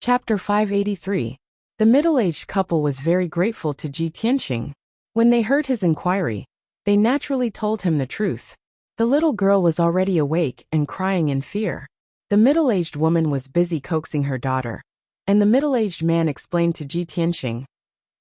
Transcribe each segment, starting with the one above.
Chapter 583. The middle-aged couple was very grateful to Ji Tianxing. When they heard his inquiry, they naturally told him the truth. The little girl was already awake and crying in fear. The middle-aged woman was busy coaxing her daughter, and the middle-aged man explained to Ji Tianxing,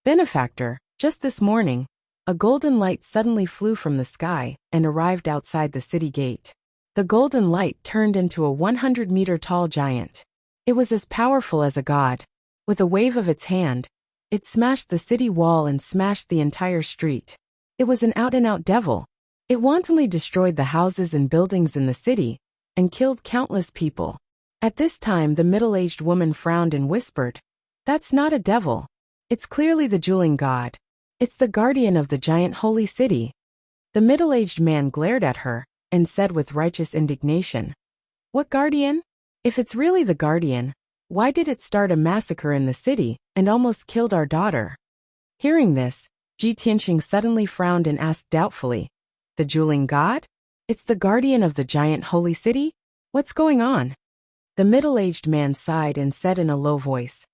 "Benefactor, just this morning, a golden light suddenly flew from the sky and arrived outside the city gate. The golden light turned into a 100-meter-tall giant. It was as powerful as a god. With a wave of its hand, it smashed the city wall and smashed the entire street. It was an out-and-out devil. It wantonly destroyed the houses and buildings in the city and killed countless people." At this time the middle-aged woman frowned and whispered, "That's not a devil. It's clearly the dueling god. It's the guardian of the giant holy city." The middle-aged man glared at her and said with righteous indignation, "What guardian? If it's really the guardian, why did it start a massacre in the city and almost killed our daughter?" Hearing this, Ji Tianxing suddenly frowned and asked doubtfully, "The dueling god? It's the guardian of the giant holy city? What's going on?" The middle-aged man sighed and said in a low voice,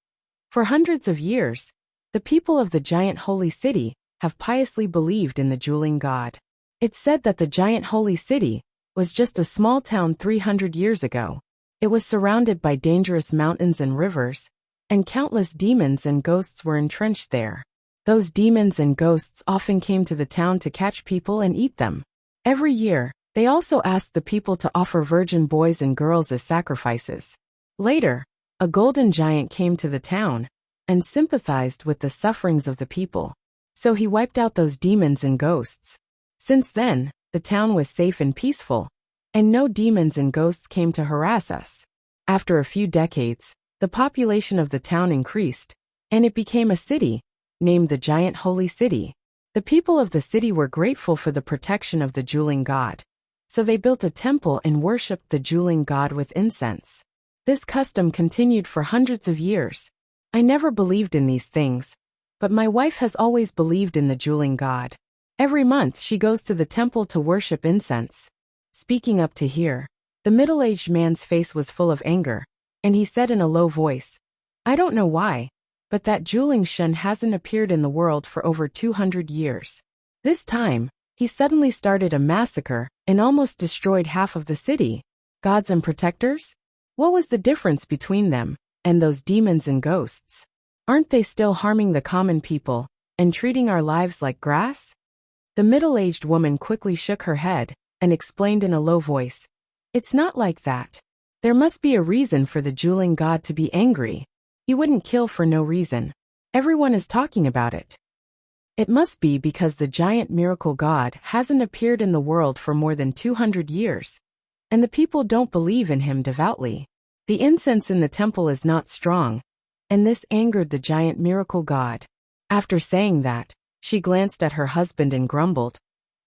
"For hundreds of years, the people of the giant holy city have piously believed in the dueling god. It's said that the giant holy city was just a small town 300 years ago. It was surrounded by dangerous mountains and rivers, and countless demons and ghosts were entrenched there. Those demons and ghosts often came to the town to catch people and eat them. Every year, they also asked the people to offer virgin boys and girls as sacrifices. Later, a golden giant came to the town and sympathized with the sufferings of the people. So he wiped out those demons and ghosts. Since then, the town was safe and peaceful, and no demons and ghosts came to harass us. After a few decades, the population of the town increased, and it became a city, named the Giant Holy City. The people of the city were grateful for the protection of the dueling god, so they built a temple and worshipped the dueling god with incense. This custom continued for hundreds of years. I never believed in these things, but my wife has always believed in the dueling god. Every month she goes to the temple to worship incense." Speaking up to hear, the middle-aged man's face was full of anger, and he said in a low voice, "I don't know why, but that dueling Shen hasn't appeared in the world for over 200 years. This time, he suddenly started a massacre and almost destroyed half of the city. Gods and protectors? What was the difference between them and those demons and ghosts? Aren't they still harming the common people and treating our lives like grass?" The middle-aged woman quickly shook her head and explained in a low voice, "It's not like that. There must be a reason for the dueling god to be angry. He wouldn't kill for no reason. Everyone is talking about it. It must be because the giant miracle god hasn't appeared in the world for more than 200 years, and the people don't believe in him devoutly. The incense in the temple is not strong, and this angered the giant miracle god." After saying that, she glanced at her husband and grumbled,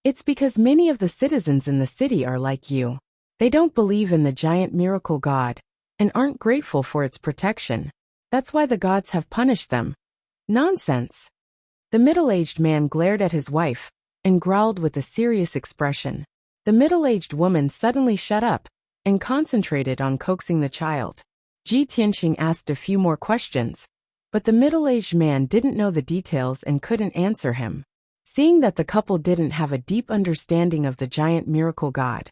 "It's because many of the citizens in the city are like you. They don't believe in the giant miracle god and aren't grateful for its protection. That's why the gods have punished them." "Nonsense." The middle-aged man glared at his wife and growled with a serious expression. The middle-aged woman suddenly shut up and concentrated on coaxing the child. Ji Tianxing asked a few more questions, but the middle-aged man didn't know the details and couldn't answer him. Seeing that the couple didn't have a deep understanding of the giant miracle god,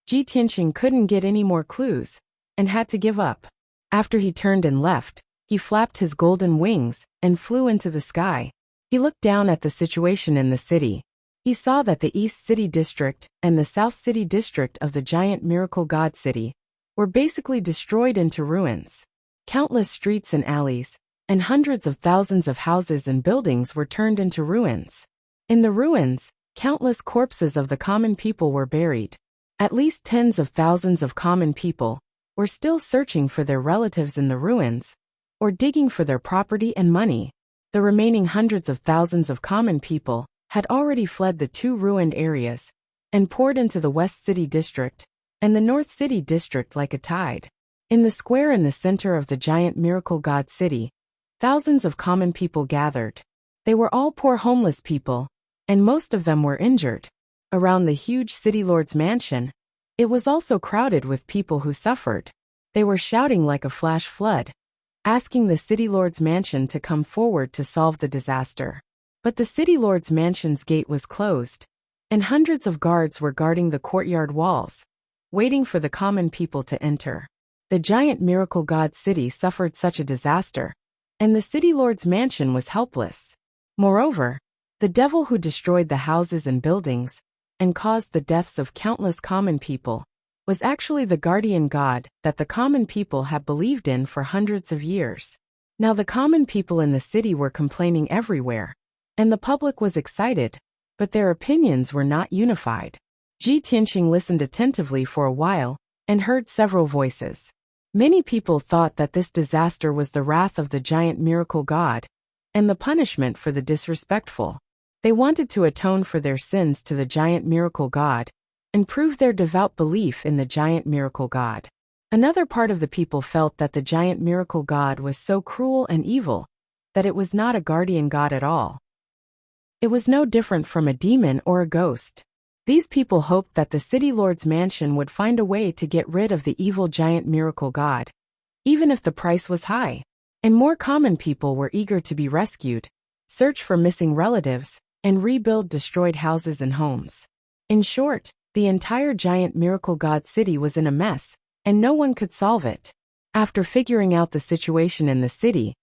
Ji Tianxing couldn't get any more clues and had to give up. After he turned and left, he flapped his golden wings and flew into the sky. He looked down at the situation in the city. He saw that the East City District and the South City District of the giant miracle god city were basically destroyed into ruins. Countless streets and alleys, and hundreds of thousands of houses and buildings were turned into ruins. In the ruins, countless corpses of the common people were buried. At least tens of thousands of common people were still searching for their relatives in the ruins, or digging for their property and money. The remaining hundreds of thousands of common people had already fled the two ruined areas and poured into the West City District and the North City District like a tide. In the square in the center of the giant miracle god city, thousands of common people gathered. They were all poor homeless people, and most of them were injured. Around the huge city lord's mansion, it was also crowded with people who suffered. They were shouting like a flash flood, asking the city lord's mansion to come forward to solve the disaster. But the city lord's mansion's gate was closed, and hundreds of guards were guarding the courtyard walls, waiting for the common people to enter. The giant miracle god city suffered such a disaster, and the city lord's mansion was helpless. Moreover, the devil who destroyed the houses and buildings and caused the deaths of countless common people was actually the guardian god that the common people had believed in for hundreds of years. Now the common people in the city were complaining everywhere, and the public was excited, but their opinions were not unified. Ji Tianqing listened attentively for a while and heard several voices. Many people thought that this disaster was the wrath of the giant miracle god and the punishment for the disrespectful. They wanted to atone for their sins to the giant miracle god and prove their devout belief in the giant miracle god. Another part of the people felt that the giant miracle god was so cruel and evil that it was not a guardian god at all. It was no different from a demon or a ghost. These people hoped that the city lord's mansion would find a way to get rid of the evil giant miracle god, even if the price was high. And more common people were eager to be rescued, search for missing relatives, and rebuild destroyed houses and homes. In short, the entire giant miracle god city was in a mess, and no one could solve it. After figuring out the situation in the city,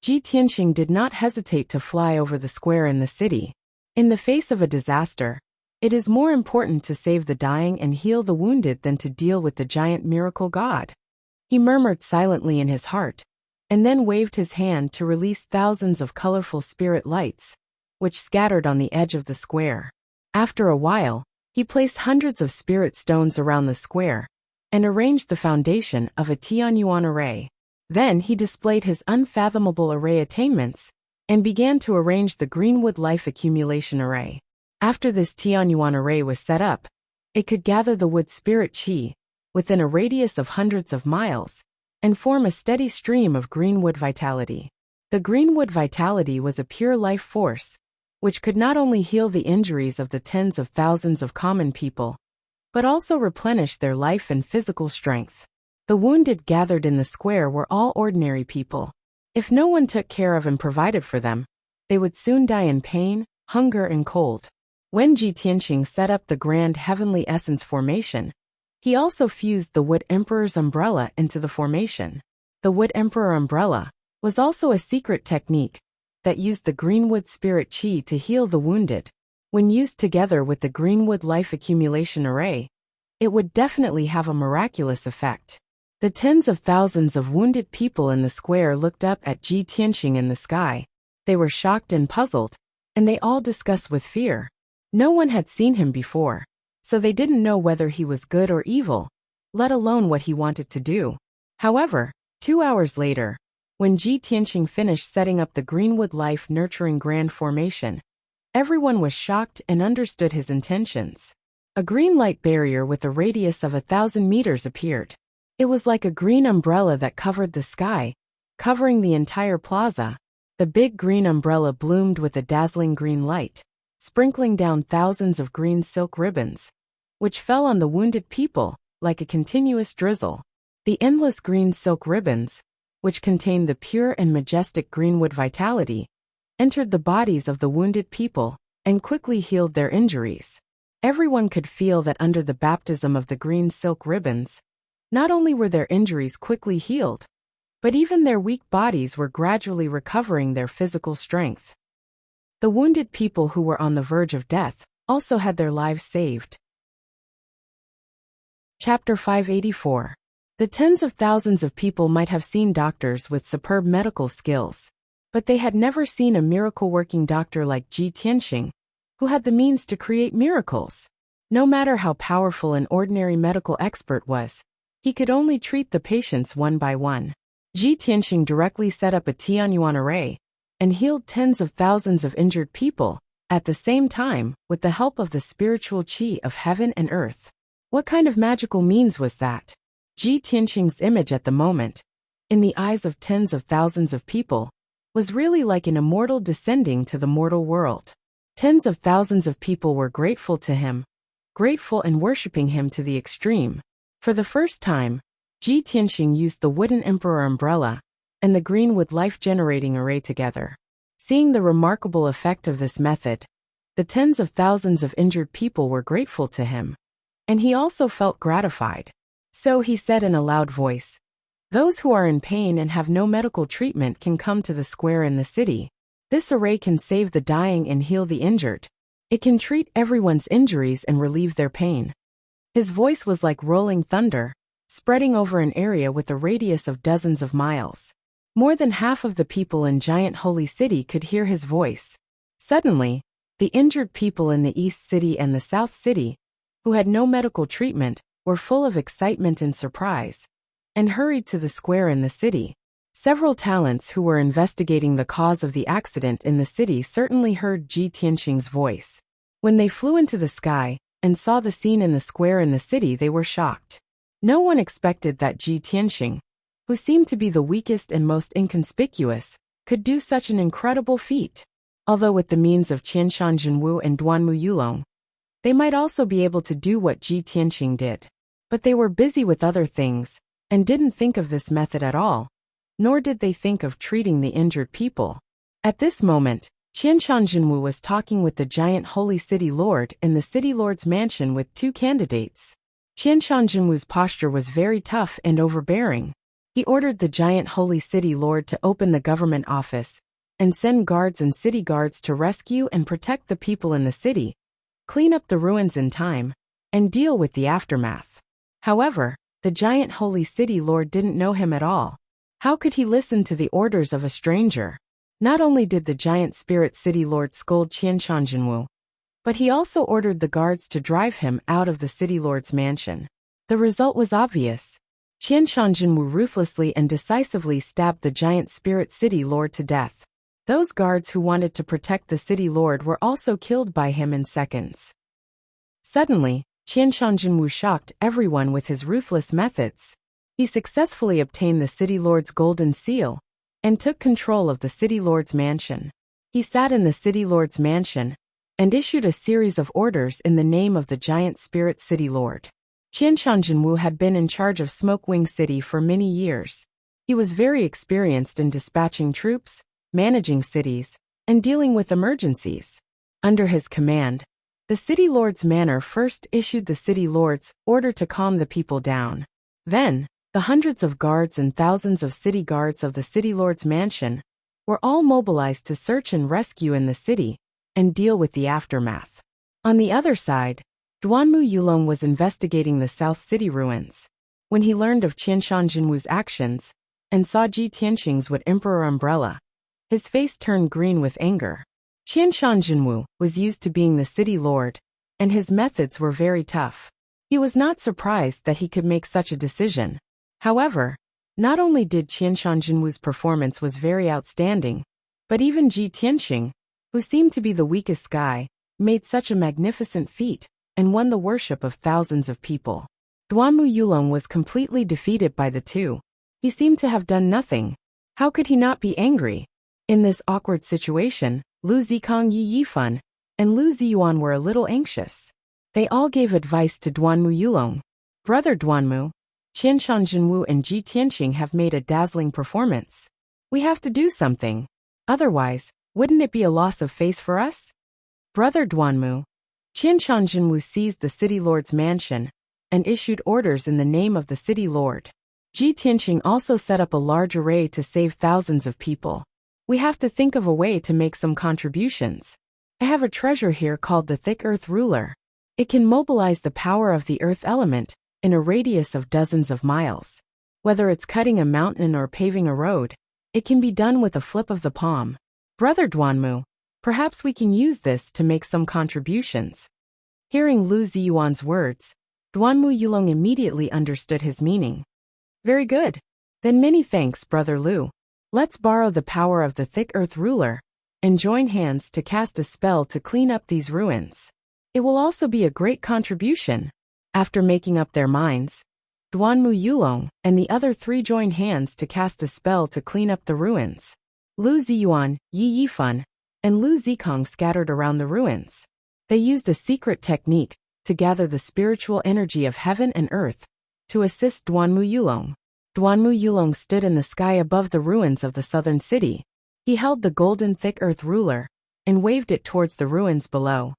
Ji Tianqing did not hesitate to fly over the square in the city. In the face of a disaster, it is more important to save the dying and heal the wounded than to deal with the giant miracle god. He murmured silently in his heart, and then waved his hand to release thousands of colorful spirit lights, which scattered on the edge of the square. After a while, he placed hundreds of spirit stones around the square and arranged the foundation of a Tianyuan array. Then he displayed his unfathomable array attainments and began to arrange the Greenwood Life Accumulation Array. After this Tianyuan array was set up, it could gather the wood spirit qi within a radius of hundreds of miles and form a steady stream of greenwood vitality. The greenwood vitality was a pure life force, which could not only heal the injuries of the tens of thousands of common people, but also replenish their life and physical strength. The wounded gathered in the square were all ordinary people. If no one took care of and provided for them, they would soon die in pain, hunger, and cold. When Ji Tianqing set up the Grand Heavenly Essence formation, he also fused the Wood Emperor's umbrella into the formation. The Wood Emperor umbrella was also a secret technique that used the Greenwood Spirit Qi to heal the wounded. When used together with the Greenwood Life Accumulation Array, it would definitely have a miraculous effect. The tens of thousands of wounded people in the square looked up at Ji Tianqing in the sky. They were shocked and puzzled, and they all discussed with fear. No one had seen him before, so they didn't know whether he was good or evil, let alone what he wanted to do. However, 2 hours later, when Ji Tianqing finished setting up the Greenwood Life Nurturing Grand Formation, everyone was shocked and understood his intentions. A green light barrier with a radius of 1,000 meters appeared. It was like a green umbrella that covered the sky, covering the entire plaza. The big green umbrella bloomed with a dazzling green light, sprinkling down thousands of green silk ribbons, which fell on the wounded people like a continuous drizzle. The endless green silk ribbons, which contained the pure and majestic greenwood vitality, entered the bodies of the wounded people and quickly healed their injuries. Everyone could feel that under the baptism of the green silk ribbons, not only were their injuries quickly healed, but even their weak bodies were gradually recovering their physical strength. The wounded people who were on the verge of death also had their lives saved. Chapter 584. The tens of thousands of people might have seen doctors with superb medical skills, but they had never seen a miracle-working doctor like Ji Tianqing, who had the means to create miracles. No matter how powerful an ordinary medical expert was, he could only treat the patients one by one. Ji Tianqing directly set up a Tianyuan array and healed tens of thousands of injured people at the same time with the help of the spiritual qi of heaven and earth. What kind of magical means was that? Ji Tianqing's image at the moment, in the eyes of tens of thousands of people, was really like an immortal descending to the mortal world. Tens of thousands of people were grateful to him, grateful and worshipping him to the extreme. For the first time, Ji Tianqing used the wooden emperor umbrella and the green wood life-generating array together. Seeing the remarkable effect of this method, the tens of thousands of injured people were grateful to him. And he also felt gratified. So he said in a loud voice, "Those who are in pain and have no medical treatment can come to the square in the city. This array can save the dying and heal the injured. It can treat everyone's injuries and relieve their pain." His voice was like rolling thunder, spreading over an area with a radius of dozens of miles. More than half of the people in Giant Holy City could hear his voice. Suddenly, the injured people in the East City and the South City, who had no medical treatment, were full of excitement and surprise, and hurried to the square in the city. Several talents who were investigating the cause of the accident in the city certainly heard Ji Tianxing's voice. When they flew into the sky and saw the scene in the square in the city, they were shocked. No one expected that Ji Tianxing, who seemed to be the weakest and most inconspicuous, could do such an incredible feat. Although with the means of Qianshan Jinwu and Duanmu Yulong, they might also be able to do what Ji Tianxing did. But they were busy with other things, and didn't think of this method at all, nor did they think of treating the injured people. At this moment, Qianshan Jinwu was talking with the Giant Holy City Lord in the City Lord's mansion with two candidates. Qianshan Jinwu's posture was very tough and overbearing. He ordered the Giant Holy City Lord to open the government office and send guards and city guards to rescue and protect the people in the city, clean up the ruins in time, and deal with the aftermath. However, the Giant Holy City Lord didn't know him at all. How could he listen to the orders of a stranger? Not only did the Giant Spirit City Lord scold Qianshan Jinwu, but he also ordered the guards to drive him out of the City Lord's mansion. The result was obvious. Qianshan Jinwu ruthlessly and decisively stabbed the Giant Spirit City Lord to death. Those guards who wanted to protect the City Lord were also killed by him in seconds. Suddenly, Qianshan Jinwu shocked everyone with his ruthless methods. He successfully obtained the City Lord's golden seal and took control of the City Lord's mansion. He sat in the City Lord's mansion and issued a series of orders in the name of the Giant Spirit City Lord. Qianshan Jinwu had been in charge of Smokewing City for many years. He was very experienced in dispatching troops, managing cities, and dealing with emergencies. Under his command, the City Lord's manor first issued the City Lord's order to calm the people down. Then, the hundreds of guards and thousands of city guards of the City Lord's mansion were all mobilized to search and rescue in the city and deal with the aftermath. On the other side, Duanmu Yulong was investigating the South City ruins. When he learned of Qianshan Jinwu's actions and saw Ji Tianxing's Wood Emperor umbrella, his face turned green with anger. Qianshan Jinwu was used to being the city lord, and his methods were very tough. He was not surprised that he could make such a decision. However, not only did Qianshan Jinwu's performance was very outstanding, but even Ji Tianxing, who seemed to be the weakest guy, made such a magnificent feat and won the worship of thousands of people. Duanmu Yulong was completely defeated by the two. He seemed to have done nothing. How could he not be angry? In this awkward situation, Lu Zikong Yi Yifan and Lu Ziyuan were a little anxious. They all gave advice to Duanmu Yulong. "Brother Duanmu, Qianshan Jinwu and Ji Tianxing have made a dazzling performance. We have to do something. Otherwise, wouldn't it be a loss of face for us?" "Brother Duanmu." Qianshan Jinwu seized the City Lord's mansion and issued orders in the name of the City Lord. Ji Tianxing also set up a large array to save thousands of people. "We have to think of a way to make some contributions. I have a treasure here called the Thick Earth Ruler. It can mobilize the power of the earth element in a radius of dozens of miles. Whether it's cutting a mountain or paving a road, it can be done with a flip of the palm. Brother Duanmu, perhaps we can use this to make some contributions." Hearing Lu Ziyuan's words, Duanmu Yulong immediately understood his meaning. "Very good. Then many thanks, Brother Lu. Let's borrow the power of the Thick Earth Ruler and join hands to cast a spell to clean up these ruins. It will also be a great contribution." After making up their minds, Duanmu Yulong and the other three joined hands to cast a spell to clean up the ruins. Lu Ziyuan, Yi Yifan, and Lu Zikong scattered around the ruins. They used a secret technique to gather the spiritual energy of heaven and earth to assist Duanmu Yulong. Duanmu Yulong stood in the sky above the ruins of the southern city. He held the golden thick earth ruler and waved it towards the ruins below.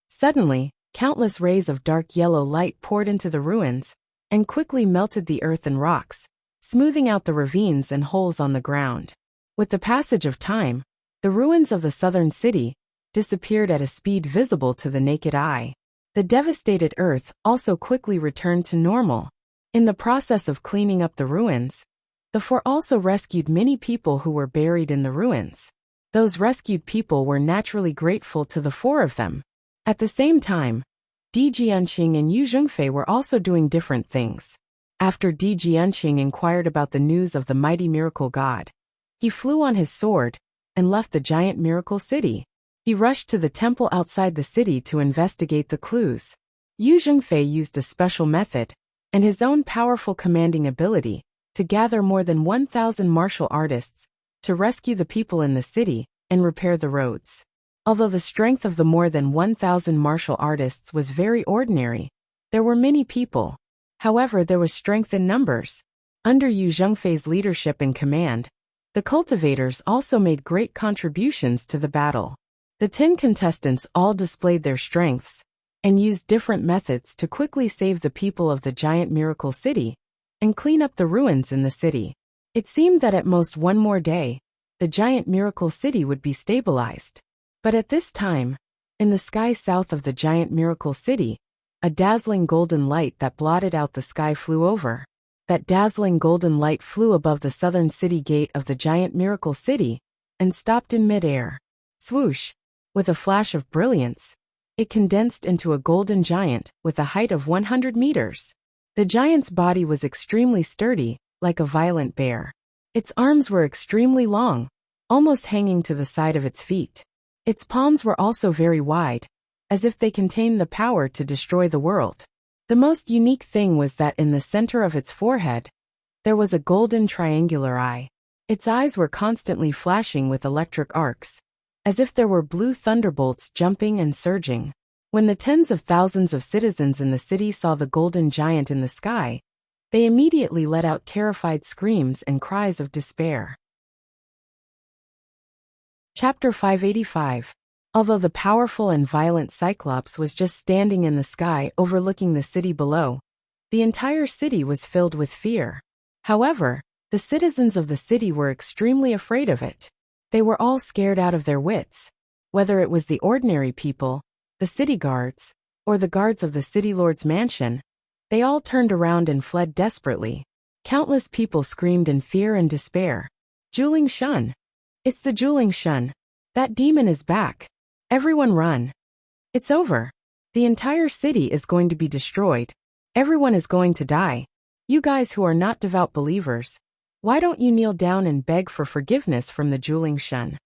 Suddenly, countless rays of dark yellow light poured into the ruins and quickly melted the earth and rocks, smoothing out the ravines and holes on the ground. With the passage of time, the ruins of the southern city disappeared at a speed visible to the naked eye. The devastated earth also quickly returned to normal. In the process of cleaning up the ruins, the four also rescued many people who were buried in the ruins. Those rescued people were naturally grateful to the four of them. At the same time, Di Jianqing and Yu Zhengfei were also doing different things. After Di Jianqing inquired about the news of the mighty miracle god, he flew on his sword and left the giant miracle city. He rushed to the temple outside the city to investigate the clues. Yu Zhengfei used a special method and his own powerful commanding ability to gather more than 1,000 martial artists to rescue the people in the city and repair the roads. Although the strength of the more than 1,000 martial artists was very ordinary, there were many people. However, there was strength in numbers. Under Yu Zhengfei's leadership and command, the cultivators also made great contributions to the battle. The 10 contestants all displayed their strengths and used different methods to quickly save the people of the giant miracle city and clean up the ruins in the city. It seemed that at most one more day, the giant miracle city would be stabilized. But at this time, in the sky south of the giant miracle city, a dazzling golden light that blotted out the sky flew over. That dazzling golden light flew above the southern city gate of the giant miracle city and stopped in midair. Swoosh! With a flash of brilliance, it condensed into a golden giant with a height of 100 meters. The giant's body was extremely sturdy, like a violent bear. Its arms were extremely long, almost hanging to the side of its feet. Its palms were also very wide, as if they contained the power to destroy the world. The most unique thing was that in the center of its forehead, there was a golden triangular eye. Its eyes were constantly flashing with electric arcs, as if there were blue thunderbolts jumping and surging. When the tens of thousands of citizens in the city saw the golden giant in the sky, they immediately let out terrified screams and cries of despair. Chapter 585. Although the powerful and violent Cyclops was just standing in the sky overlooking the city below, the entire city was filled with fear. However, the citizens of the city were extremely afraid of it. They were all scared out of their wits. Whether it was the ordinary people, the city guards, or the guards of the city lord's mansion, they all turned around and fled desperately. Countless people screamed in fear and despair. Juling Shun! It's the Juling Shun! That demon is back! Everyone run! It's over! The entire city is going to be destroyed. Everyone is going to die. You guys who are not devout believers, why don't you kneel down and beg for forgiveness from the Juling Shun?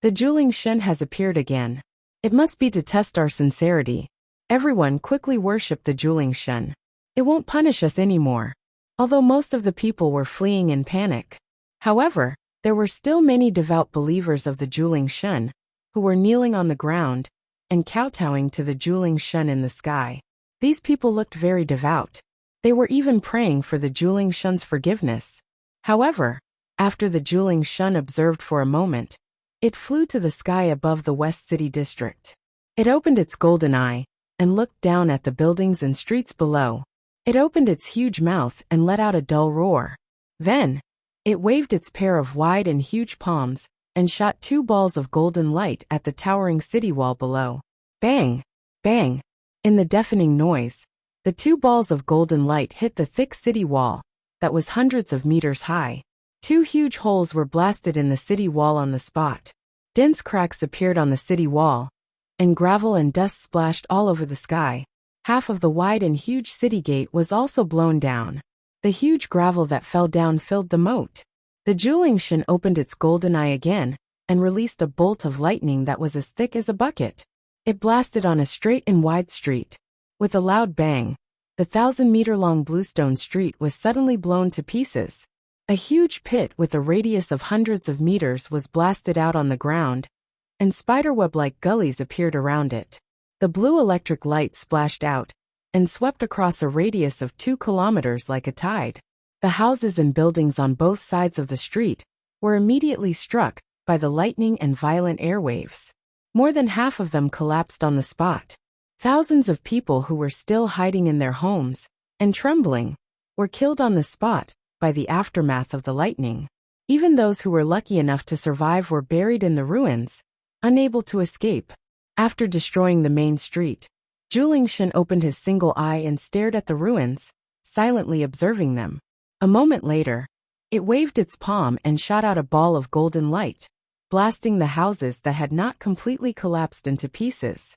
The Juling Shun has appeared again. It must be to test our sincerity. Everyone quickly worship the Juling Shun. It won't punish us anymore. Although most of the people were fleeing in panic. However, there were still many devout believers of the Juling Shun who were kneeling on the ground and kowtowing to the Juling Shun in the sky. These people looked very devout. They were even praying for the Juling Shun's forgiveness. However, after the Juling Shun observed for a moment, it flew to the sky above the West City District. It opened its golden eye and looked down at the buildings and streets below. It opened its huge mouth and let out a dull roar. Then, it waved its pair of wide and huge palms and shot 2 balls of golden light at the towering city wall below. Bang! Bang! In the deafening noise, the 2 balls of golden light hit the thick city wall that was hundreds of meters high. 2 huge holes were blasted in the city wall on the spot. Dense cracks appeared on the city wall, and gravel and dust splashed all over the sky. Half of the wide and huge city gate was also blown down. The huge gravel that fell down filled the moat. The Juling Shun opened its golden eye again and released a bolt of lightning that was as thick as a bucket. It blasted on a straight and wide street. With a loud bang, the 1,000-meter-long bluestone street was suddenly blown to pieces. A huge pit with a radius of hundreds of meters was blasted out on the ground, and spiderweb-like gullies appeared around it. The blue electric light splashed out and swept across a radius of 2 kilometers like a tide. The houses and buildings on both sides of the street were immediately struck by the lightning and violent airwaves. More than half of them collapsed on the spot. Thousands of people who were still hiding in their homes and trembling were killed on the spot by the aftermath of the lightning. Even those who were lucky enough to survive were buried in the ruins, unable to escape. After destroying the main street, Julingshan opened his single eye and stared at the ruins, silently observing them. A moment later, it waved its palm and shot out a ball of golden light, blasting the houses that had not completely collapsed into pieces.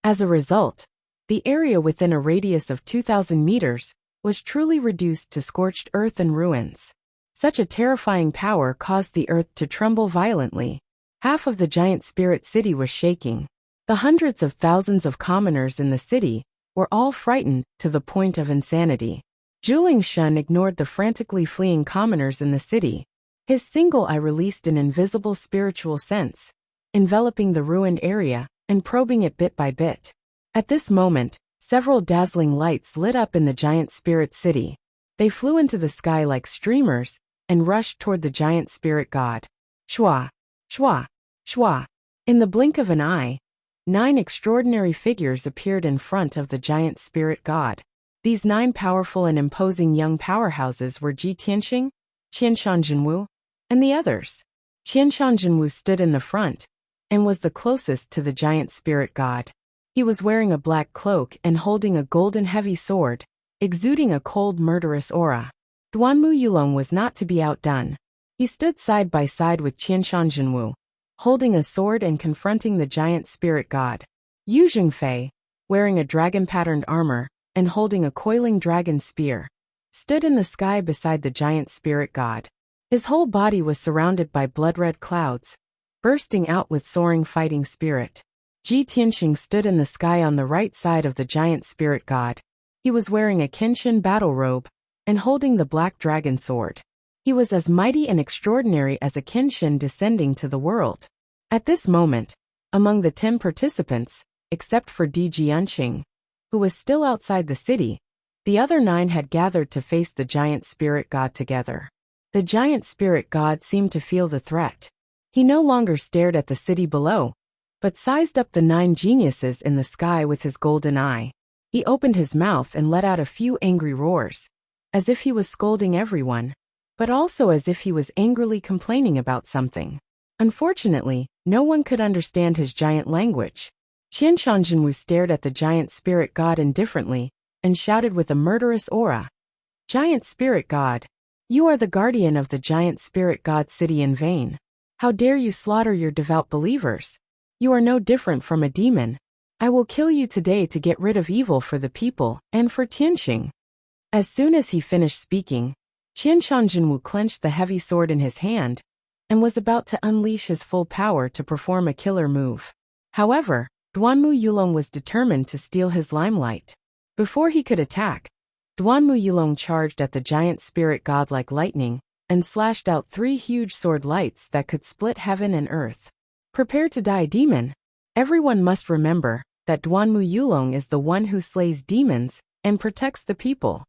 As a result, the area within a radius of 2,000 meters was truly reduced to scorched earth and ruins. Such a terrifying power caused the earth to tremble violently. Half of the giant spirit city was shaking. The hundreds of thousands of commoners in the city were all frightened to the point of insanity. Julingshan ignored the frantically fleeing commoners in the city. His single eye released an invisible spiritual sense, enveloping the ruined area and probing it bit by bit. At this moment, several dazzling lights lit up in the giant spirit city. They flew into the sky like streamers and rushed toward the giant spirit god. Shwa, shwa, shwa. In the blink of an eye, 9 extraordinary figures appeared in front of the giant spirit god. These 9 powerful and imposing young powerhouses were Ji Tianxing, Qianshan Jinwu, and the others. Qianshan Jinwu stood in the front and was the closest to the giant spirit god. He was wearing a black cloak and holding a golden heavy sword, exuding a cold murderous aura. Duanmu Yulong was not to be outdone. He stood side by side with Qianshan Jinwu, holding a sword and confronting the giant spirit god. Yu Jingfei, wearing a dragon-patterned armor and holding a coiling dragon spear, stood in the sky beside the giant spirit god. His whole body was surrounded by blood-red clouds, bursting out with soaring fighting spirit. Ji Tianxing stood in the sky on the right side of the giant spirit god. He was wearing a Kenshin battle robe and holding the black dragon sword. He was as mighty and extraordinary as a Kenshin descending to the world. At this moment, among the 10 participants, except for Di Jianqing, who was still outside the city, the other 9 had gathered to face the giant spirit god together. The giant spirit god seemed to feel the threat. He no longer stared at the city below, but sized up the 9 geniuses in the sky with his golden eye. He opened his mouth and let out a few angry roars, as if he was scolding everyone, but also as if he was angrily complaining about something. Unfortunately, no one could understand his giant language. Qianshan Jinwu stared at the giant spirit god indifferently and shouted with a murderous aura, "Giant spirit god, you are the guardian of the giant spirit god city in vain. How dare you slaughter your devout believers? You are no different from a demon. I will kill you today to get rid of evil for the people and for Tianxing." As soon as he finished speaking, Qianshan Jinwu clenched the heavy sword in his hand and was about to unleash his full power to perform a killer move. However, Duanmu Yulong was determined to steal his limelight. Before he could attack, Duanmu Yulong charged at the giant spirit god like lightning and slashed out 3 huge sword lights that could split heaven and earth. Prepare to die, demon. Everyone must remember that Duanmu Yulong is the one who slays demons and protects the people.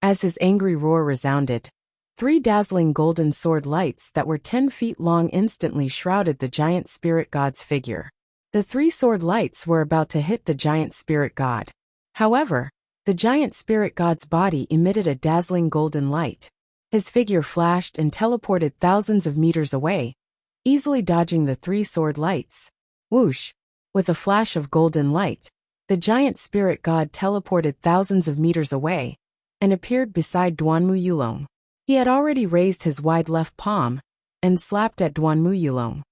As his angry roar resounded, 3 dazzling golden sword lights that were 10 feet long instantly shrouded the giant spirit god's figure. The 3 sword lights were about to hit the giant spirit god. However, the giant spirit god's body emitted a dazzling golden light. His figure flashed and teleported thousands of meters away, easily dodging the 3 sword lights. Whoosh! With a flash of golden light, the giant spirit god teleported thousands of meters away and appeared beside Duanmu Yulong. He had already raised his wide left palm and slapped at Duanmu Yulong.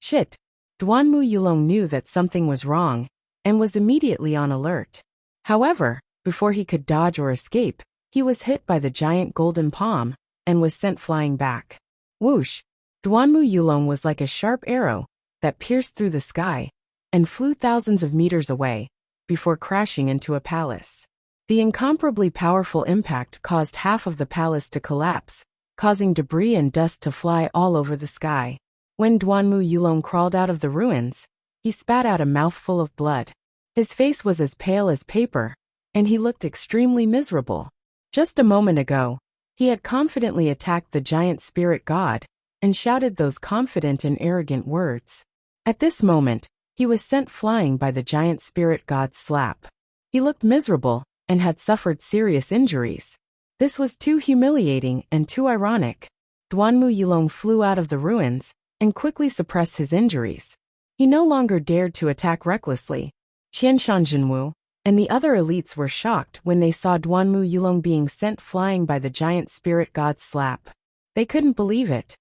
Shit! Duanmu Yulong knew that something was wrong and was immediately on alert. However, before he could dodge or escape, he was hit by the giant golden palm and was sent flying back. Whoosh! Duanmu Yulong was like a sharp arrow that pierced through the sky and flew thousands of meters away before crashing into a palace. The incomparably powerful impact caused half of the palace to collapse, causing debris and dust to fly all over the sky. When Duanmu Yulong crawled out of the ruins, he spat out a mouthful of blood. His face was as pale as paper, and he looked extremely miserable. Just a moment ago, he had confidently attacked the giant spirit god and shouted those confident and arrogant words. At this moment, he was sent flying by the giant spirit god's slap. He looked miserable and had suffered serious injuries. This was too humiliating and too ironic. Duanmu Yulong flew out of the ruins and quickly suppressed his injuries. He no longer dared to attack recklessly. Qianshanjinwu and the other elites were shocked when they saw Duanmu Yulong being sent flying by the giant spirit god's slap. They couldn't believe it.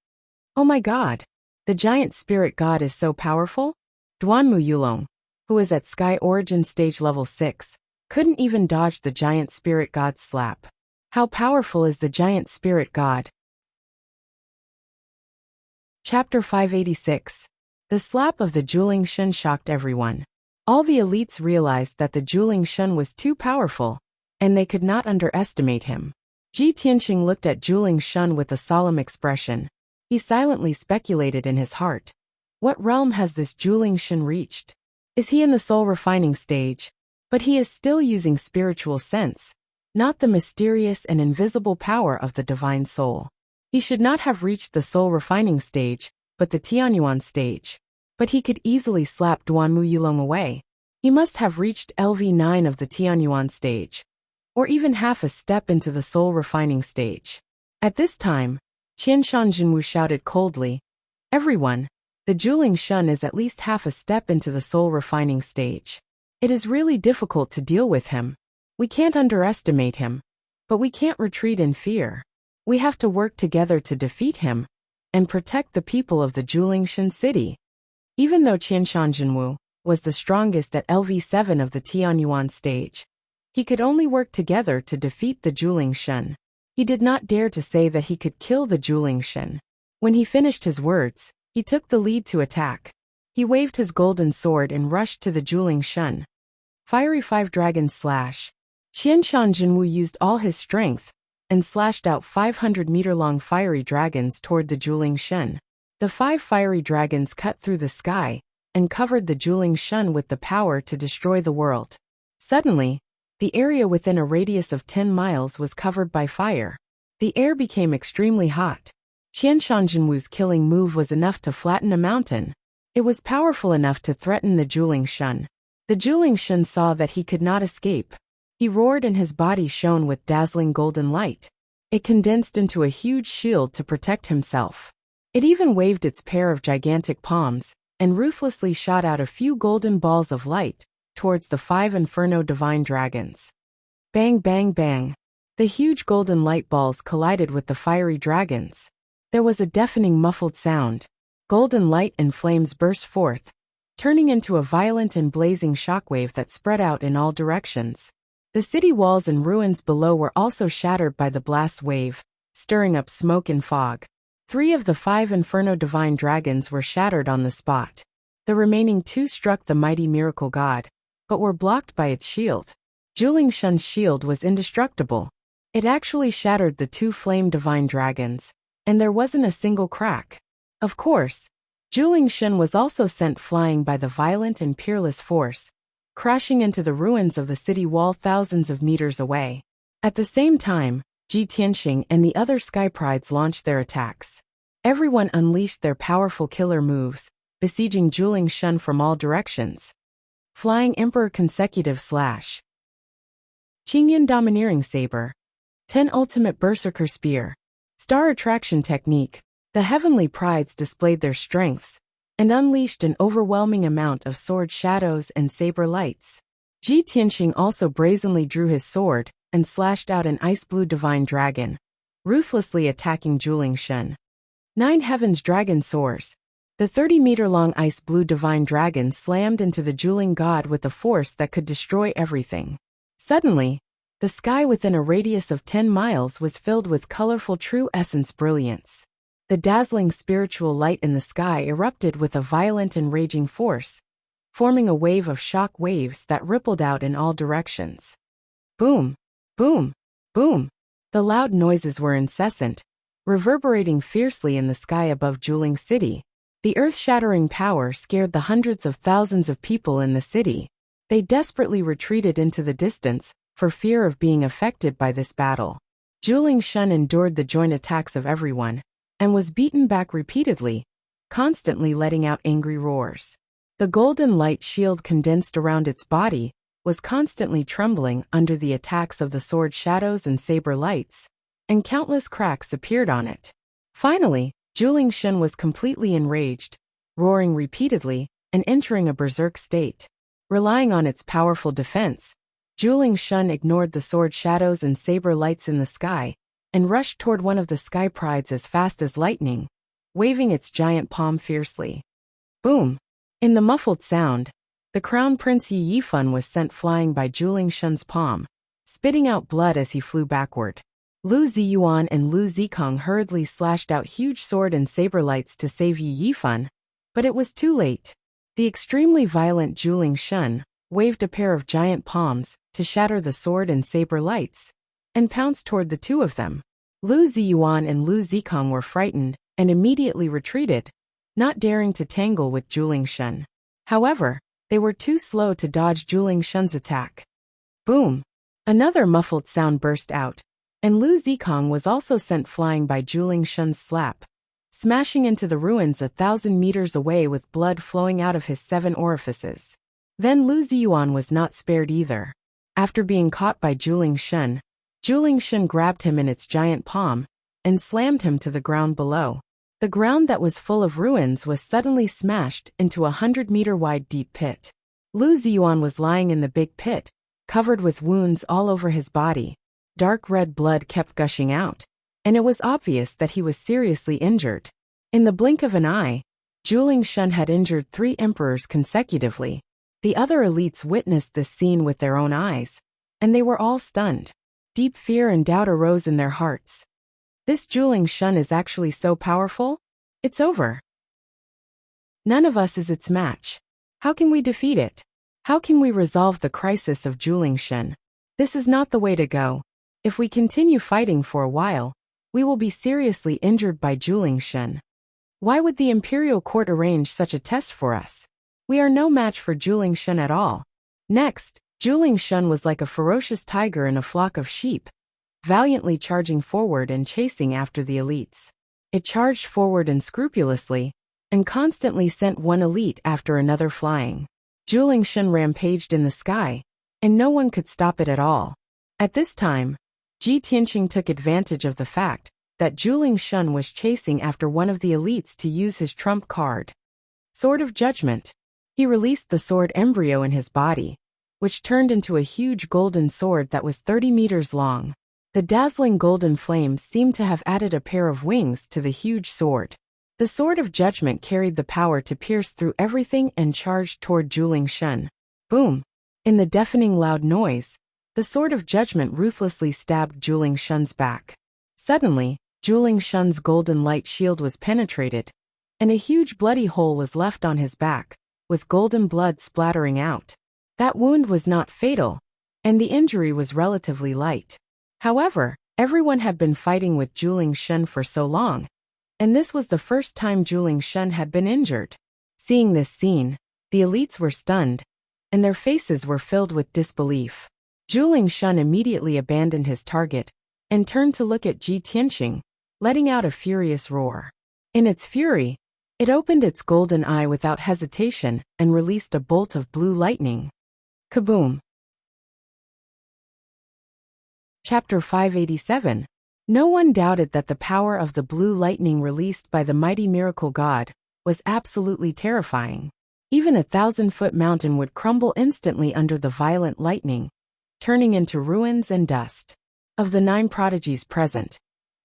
Oh my god! The giant spirit god is so powerful? Duanmu Yulong, who is at Sky Origin Stage Level 6, couldn't even dodge the giant spirit god's slap. How powerful is the giant spirit god? Chapter 586. The slap of the Juling Shen shocked everyone. All the elites realized that the Juling Shen was too powerful, and they could not underestimate him. Ji Tianxing looked at Juling Shen with a solemn expression. He silently speculated in his heart. What realm has this Juling Shen reached? Is he in the soul refining stage? But he is still using spiritual sense, not the mysterious and invisible power of the divine soul. He should not have reached the soul refining stage, but the Tianyuan stage. But he could easily slap Duanmu Yulong away. He must have reached LV9 of the Tianyuan stage, or even half a step into the soul refining stage. At this time, Qianshan Jinwu shouted coldly, "Everyone, the Juling Shen is at least half a step into the soul refining stage. It is really difficult to deal with him. We can't underestimate him, but we can't retreat in fear. We have to work together to defeat him and protect the people of the Juling Shen city." Even though Qianshan Jinwu was the strongest at LV7 of the Tianyuan stage, he could only work together to defeat the Juling Shen. He did not dare to say that he could kill the Juling Shen. When he finished his words, he took the lead to attack. He waved his golden sword and rushed to the Juling Shen. Fiery 5 Dragon Slash. Qianshan Jinwu used all his strength and slashed out 500-meter-long fiery dragons toward the Juling Shen. The 5 fiery dragons cut through the sky and covered the Juling Shen with the power to destroy the world. Suddenly, the area within a radius of 10 miles was covered by fire. The air became extremely hot. Qianshan Jinwu's killing move was enough to flatten a mountain. It was powerful enough to threaten the Juling Shen. The Juling Shen saw that he could not escape. He roared and his body shone with dazzling golden light. It condensed into a huge shield to protect himself. It even waved its pair of gigantic palms and ruthlessly shot out a few golden balls of light towards the 5 Inferno Divine Dragons. Bang bang bang. The huge golden light balls collided with the fiery dragons. There was a deafening muffled sound. Golden light and flames burst forth, turning into a violent and blazing shockwave that spread out in all directions. The city walls and ruins below were also shattered by the blast wave, stirring up smoke and fog. 3 of the 5 Inferno Divine Dragons were shattered on the spot. The remaining 2 struck the mighty miracle god, but were blocked by its shield. Juling Shen's shield was indestructible. It actually shattered the 2 Flame Divine Dragons, and there wasn't a single crack. Of course, Juling Shen was also sent flying by the violent and peerless force, crashing into the ruins of the city wall thousands of meters away. At the same time, Ji Tianxing and the other Sky Prides launched their attacks. Everyone unleashed their powerful killer moves, besieging Juling Shen from all directions. Flying Emperor Consecutive Slash. Qingyan Domineering Saber. 10 Ultimate Berserker Spear. Star Attraction Technique. The Heavenly Prides displayed their strengths and unleashed an overwhelming amount of sword shadows and saber lights. Ji Tianxing also brazenly drew his sword and slashed out an ice blue divine dragon, ruthlessly attacking Juling Shen. 9 Heaven's Dragon Soars. The 30-meter-long ice blue divine dragon slammed into the Juling god with a force that could destroy everything. Suddenly, the sky within a radius of 10 miles was filled with colorful true essence brilliance. The dazzling spiritual light in the sky erupted with a violent and raging force, forming a wave of shock waves that rippled out in all directions. Boom! Boom! Boom! The loud noises were incessant, reverberating fiercely in the sky above Juling City. The earth-shattering power scared the hundreds of thousands of people in the city. They desperately retreated into the distance, for fear of being affected by this battle. Zhu Shun endured the joint attacks of everyone, and was beaten back repeatedly, constantly letting out angry roars. The golden light shield condensed around its body was constantly trembling under the attacks of the sword shadows and saber lights, and countless cracks appeared on it. Finally, Zhu Shun was completely enraged, roaring repeatedly, and entering a berserk state. Relying on its powerful defense, Zhu Shun ignored the sword shadows and saber lights in the sky, and rushed toward one of the sky prides as fast as lightning, waving its giant palm fiercely. Boom! In the muffled sound, the crown prince Yi Yifan was sent flying by Zhu Shun's palm, spitting out blood as he flew backward. Lu Ziyuan and Lu Zikong hurriedly slashed out huge sword and saber lights to save Yi Yifan, but it was too late. The extremely violent Zhu Shun waved a pair of giant palms to shatter the sword and saber lights, and pounced toward the two of them. Lu Ziyuan and Lu Zikong were frightened and immediately retreated, not daring to tangle with Zhu Shun. However, they were too slow to dodge Zhu Shun's attack. Boom! Another muffled sound burst out, and Lu Zikong was also sent flying by Zhu Shun's slap, smashing into the ruins 1,000 meters away with blood flowing out of his 7 orifices. Then Lu Ziyuan was not spared either. After being caught by Zhu Shun grabbed him in its giant palm and slammed him to the ground below. The ground that was full of ruins was suddenly smashed into a 100-meter-wide deep pit. Lu Ziyuan was lying in the big pit, covered with wounds all over his body. Dark red blood kept gushing out, and it was obvious that he was seriously injured. In the blink of an eye, Zhu Shun had injured 3 emperors consecutively. The other elites witnessed this scene with their own eyes, and they were all stunned. Deep fear and doubt arose in their hearts. This Zhu Shun is actually so powerful? It's over. None of us is its match. How can we defeat it? How can we resolve the crisis of Zhu Shun? This is not the way to go. If we continue fighting for a while, we will be seriously injured by Zhu Shun. Why would the imperial court arrange such a test for us? We are no match for Zhu Shun at all. Next, Zhu Shun was like a ferocious tiger in a flock of sheep, valiantly charging forward and chasing after the elites. It charged forward unscrupulously, and constantly sent one elite after another flying. Zhu Shun rampaged in the sky, and no one could stop it at all. At this time, Ji Tianqing took advantage of the fact that Zhu Shun was chasing after one of the elites to use his trump card. Sword of Judgment. He released the sword embryo in his body, which turned into a huge golden sword that was 30 meters long. The dazzling golden flames seemed to have added a pair of wings to the huge sword. The Sword of Judgment carried the power to pierce through everything and charged toward Zhu Shun. Boom! In the deafening loud noise, the Sword of Judgment ruthlessly stabbed Zhu Shun's back. Suddenly, Zhu Shun's golden light shield was penetrated, and a huge bloody hole was left on his back, with golden blood splattering out. That wound was not fatal, and the injury was relatively light. However, everyone had been fighting with Zhu Shun for so long, and this was the first time Zhu Shun had been injured. Seeing this scene, the elites were stunned, and their faces were filled with disbelief. Zhu Shun immediately abandoned his target and turned to look at Ji Tianqing, letting out a furious roar. In its fury, it opened its golden eye without hesitation and released a bolt of blue lightning. Kaboom! Chapter 587. No one doubted that the power of the blue lightning released by the mighty miracle god was absolutely terrifying. Even a 1,000-foot mountain would crumble instantly under the violent lightning, turning into ruins and dust. Of the 9 prodigies present,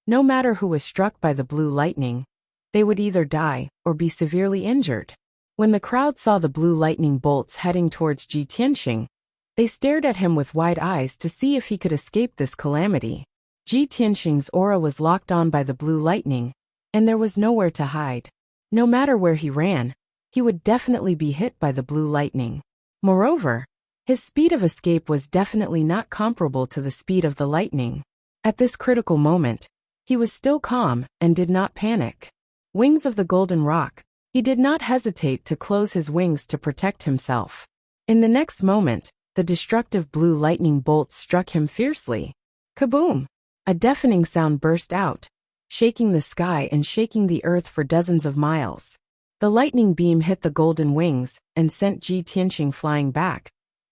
no matter who was struck by the blue lightning, they would either die or be severely injured. When the crowd saw the blue lightning bolts heading towards Ji Tianqing, they stared at him with wide eyes to see if he could escape this calamity. Ji Tianqing's aura was locked on by the blue lightning, and there was nowhere to hide. No matter where he ran, he would definitely be hit by the blue lightning. Moreover, his speed of escape was definitely not comparable to the speed of the lightning. At this critical moment, he was still calm and did not panic. Wings of the Golden Rock. He did not hesitate to close his wings to protect himself. In the next moment, the destructive blue lightning bolt struck him fiercely. Kaboom! A deafening sound burst out, shaking the sky and shaking the earth for dozens of miles. The lightning beam hit the golden wings and sent Ji Tianqing flying back,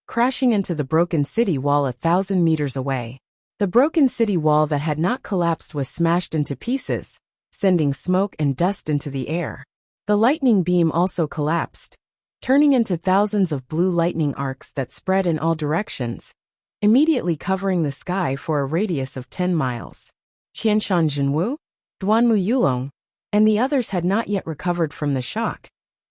crashing into the broken city wall 1,000 meters away. The broken city wall that had not collapsed was smashed into pieces, sending smoke and dust into the air. The lightning beam also collapsed, turning into thousands of blue lightning arcs that spread in all directions, immediately covering the sky for a radius of 10 miles. Qianshan Jinwu, Duanmu Yulong, and the others had not yet recovered from the shock,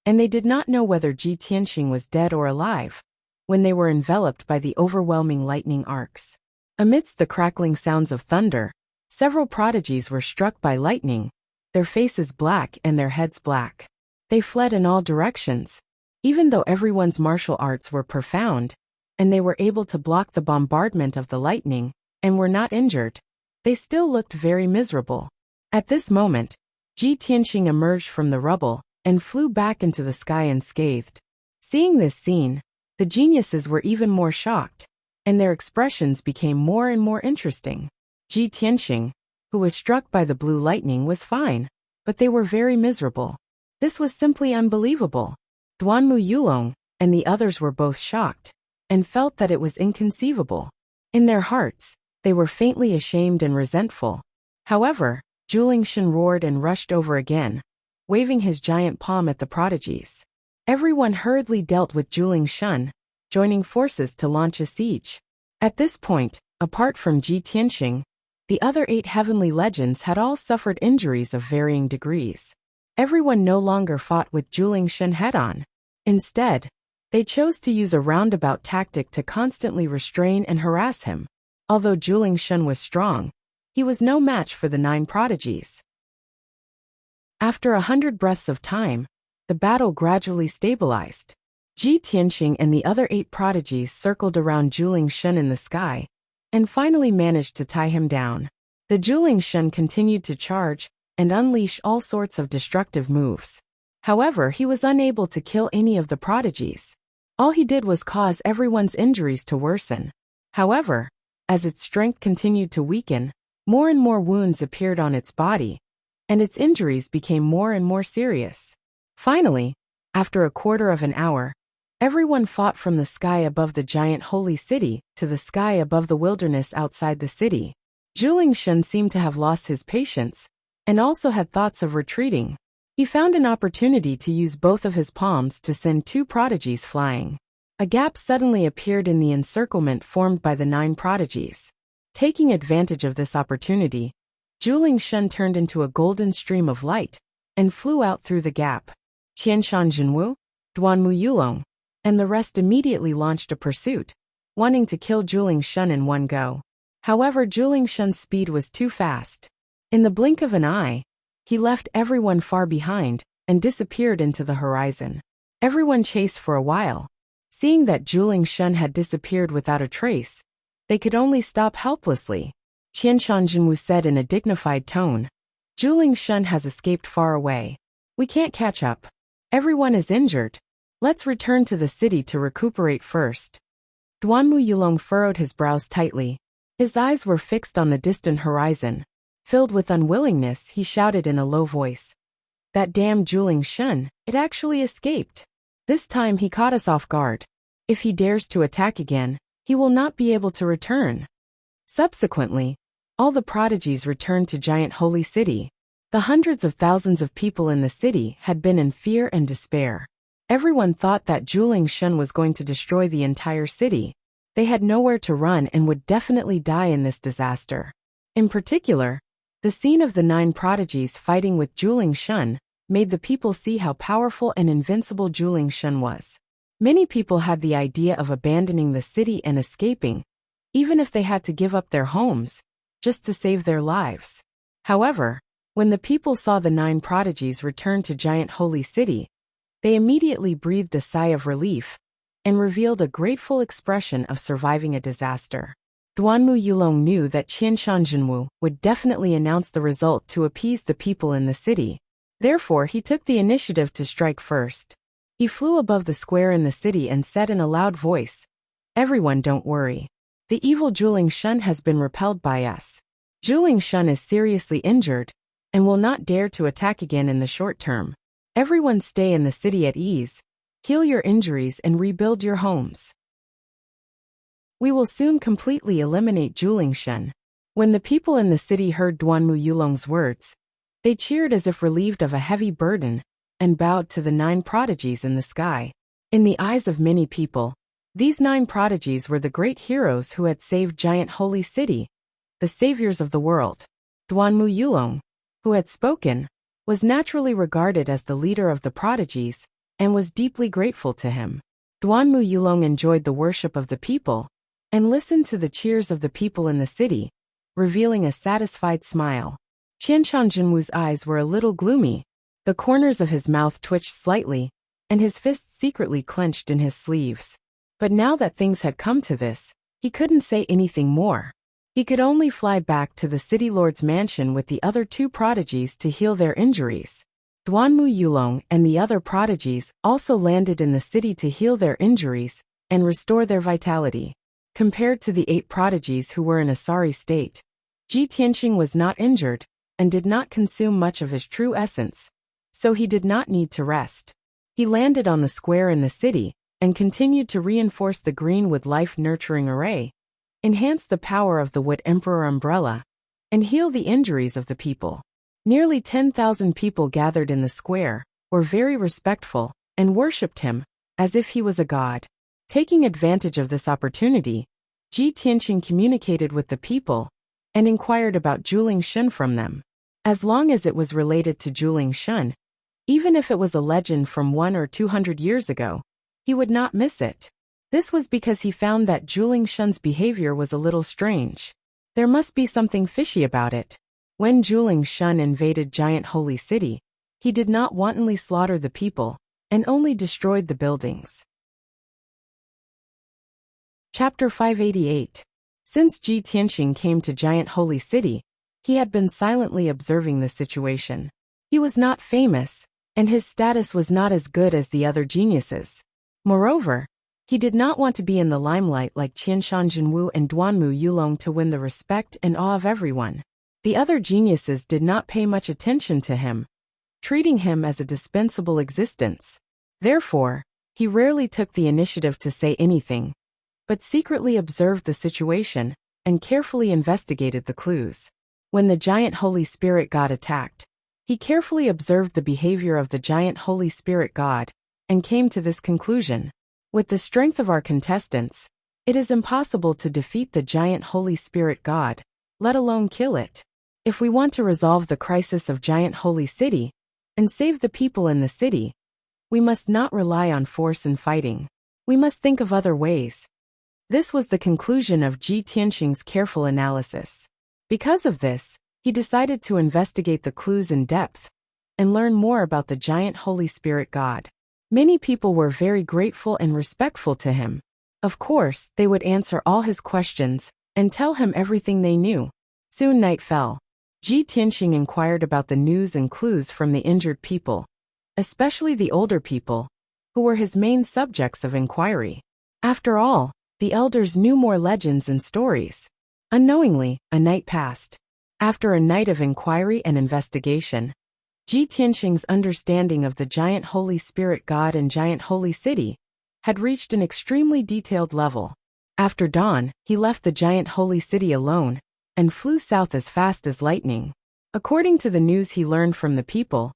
and they did not know whether Ji Tianqing was dead or alive, when they were enveloped by the overwhelming lightning arcs. Amidst the crackling sounds of thunder, several prodigies were struck by lightning, their faces black and their heads black. They fled in all directions, even though everyone's martial arts were profound, and they were able to block the bombardment of the lightning, and were not injured. They still looked very miserable. At this moment, Ji Tianqing emerged from the rubble and flew back into the sky unscathed. Seeing this scene, the geniuses were even more shocked, and their expressions became more and more interesting. Ji Tianqing, who was struck by the blue lightning, was fine, but they were very miserable. This was simply unbelievable. Duanmu Yulong and the others were both shocked, and felt that it was inconceivable. In their hearts, they were faintly ashamed and resentful. However, Julingshan roared and rushed over again, waving his giant palm at the prodigies. Everyone hurriedly dealt with Julingshan, joining forces to launch a siege. At this point, apart from Ji Tianqing, the other 8 heavenly legends had all suffered injuries of varying degrees. Everyone no longer fought with Julingshan head-on. Instead, they chose to use a roundabout tactic to constantly restrain and harass him. Although Julingshan was strong, he was no match for the 9 prodigies. After 100 breaths of time, the battle gradually stabilized. Ji Tianqing and the other 8 prodigies circled around Julingshan in the sky, and finally managed to tie him down. The Julingshan continued to charge and unleash all sorts of destructive moves. However, he was unable to kill any of the prodigies. All he did was cause everyone's injuries to worsen. However, as its strength continued to weaken, more and more wounds appeared on its body, and its injuries became more and more serious. Finally, after a quarter of an hour, everyone fought from the sky above the giant holy city to the sky above the wilderness outside the city. Julingshan seemed to have lost his patience, and also had thoughts of retreating. He found an opportunity to use both of his palms to send 2 prodigies flying. A gap suddenly appeared in the encirclement formed by the 9 prodigies. Taking advantage of this opportunity, Julingshan turned into a golden stream of light and flew out through the gap. Qianshan Jinwu, Duanmu Yulong, and the rest immediately launched a pursuit, wanting to kill Julingshan in one go. However, Julingshan's speed was too fast. In the blink of an eye, he left everyone far behind and disappeared into the horizon. Everyone chased for a while. Seeing that Julingshan had disappeared without a trace, they could only stop helplessly. Qianshan Jinwu said in a dignified tone, "Julingshan has escaped far away. We can't catch up. Everyone is injured. Let's return to the city to recuperate first." Duanmu Yulong furrowed his brows tightly. His eyes were fixed on the distant horizon. Filled with unwillingness, he shouted in a low voice, "That damn Julingshan, it actually escaped. This time he caught us off guard. If he dares to attack again, he will not be able to return." Subsequently, all the prodigies returned to Giant Holy City. The hundreds of thousands of people in the city had been in fear and despair. Everyone thought that Julingshan was going to destroy the entire city. They had nowhere to run and would definitely die in this disaster. In particular, the scene of the 9 prodigies fighting with Julingshan made the people see how powerful and invincible Julingshan was. Many people had the idea of abandoning the city and escaping, even if they had to give up their homes, just to save their lives. However, when the people saw the 9 prodigies return to Giant Holy City, they immediately breathed a sigh of relief and revealed a grateful expression of surviving a disaster. Duanmu Yulong knew that Qianshan Jinwu would definitely announce the result to appease the people in the city. Therefore, he took the initiative to strike first. He flew above the square in the city and said in a loud voice, "Everyone, don't worry. The evil Julingshan has been repelled by us. Zhuling Shun is seriously injured and will not dare to attack again in the short term. Everyone stay in the city at ease, heal your injuries and rebuild your homes. We will soon completely eliminate Zhuling Shun. When the people in the city heard Duanmu Yulong's words, they cheered as if relieved of a heavy burden and bowed to the 9 prodigies in the sky. In the eyes of many people, these 9 prodigies were the great heroes who had saved Giant Holy City, the saviors of the world. Duanmu Yulong, who had spoken, was naturally regarded as the leader of the prodigies and was deeply grateful to him. Duanmu Yulong enjoyed the worship of the people and listened to the cheers of the people in the city, revealing a satisfied smile. Qianshan Jinwu's eyes were a little gloomy, the corners of his mouth twitched slightly, and his fists secretly clenched in his sleeves. But now that things had come to this, he couldn't say anything more. He could only fly back to the city lord's mansion with the other 2 prodigies to heal their injuries. Duanmu Yulong and the other prodigies also landed in the city to heal their injuries and restore their vitality. Compared to the 8 prodigies who were in a sorry state, Ji Tianqing was not injured and did not consume much of his true essence, so he did not need to rest. He landed on the square in the city and continued to reinforce the green with life-nurturing array, enhance the power of the Wood Emperor umbrella, and heal the injuries of the people. Nearly 10,000 people gathered in the square, were very respectful, and worshipped him, as if he was a god. Taking advantage of this opportunity, Ji Tianqing communicated with the people and inquired about Zhuling Shun from them. As long as it was related to Zhuling Shun, even if it was a legend from 100 or 200 years ago, he would not miss it. This was because he found that Zhuling Shun's behavior was a little strange. There must be something fishy about it. When Zhuling Shun invaded Giant Holy City, he did not wantonly slaughter the people, and only destroyed the buildings. Chapter 588. Since Ji Tianqing came to Giant Holy City, he had been silently observing the situation. He was not famous, and his status was not as good as the other geniuses. Moreover, he did not want to be in the limelight like Qianshan Jinwu and Duanmu Yulong to win the respect and awe of everyone. The other geniuses did not pay much attention to him, treating him as a dispensable existence. Therefore, he rarely took the initiative to say anything, but secretly observed the situation and carefully investigated the clues. When the Giant Holy Spirit God attacked, he carefully observed the behavior of the Giant Holy Spirit God and came to this conclusion. With the strength of our contestants, it is impossible to defeat the Giant Holy Spirit God, let alone kill it. If we want to resolve the crisis of Giant Holy City and save the people in the city, we must not rely on force and fighting. We must think of other ways. This was the conclusion of Ji Tianqing's careful analysis. Because of this, he decided to investigate the clues in depth and learn more about the Giant Holy Spirit God. Many people were very grateful and respectful to him. Of course, they would answer all his questions and tell him everything they knew. Soon night fell. Ji Tianqing inquired about the news and clues from the injured people, especially the older people, who were his main subjects of inquiry. After all, the elders knew more legends and stories. Unknowingly, a night passed. After a night of inquiry and investigation, Ji Tianqing's understanding of the Giant Holy Spirit God and Giant Holy City had reached an extremely detailed level. After dawn, he left the Giant Holy City alone and flew south as fast as lightning. According to the news he learned from the people,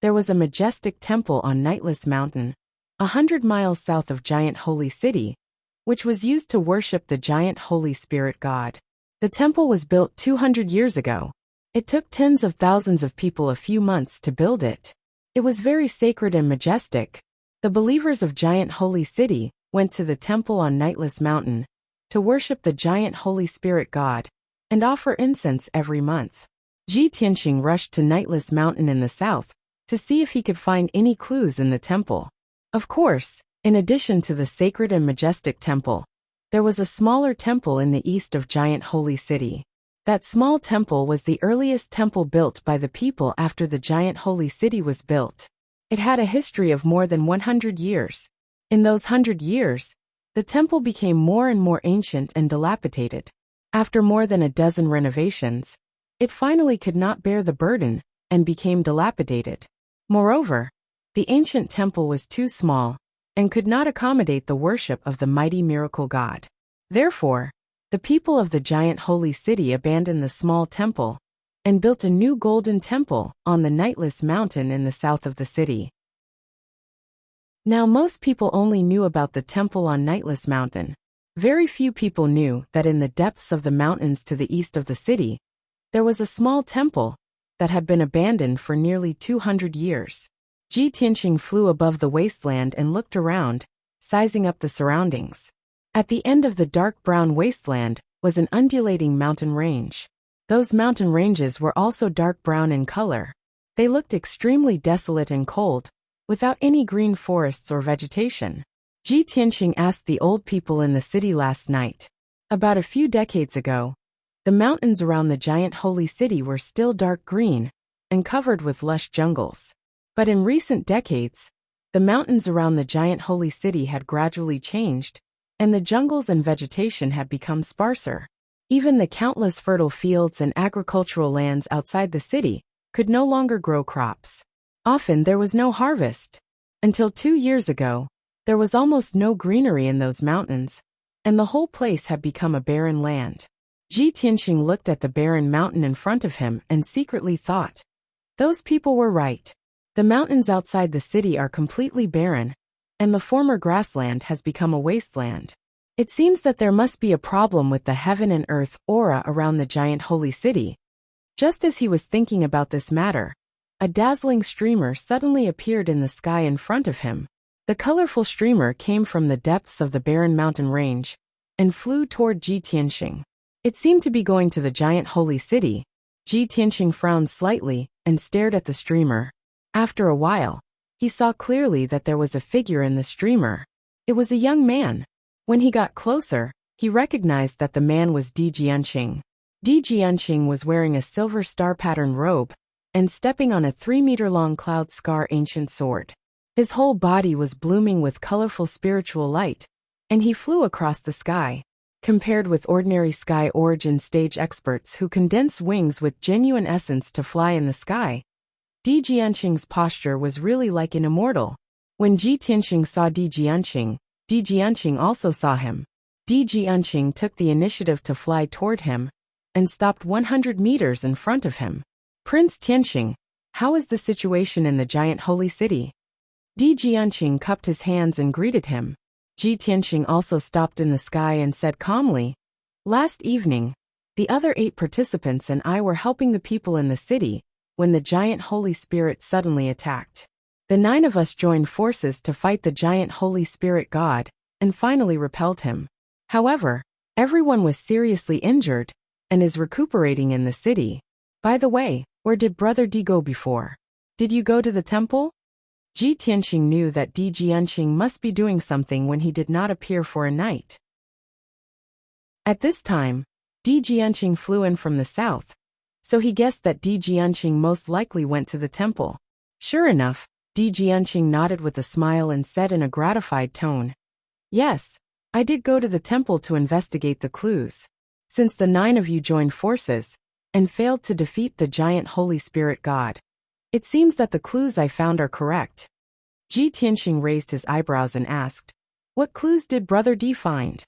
there was a majestic temple on Nightless Mountain, 100 miles south of Giant Holy City, which was used to worship the Giant Holy Spirit God. The temple was built 200 years ago. It took tens of thousands of people a few months to build it. It was very sacred and majestic. The believers of Giant Holy City went to the temple on Nightless Mountain to worship the Giant Holy Spirit God and offer incense every month. Ji Tianqing rushed to Nightless Mountain in the south to see if he could find any clues in the temple. Of course, in addition to the sacred and majestic temple, there was a smaller temple in the east of Giant Holy City. That small temple was the earliest temple built by the people after the Giant Holy City was built. It had a history of more than 100 years. In those 100 years, the temple became more and more ancient and dilapidated. After more than a dozen renovations, It finally could not bear the burden and became dilapidated. Moreover, the ancient temple was too small and could not accommodate the worship of the mighty miracle god. Therefore, the people of the giant holy city abandoned the small temple and built a new golden temple on the Nightless Mountain in the south of the city. Now most people only knew about the temple on Nightless Mountain. Very few people knew that in the depths of the mountains to the east of the city, there was a small temple that had been abandoned for nearly 200 years. Ji Tianqing flew above the wasteland and looked around, sizing up the surroundings. At the end of the dark brown wasteland was an undulating mountain range. Those mountain ranges were also dark brown in color. They looked extremely desolate and cold, without any green forests or vegetation. Ji Tianqing asked the old people in the city last night. About a few decades ago, the mountains around the giant holy city were still dark green and covered with lush jungles. But in recent decades, the mountains around the giant holy city had gradually changed, and the jungles and vegetation had become sparser. Even the countless fertile fields and agricultural lands outside the city could no longer grow crops. Often there was no harvest. Until 2 years ago, there was almost no greenery in those mountains, and the whole place had become a barren land. Ji Tianqing looked at the barren mountain in front of him and secretly thought, those people were right. The mountains outside the city are completely barren, and the former grassland has become a wasteland. It seems that there must be a problem with the heaven and earth aura around the giant holy city. Just as he was thinking about this matter, a dazzling streamer suddenly appeared in the sky in front of him. The colorful streamer came from the depths of the barren mountain range and flew toward Ji Tianqing. It seemed to be going to the giant holy city. Ji Tianqing frowned slightly and stared at the streamer. After a while, he saw clearly that there was a figure in the streamer. It was a young man. When he got closer, he recognized that the man was Di Jianqing. Di Jianqing was wearing a silver star-patterned robe and stepping on a 3-meter-long cloud scar ancient sword. His whole body was blooming with colorful spiritual light, and he flew across the sky. Compared with ordinary sky origin stage experts who condense wings with genuine essence to fly in the sky, Di Jianqing's posture was really like an immortal. When Ji Tianqing saw Di Jianqing also saw him. Di Jianqing took the initiative to fly toward him and stopped 100 meters in front of him. Prince Tianqing, how is the situation in the giant holy city? Di Jianqing cupped his hands and greeted him. Ji Tianqing also stopped in the sky and said calmly, last evening, the other 8 participants and I were helping the people in the city when the giant Holy Spirit suddenly attacked. The 9 of us joined forces to fight the giant Holy Spirit god and finally repelled him. However, everyone was seriously injured and is recuperating in the city. By the way, where did Brother Di go before? Did you go to the temple? Ji Tianqing knew that Di Jianqing must be doing something when he did not appear for a night. At this time, Di Jianqing flew in from the south, so he guessed that Di Jianqing most likely went to the temple. Sure enough, Di Jianqing nodded with a smile and said in a gratified tone, yes, I did go to the temple to investigate the clues. Since the 9 of you joined forces and failed to defeat the giant Holy Spirit god, it seems that the clues I found are correct. Ji Tianqing raised his eyebrows and asked, what clues did Brother Di find?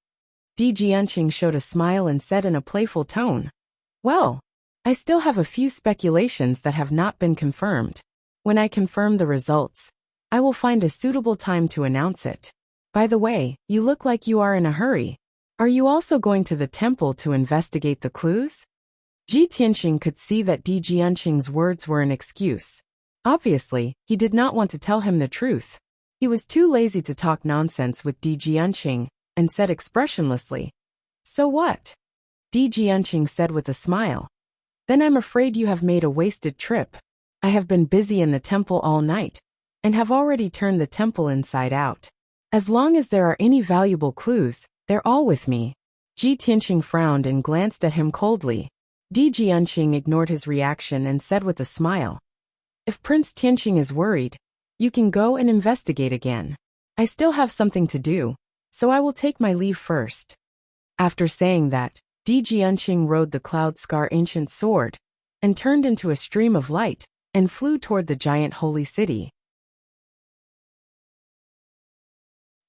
Di Jianqing showed a smile and said in a playful tone, well, I still have a few speculations that have not been confirmed. When I confirm the results, I will find a suitable time to announce it. By the way, you look like you are in a hurry. Are you also going to the temple to investigate the clues? Ji Tianqing could see that Di Jianqing's words were an excuse. Obviously, he did not want to tell him the truth. He was too lazy to talk nonsense with Di Jianqing and said expressionlessly, so what? Di Jianqing said with a smile, then I'm afraid you have made a wasted trip. I have been busy in the temple all night and have already turned the temple inside out. As long as there are any valuable clues, they're all with me. Ji Tianqing frowned and glanced at him coldly. Di Jianqing ignored his reaction and said with a smile, if Prince Tianqing is worried, you can go and investigate again. I still have something to do, so I will take my leave first. After saying that, Di Jianqing rode the cloud scar ancient sword and turned into a stream of light, and flew toward the giant holy city.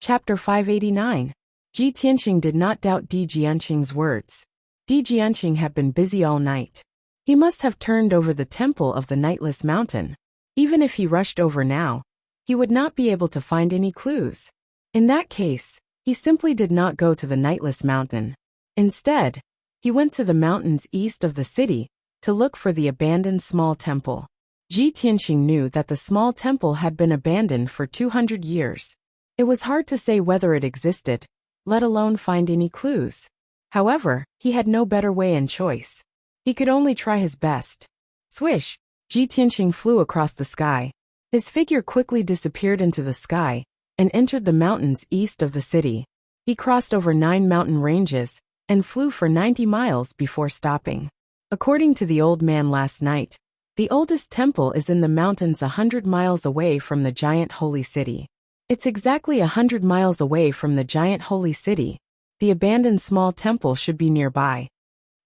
Chapter 589. Ji Tianqing did not doubt Di Jianqing's words. Di Jianqing had been busy all night. He must have turned over the temple of the Nightless Mountain. Even if he rushed over now, he would not be able to find any clues. In that case, he simply did not go to the Nightless Mountain. Instead, he went to the mountains east of the city to look for the abandoned small temple. Ji Tianqing knew that the small temple had been abandoned for 200 years. It was hard to say whether it existed, let alone find any clues. However, he had no better way and choice. He could only try his best. Swish! Ji Tianqing flew across the sky. His figure quickly disappeared into the sky and entered the mountains east of the city. He crossed over 9 mountain ranges and flew for 90 miles before stopping. According to the old man last night, the oldest temple is in the mountains 100 miles away from the giant holy city. It's exactly 100 miles away from the giant holy city. The abandoned small temple should be nearby.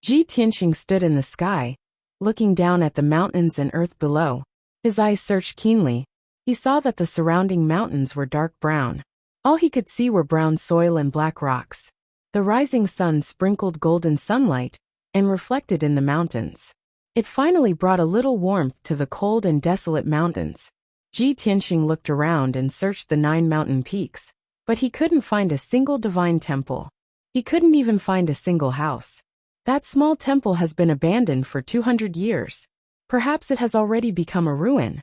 Ji Tianqing stood in the sky, looking down at the mountains and earth below. His eyes searched keenly. He saw that the surrounding mountains were dark brown. All he could see were brown soil and black rocks. The rising sun sprinkled golden sunlight and reflected in the mountains. It finally brought a little warmth to the cold and desolate mountains. Ji Tianqing looked around and searched the 9 mountain peaks, but he couldn't find a single divine temple. He couldn't even find a single house. That small temple has been abandoned for 200 years. Perhaps it has already become a ruin.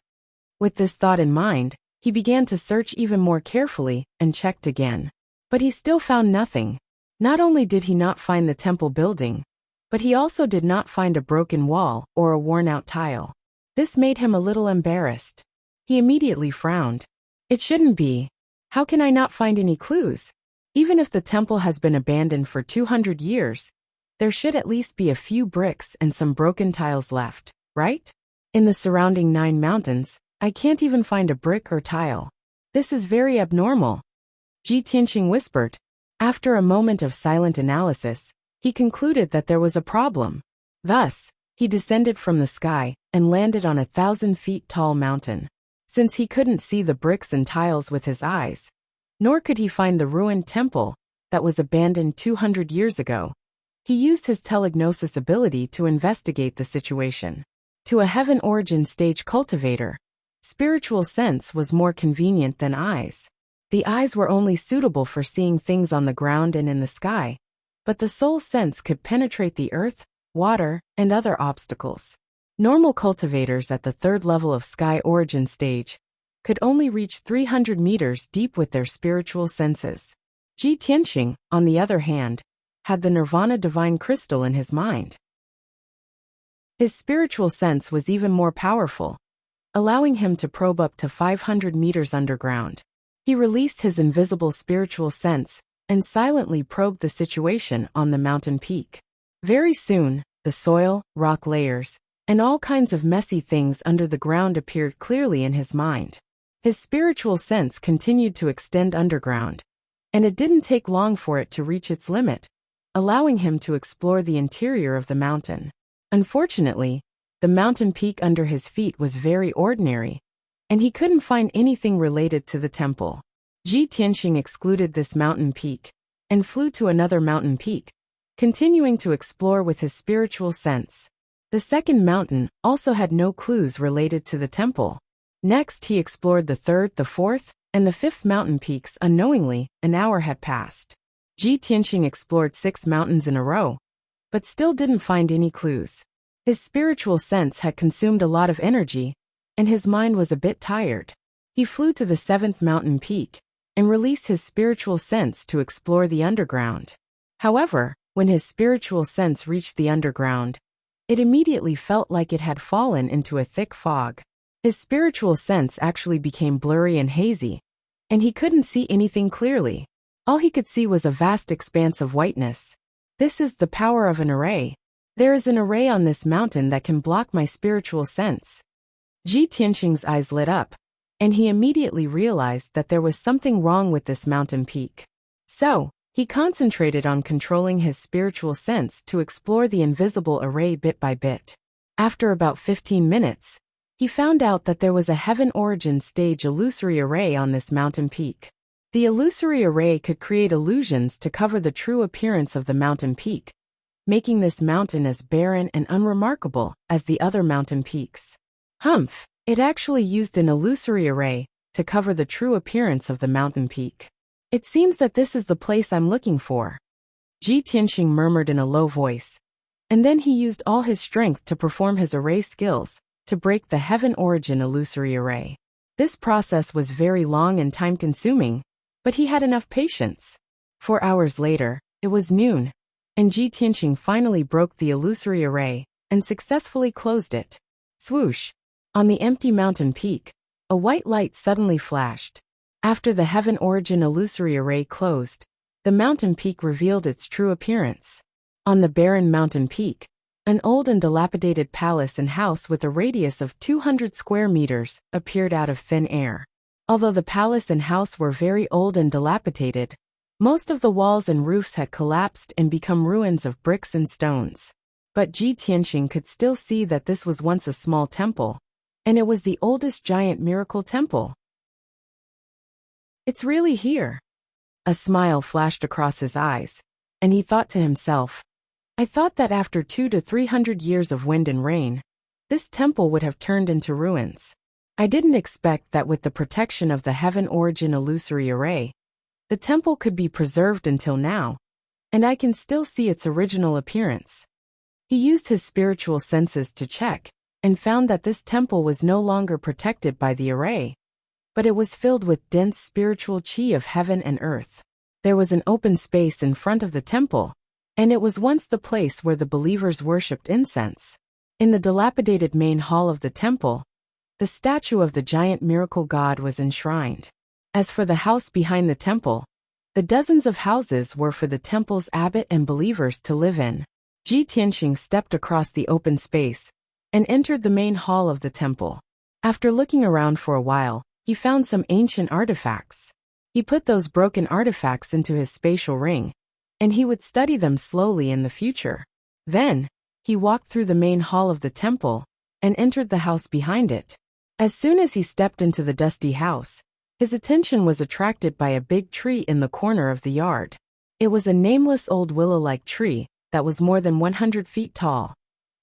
With this thought in mind, he began to search even more carefully and checked again. But he still found nothing. Not only did he not find the temple building, but he also did not find a broken wall or a worn-out tile. This made him a little embarrassed. He immediately frowned. It shouldn't be. How can I not find any clues? Even if the temple has been abandoned for 200 years, there should at least be a few bricks and some broken tiles left, right? In the surrounding 9 mountains, I can't even find a brick or tile. This is very abnormal. Ji Tianqing whispered. After a moment of silent analysis, he concluded that there was a problem. Thus, he descended from the sky and landed on a 1,000 feet tall mountain. Since he couldn't see the bricks and tiles with his eyes, nor could he find the ruined temple that was abandoned 200 years ago, he used his telegnosis ability to investigate the situation. To a heaven origin stage cultivator, spiritual sense was more convenient than eyes. The eyes were only suitable for seeing things on the ground and in the sky, but the soul sense could penetrate the earth, water, and other obstacles. Normal cultivators at the 3rd level of sky origin stage could only reach 300 meters deep with their spiritual senses. Ji Tianqing, on the other hand, had the Nirvana divine crystal in his mind. His spiritual sense was even more powerful, allowing him to probe up to 500 meters underground. He released his invisible spiritual sense and silently probed the situation on the mountain peak. Very soon, the soil, rock layers, and all kinds of messy things under the ground appeared clearly in his mind. His spiritual sense continued to extend underground, and it didn't take long for it to reach its limit, allowing him to explore the interior of the mountain. Unfortunately, the mountain peak under his feet was very ordinary, and he couldn't find anything related to the temple. Ji Tianqing excluded this mountain peak and flew to another mountain peak, continuing to explore with his spiritual sense. The second mountain also had no clues related to the temple. Next, he explored the 3rd, the 4th, and the 5th mountain peaks unknowingly. An hour had passed. Ji Tianqing explored 6 mountains in a row, but still didn't find any clues. His spiritual sense had consumed a lot of energy, and his mind was a bit tired. He flew to the 7th mountain peak and released his spiritual sense to explore the underground. However, when his spiritual sense reached the underground, it immediately felt like it had fallen into a thick fog. His spiritual sense actually became blurry and hazy, and he couldn't see anything clearly. All he could see was a vast expanse of whiteness. This is the power of an array. There is an array on this mountain that can block my spiritual sense. Ji Tianqing's eyes lit up, and he immediately realized that there was something wrong with this mountain peak. So, he concentrated on controlling his spiritual sense to explore the invisible array bit by bit. After about 15 minutes, he found out that there was a heaven origin stage illusory array on this mountain peak. The illusory array could create illusions to cover the true appearance of the mountain peak, making this mountain as barren and unremarkable as the other mountain peaks. Humph! It actually used an illusory array to cover the true appearance of the mountain peak. It seems that this is the place I'm looking for, Ji Tianxing murmured in a low voice, and then he used all his strength to perform his array skills to break the heaven origin illusory array. This process was very long and time-consuming, but he had enough patience. 4 hours later, it was noon, and Ji Tianxing finally broke the illusory array and successfully closed it. Swoosh! On the empty mountain peak, a white light suddenly flashed. After the heaven origin illusory array closed, the mountain peak revealed its true appearance. On the barren mountain peak, an old and dilapidated palace and house with a radius of 200 square meters appeared out of thin air. Although the palace and house were very old and dilapidated, most of the walls and roofs had collapsed and become ruins of bricks and stones. But Ji Tianxing could still see that this was once a small temple, and it was the oldest giant miracle temple. It's really here. A smile flashed across his eyes, and he thought to himself, I thought that after 200 to 300 years of wind and rain, this temple would have turned into ruins. I didn't expect that with the protection of the heaven origin illusory array, the temple could be preserved until now, and I can still see its original appearance. He used his spiritual senses to check, and found that this temple was no longer protected by the array, but it was filled with dense spiritual chi of heaven and earth. There was an open space in front of the temple, and it was once the place where the believers worshipped incense. In the dilapidated main hall of the temple, the statue of the giant miracle god was enshrined. As for the house behind the temple, the dozens of houses were for the temple's abbot and believers to live in. Ji Tianxing stepped across the open space and entered the main hall of the temple. After looking around for a while, he found some ancient artifacts. He put those broken artifacts into his spatial ring, and he would study them slowly in the future. Then, he walked through the main hall of the temple and entered the house behind it. As soon as he stepped into the dusty house, his attention was attracted by a big tree in the corner of the yard. It was a nameless old willow-like tree that was more than 100 feet tall,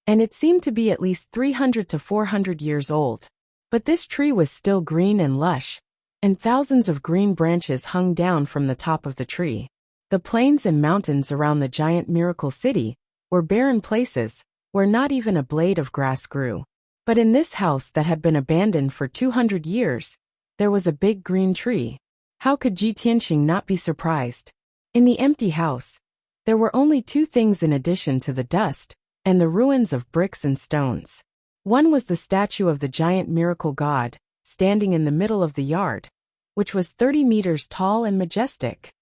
and it seemed to be at least 300 to 400 years old. But this tree was still green and lush, and thousands of green branches hung down from the top of the tree. The plains and mountains around the giant miracle city were barren places where not even a blade of grass grew. But in this house that had been abandoned for 200 years, there was a big green tree. How could Ji Tianxing not be surprised? In the empty house, there were only two things in addition to the dust and the ruins of bricks and stones. One was the statue of the giant miracle god, standing in the middle of the yard, which was 30 meters tall and majestic.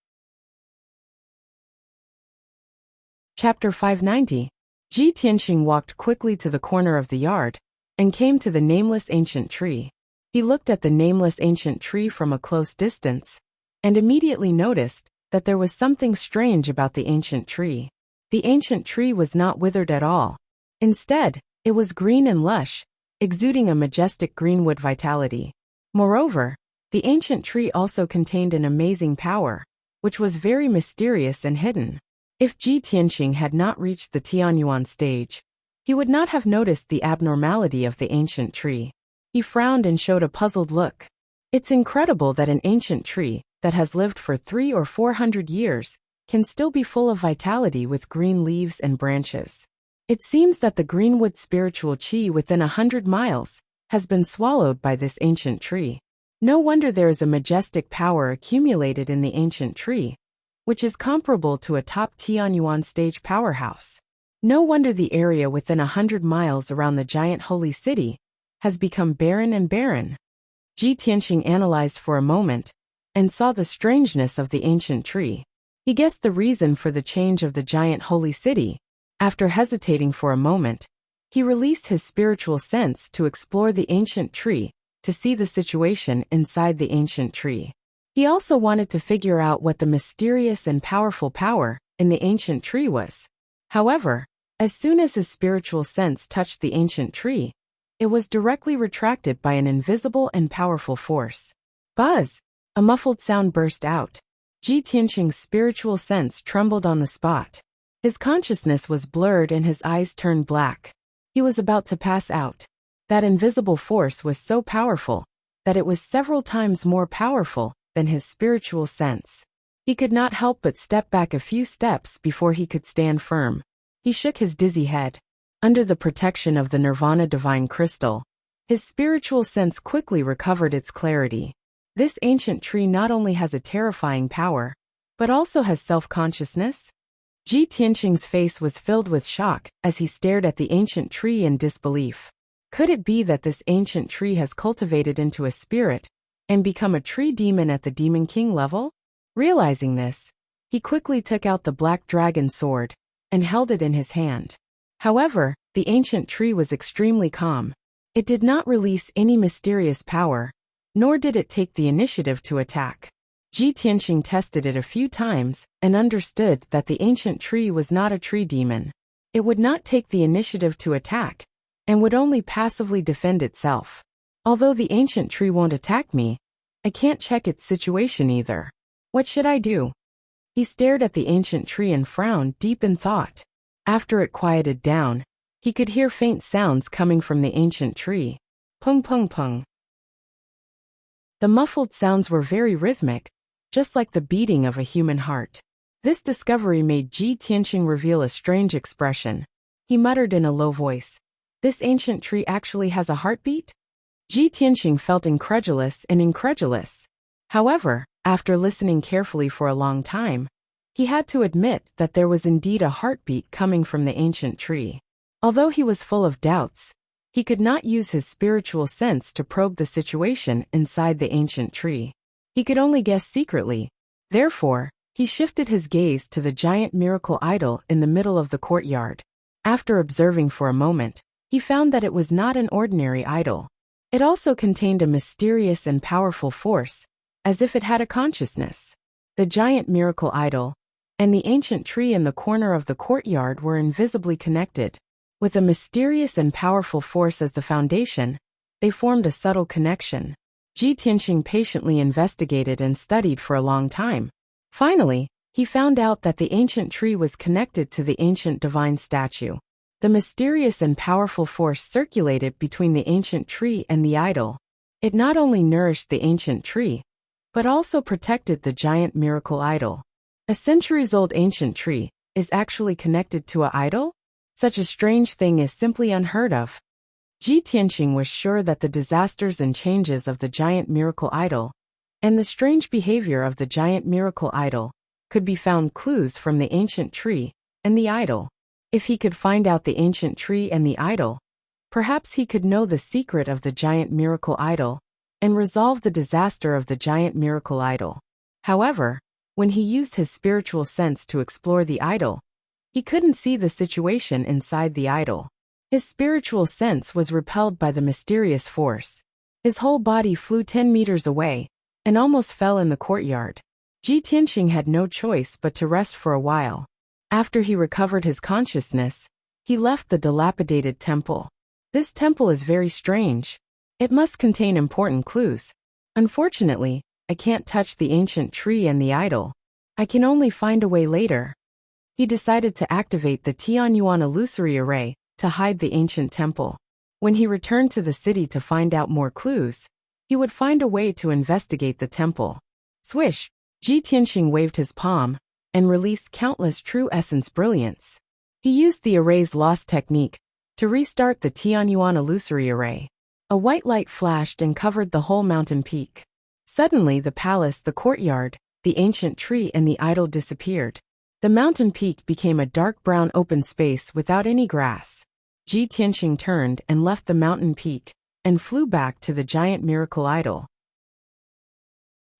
Chapter 590. Ji Tianxing walked quickly to the corner of the yard and came to the nameless ancient tree. He looked at the nameless ancient tree from a close distance and immediately noticed that there was something strange about the ancient tree. The ancient tree was not withered at all. Instead, it was green and lush, exuding a majestic greenwood vitality. Moreover, the ancient tree also contained an amazing power, which was very mysterious and hidden. If Ji Tianxing had not reached the Tianyuan stage, he would not have noticed the abnormality of the ancient tree. He frowned and showed a puzzled look. It's incredible that an ancient tree that has lived for 300 or 400 years can still be full of vitality with green leaves and branches. It seems that the greenwood spiritual chi within 100 miles has been swallowed by this ancient tree. No wonder there is a majestic power accumulated in the ancient tree, which is comparable to a top Tianyuan stage powerhouse. No wonder the area within 100 miles around the giant holy city has become barren and barren. Ji Tianxing analyzed for a moment and saw the strangeness of the ancient tree. He guessed the reason for the change of the giant holy city. After hesitating for a moment, he released his spiritual sense to explore the ancient tree to see the situation inside the ancient tree. He also wanted to figure out what the mysterious and powerful power in the ancient tree was. However, As soon as his spiritual sense touched the ancient tree, it was directly retracted by an invisible and powerful force. Buzz! A muffled sound burst out. Ji Tianqing's spiritual sense trembled on the spot. His consciousness was blurred and his eyes turned black. He was about to pass out. That invisible force was so powerful that it was several times more powerful than his spiritual sense. He could not help but step back a few steps before he could stand firm. He shook his dizzy head. Under the protection of the Nirvana Divine Crystal, his spiritual sense quickly recovered its clarity. This ancient tree not only has a terrifying power, but also has self-consciousness. Ji Tianqing's face was filled with shock as he stared at the ancient tree in disbelief. Could it be that this ancient tree has cultivated into a spirit and become a tree demon at the Demon King level? Realizing this, he quickly took out the black dragon sword and held it in his hand. However, the ancient tree was extremely calm. It did not release any mysterious power, nor did it take the initiative to attack. Ji Tianqing tested it a few times and understood that the ancient tree was not a tree demon. It would not take the initiative to attack, and would only passively defend itself. Although the ancient tree won't attack me, I can't check its situation either. What should I do? He stared at the ancient tree and frowned deep in thought. After it quieted down, he could hear faint sounds coming from the ancient tree. Pung pung pung. The muffled sounds were very rhythmic, just like the beating of a human heart. This discovery made Ji Tianqing reveal a strange expression. He muttered in a low voice, "This ancient tree actually has a heartbeat?" Ji Tianqing felt incredulous. However, after listening carefully for a long time, he had to admit that there was indeed a heartbeat coming from the ancient tree. Although he was full of doubts, he could not use his spiritual sense to probe the situation inside the ancient tree. He could only guess secretly. Therefore, he shifted his gaze to the giant miracle idol in the middle of the courtyard. After observing for a moment, he found that it was not an ordinary idol. It also contained a mysterious and powerful force, as if it had a consciousness. The giant miracle idol and the ancient tree in the corner of the courtyard were invisibly connected. With a mysterious and powerful force as the foundation, they formed a subtle connection. Ji Tianqing patiently investigated and studied for a long time. Finally, he found out that the ancient tree was connected to the ancient divine statue. The mysterious and powerful force circulated between the ancient tree and the idol. It not only nourished the ancient tree, but also protected the giant miracle idol. A centuries-old ancient tree is actually connected to an idol? Such a strange thing is simply unheard of. Ji Tianqing was sure that the disasters and changes of the giant miracle idol and the strange behavior of the giant miracle idol could be found clues from the ancient tree and the idol. If he could find out the ancient tree and the idol, perhaps he could know the secret of the giant miracle idol and resolve the disaster of the giant miracle idol. However, when he used his spiritual sense to explore the idol, he couldn't see the situation inside the idol. His spiritual sense was repelled by the mysterious force. His whole body flew 10 meters away and almost fell in the courtyard. Ji Tianqing had no choice but to rest for a while. After he recovered his consciousness, he left the dilapidated temple. This temple is very strange. It must contain important clues. Unfortunately, I can't touch the ancient tree and the idol. I can only find a way later. He decided to activate the Tianyuan illusory array to hide the ancient temple. When he returned to the city to find out more clues, he would find a way to investigate the temple. Swish! Ji Tianqing waved his palm and released countless true essence brilliance. He used the array's lost technique to restart the Tianyuan illusory array. A white light flashed and covered the whole mountain peak. Suddenly the palace, the courtyard, the ancient tree and the idol disappeared. The mountain peak became a dark brown open space without any grass. Ji Tianqing turned and left the mountain peak and flew back to the giant miracle idol.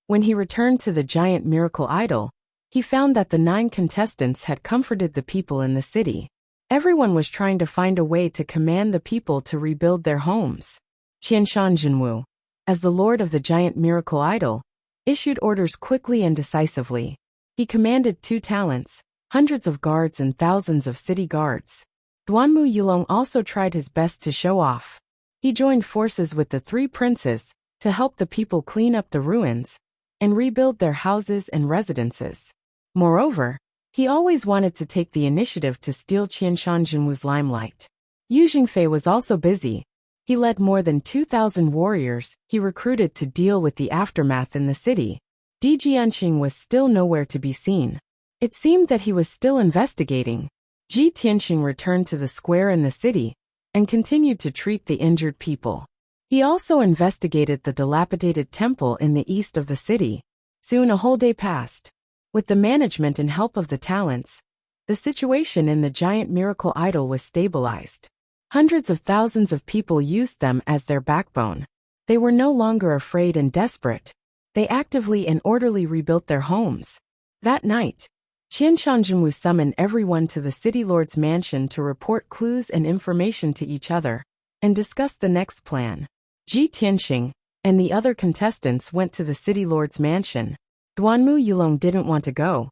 When he returned to the giant miracle idol, he found that the 9 contestants had comforted the people in the city. Everyone was trying to find a way to command the people to rebuild their homes. Qianshan Jinwu, as the lord of the giant miracle idol, issued orders quickly and decisively. He commanded 2 talents, hundreds of guards and thousands of city guards. Duanmu Yulong also tried his best to show off. He joined forces with the three princes to help the people clean up the ruins and rebuild their houses and residences. Moreover, he always wanted to take the initiative to steal Qianshan Jinwu's limelight. Yu Jingfei was also busy. He led more than 2,000 warriors he recruited to deal with the aftermath in the city. Di Jianqing was still nowhere to be seen. It seemed that he was still investigating. Ji Tianqing returned to the square in the city and continued to treat the injured people. He also investigated the dilapidated temple in the east of the city. Soon a whole day passed. With the management and help of the talents, the situation in the giant miracle idol was stabilized. Hundreds of thousands of people used them as their backbone. They were no longer afraid and desperate. They actively and orderly rebuilt their homes. That night, Qianshan Jinwu summoned everyone to the city lord's mansion to report clues and information to each other and discuss the next plan. Ji Tianqing and the other contestants went to the city lord's mansion. Duanmu Yulong didn't want to go,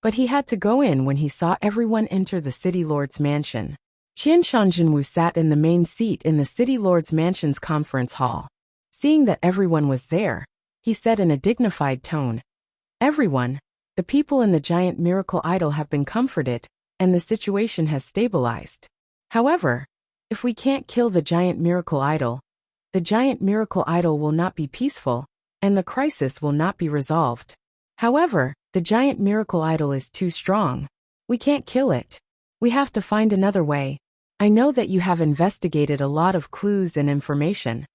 but he had to go in when he saw everyone enter the city lord's mansion. Qianshan Jinwu sat in the main seat in the city lord's mansion's conference hall. Seeing that everyone was there, he said in a dignified tone, "Everyone, the people in the giant miracle idol have been comforted, and the situation has stabilized. However, if we can't kill the giant miracle idol will not be peaceful, and the crisis will not be resolved. However, the giant miracle idol is too strong. We can't kill it. We have to find another way. I know that you have investigated a lot of clues and information."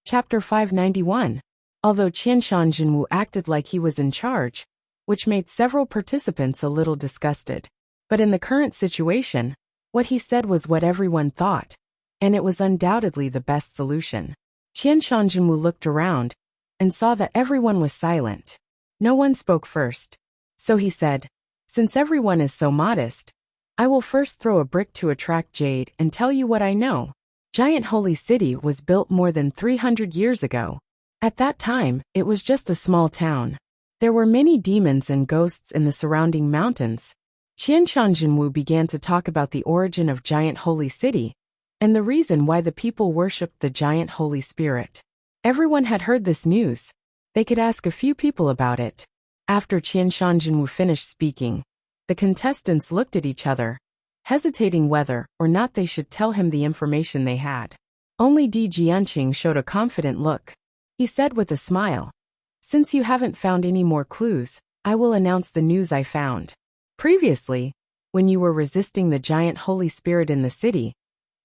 Chapter 591. Although Qianshan Jinwu acted like he was in charge, which made several participants a little disgusted. But in the current situation, what he said was what everyone thought, and it was undoubtedly the best solution. Qianshan Jinwu looked around and saw that everyone was silent. No one spoke first. So he said, "Since everyone is so modest, I will first throw a brick to attract jade and tell you what I know. Giant Holy City was built more than 300 years ago. At that time, it was just a small town. There were many demons and ghosts in the surrounding mountains." Qianshan Jinwu began to talk about the origin of Giant Holy City and the reason why the people worshipped the Giant Holy Spirit. Everyone had heard this news. They could ask a few people about it. After Qianshan Jinwu finished speaking, the contestants looked at each other, hesitating whether or not they should tell him the information they had. Only Di Jianqing showed a confident look. He said with a smile, "Since you haven't found any more clues, I will announce the news I found. Previously, when you were resisting the giant Holy Spirit in the city,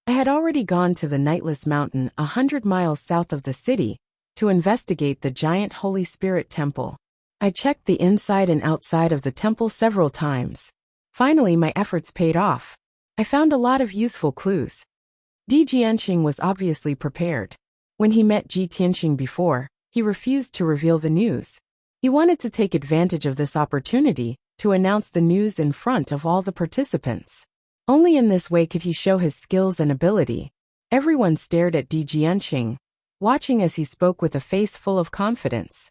I had already gone to the Nightless Mountain 100 miles south of the city to investigate the giant Holy Spirit temple. I checked the inside and outside of the temple several times. Finally, my efforts paid off. I found a lot of useful clues." Di Jianqing was obviously prepared. When he met Ji Tianqing before, he refused to reveal the news. He wanted to take advantage of this opportunity to announce the news in front of all the participants. Only in this way could he show his skills and ability. Everyone stared at Di Jianqing, watching as he spoke with a face full of confidence.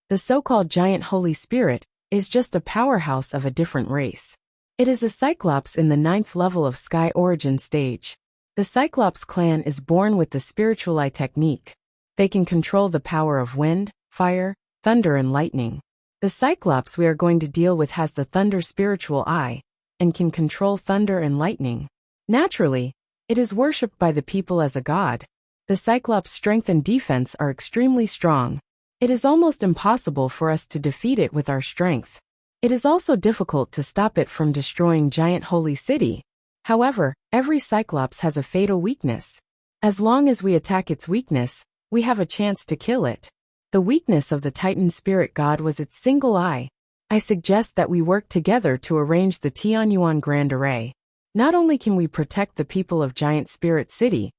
The so-called giant Holy Spirit is just a powerhouse of a different race. It is a Cyclops in the 9th level of Sky Origin stage. The Cyclops clan is born with the spiritual eye technique. They can control the power of wind, fire, thunder and lightning. The Cyclops we are going to deal with has the thunder spiritual eye and can control thunder and lightning. Naturally, it is worshipped by the people as a god. The Cyclops' strength and defense are extremely strong. It is almost impossible for us to defeat it with our strength. It is also difficult to stop it from destroying Giant Holy City. However, every Cyclops has a fatal weakness. As long as we attack its weakness, we have a chance to kill it. The weakness of the Titan Spirit God was its single eye. I suggest that we work together to arrange the Tianyuan Grand Array. Not only can we protect the people of Giant Spirit City,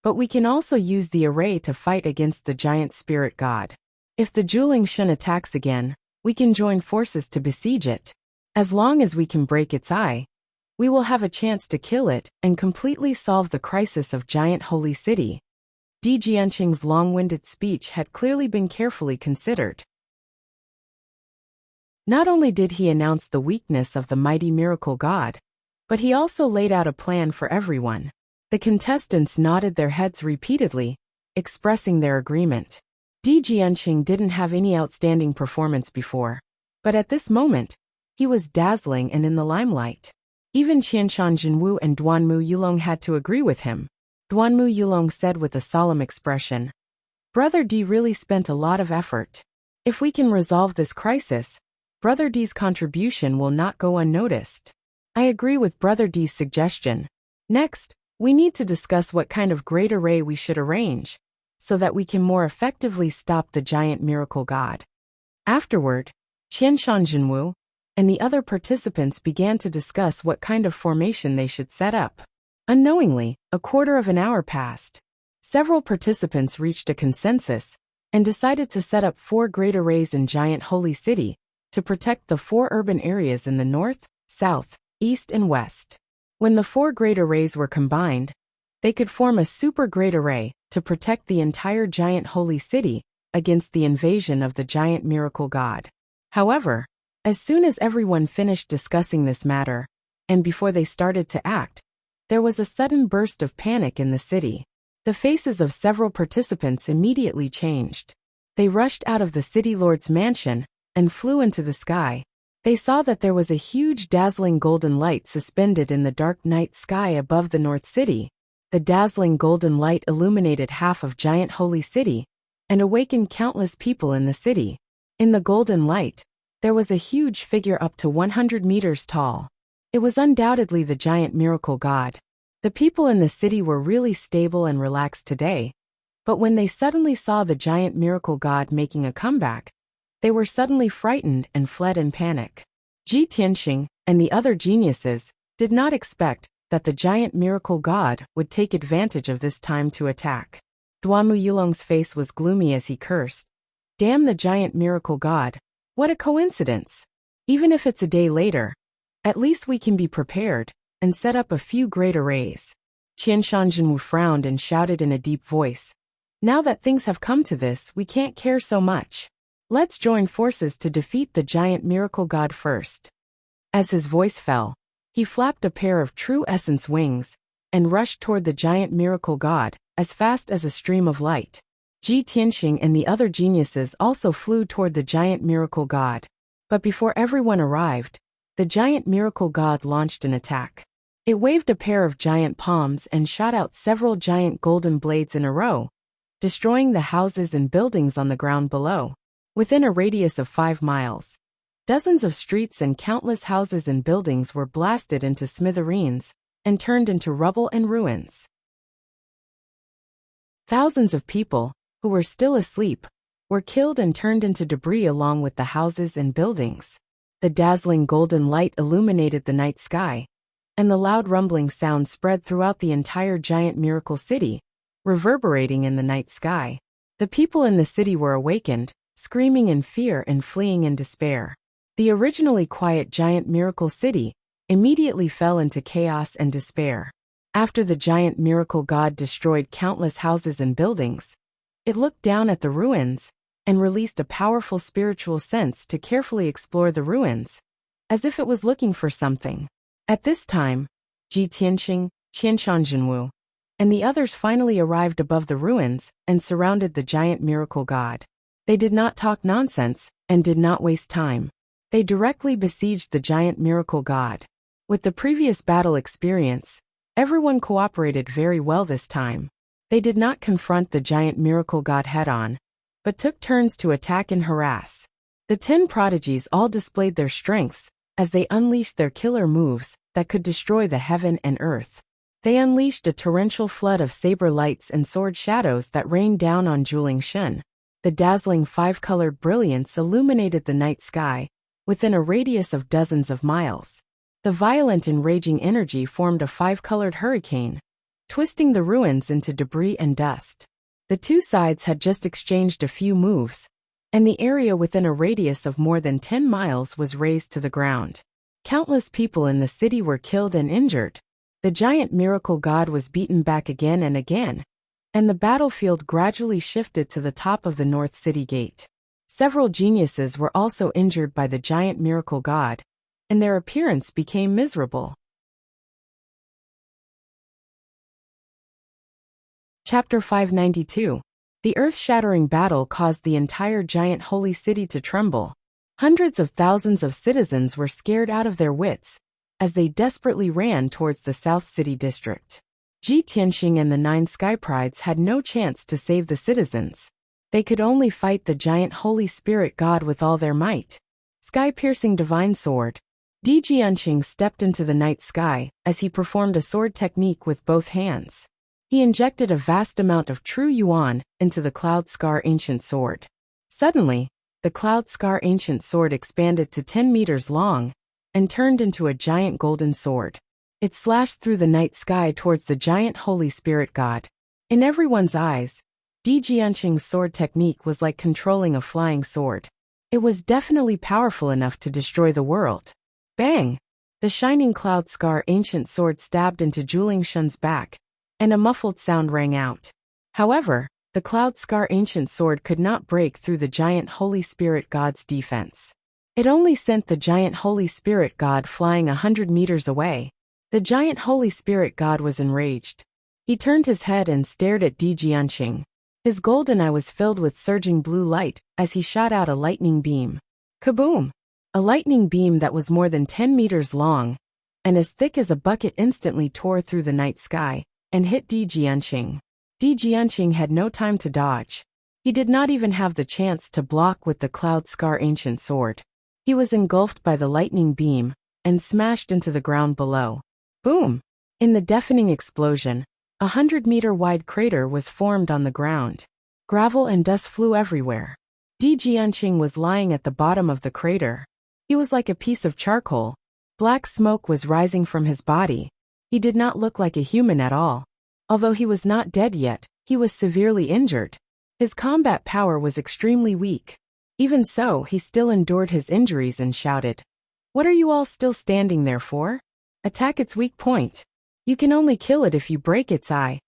but we can also use the array to fight against the Giant Spirit God. If the Juling Shen attacks again, we can join forces to besiege it. As long as we can break its eye, we will have a chance to kill it and completely solve the crisis of Giant Holy City. Di Jianqing's long-winded speech had clearly been carefully considered. Not only did he announce the weakness of the mighty miracle god, but he also laid out a plan for everyone. The contestants nodded their heads repeatedly, expressing their agreement. Di Jianqing didn't have any outstanding performance before, but at this moment, he was dazzling and in the limelight. Even Qianshan Jinwu and Duanmu Yulong had to agree with him. Duanmu Yulong said with a solemn expression, "Brother Di really spent a lot of effort. If we can resolve this crisis, Brother Di's contribution will not go unnoticed." I agree with Brother Di's suggestion. Next, we need to discuss what kind of great array we should arrange, so that we can more effectively stop the giant miracle god. Afterward, Qianshan Jinwu and the other participants began to discuss what kind of formation they should set up. Unknowingly, a quarter of an hour passed. Several participants reached a consensus and decided to set up 4 great arrays in Giant Holy City to protect the 4 urban areas in the north, south, east and west. When the 4 great arrays were combined, they could form a super great array to protect the entire Giant Holy City against the invasion of the giant miracle god. However, as soon as everyone finished discussing this matter, and before they started to act, there was a sudden burst of panic in the city. The faces of several participants immediately changed. They rushed out of the city lord's mansion and flew into the sky. They saw that there was a huge dazzling golden light suspended in the dark night sky above the North City. The dazzling golden light illuminated half of Giant Holy City and awakened countless people in the city. In the golden light, there was a huge figure up to 100 meters tall. It was undoubtedly the giant miracle god. The people in the city were really stable and relaxed today, but when they suddenly saw the giant miracle god making a comeback, they were suddenly frightened and fled in panic. Ji Tianxing and the other geniuses did not expect that the giant miracle god would take advantage of this time to attack. Duanmu Yulong's face was gloomy as he cursed. "Damn the giant miracle god. What a coincidence! Even if it's a day later, at least we can be prepared and set up a few great arrays." Qianshan Jinwu frowned and shouted in a deep voice, "Now that things have come to this, we can't care so much. Let's join forces to defeat the giant miracle god first." As his voice fell, he flapped a pair of true essence wings and rushed toward the giant miracle god as fast as a stream of light. Ji Tianxing and the other geniuses also flew toward the giant miracle god. But before everyone arrived, the giant miracle god launched an attack. It waved a pair of giant palms and shot out several giant golden blades in a row, destroying the houses and buildings on the ground below. Within a radius of 5 miles, dozens of streets and countless houses and buildings were blasted into smithereens and turned into rubble and ruins. Thousands of people, who were still asleep, were killed and turned into debris along with the houses and buildings. The dazzling golden light illuminated the night sky, and the loud rumbling sound spread throughout the entire giant miracle city, reverberating in the night sky. The people in the city were awakened, screaming in fear and fleeing in despair. The originally quiet giant miracle city immediately fell into chaos and despair. After the giant miracle god destroyed countless houses and buildings, it looked down at the ruins and released a powerful spiritual sense to carefully explore the ruins, as if it was looking for something. At this time, Ji Tianxing, Qianshan Jinwu, and the others finally arrived above the ruins and surrounded the giant miracle god. They did not talk nonsense and did not waste time. They directly besieged the giant miracle god. With the previous battle experience, everyone cooperated very well this time. They did not confront the giant miracle god head-on, but took turns to attack and harass. The 10 prodigies all displayed their strengths as they unleashed their killer moves that could destroy the heaven and earth. They unleashed a torrential flood of saber lights and sword shadows that rained down on Juling Shen. The dazzling 5-colored brilliance illuminated the night sky within a radius of dozens of miles. The violent and raging energy formed a 5-colored hurricane, twisting the ruins into debris and dust. The two sides had just exchanged a few moves, and the area within a radius of more than 10 miles was razed to the ground. Countless people in the city were killed and injured. The giant miracle god was beaten back again and again, and the battlefield gradually shifted to the top of the North City Gate. Several geniuses were also injured by the giant miracle god, and their appearance became miserable. Chapter 592. The earth-shattering battle caused the entire giant holy city to tremble. Hundreds of thousands of citizens were scared out of their wits as they desperately ran towards the South City District. Ji Tianxing and the 9 Sky Prides had no chance to save the citizens. They could only fight the giant holy spirit god with all their might. Sky-piercing divine sword. Ji Tianxing stepped into the night sky as he performed a sword technique with both hands. He injected a vast amount of true yuan into the Cloud Scar Ancient Sword. Suddenly, the Cloud Scar Ancient Sword expanded to 10 meters long and turned into a giant golden sword. It slashed through the night sky towards the giant Holy Spirit God. In everyone's eyes, Ji Tianxing's sword technique was like controlling a flying sword. It was definitely powerful enough to destroy the world. Bang! The shining Cloud Scar Ancient Sword stabbed into Juling Shun's back, and a muffled sound rang out. However, the Cloud Scar Ancient Sword could not break through the giant Holy Spirit God's defense. It only sent the giant Holy Spirit God flying 100 meters away. The giant Holy Spirit God was enraged. He turned his head and stared at Ji Tianxing. His golden eye was filled with surging blue light as he shot out a lightning beam. Kaboom! A lightning beam that was more than 10 meters long and as thick as a bucket instantly tore through the night sky and hit Ji Tianxing. Ji Tianxing had no time to dodge. He did not even have the chance to block with the Cloud Scar Ancient Sword. He was engulfed by the lightning beam and smashed into the ground below. Boom! In the deafening explosion, a 100-meter-wide crater was formed on the ground. Gravel and dust flew everywhere. Ji Tianxing was lying at the bottom of the crater. He was like a piece of charcoal. Black smoke was rising from his body. He did not look like a human at all. Although he was not dead yet, he was severely injured. His combat power was extremely weak. Even so, he still endured his injuries and shouted, "What are you all still standing there for? Attack its weak point. You can only kill it if you break its eye."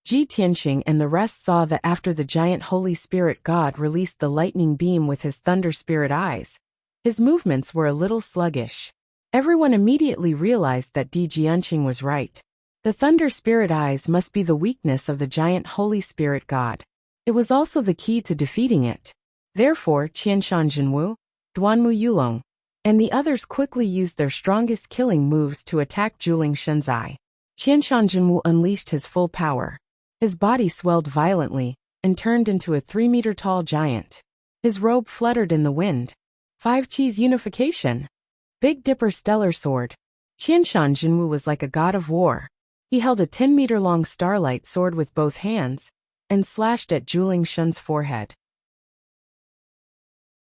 Ji Tianxing and the rest saw that after the giant Holy Spirit God released the lightning beam with his Thunder Spirit eyes, his movements were a little sluggish. Everyone immediately realized that Ji Tianxing was right. The Thunder Spirit eyes must be the weakness of the giant Holy Spirit God. It was also the key to defeating it. Therefore, Qianshan Jinwu, Duanmu Yulong, and the others quickly used their strongest killing moves to attack Juling Shun's eye. Qianshan Jinwu unleashed his full power. His body swelled violently and turned into a 3-meter-tall giant. His robe fluttered in the wind. 5 Chi's unification. Big Dipper Stellar Sword. Qianshan Jinwu was like a god of war. He held a 10-meter-long starlight sword with both hands and slashed at Juling Shun's forehead.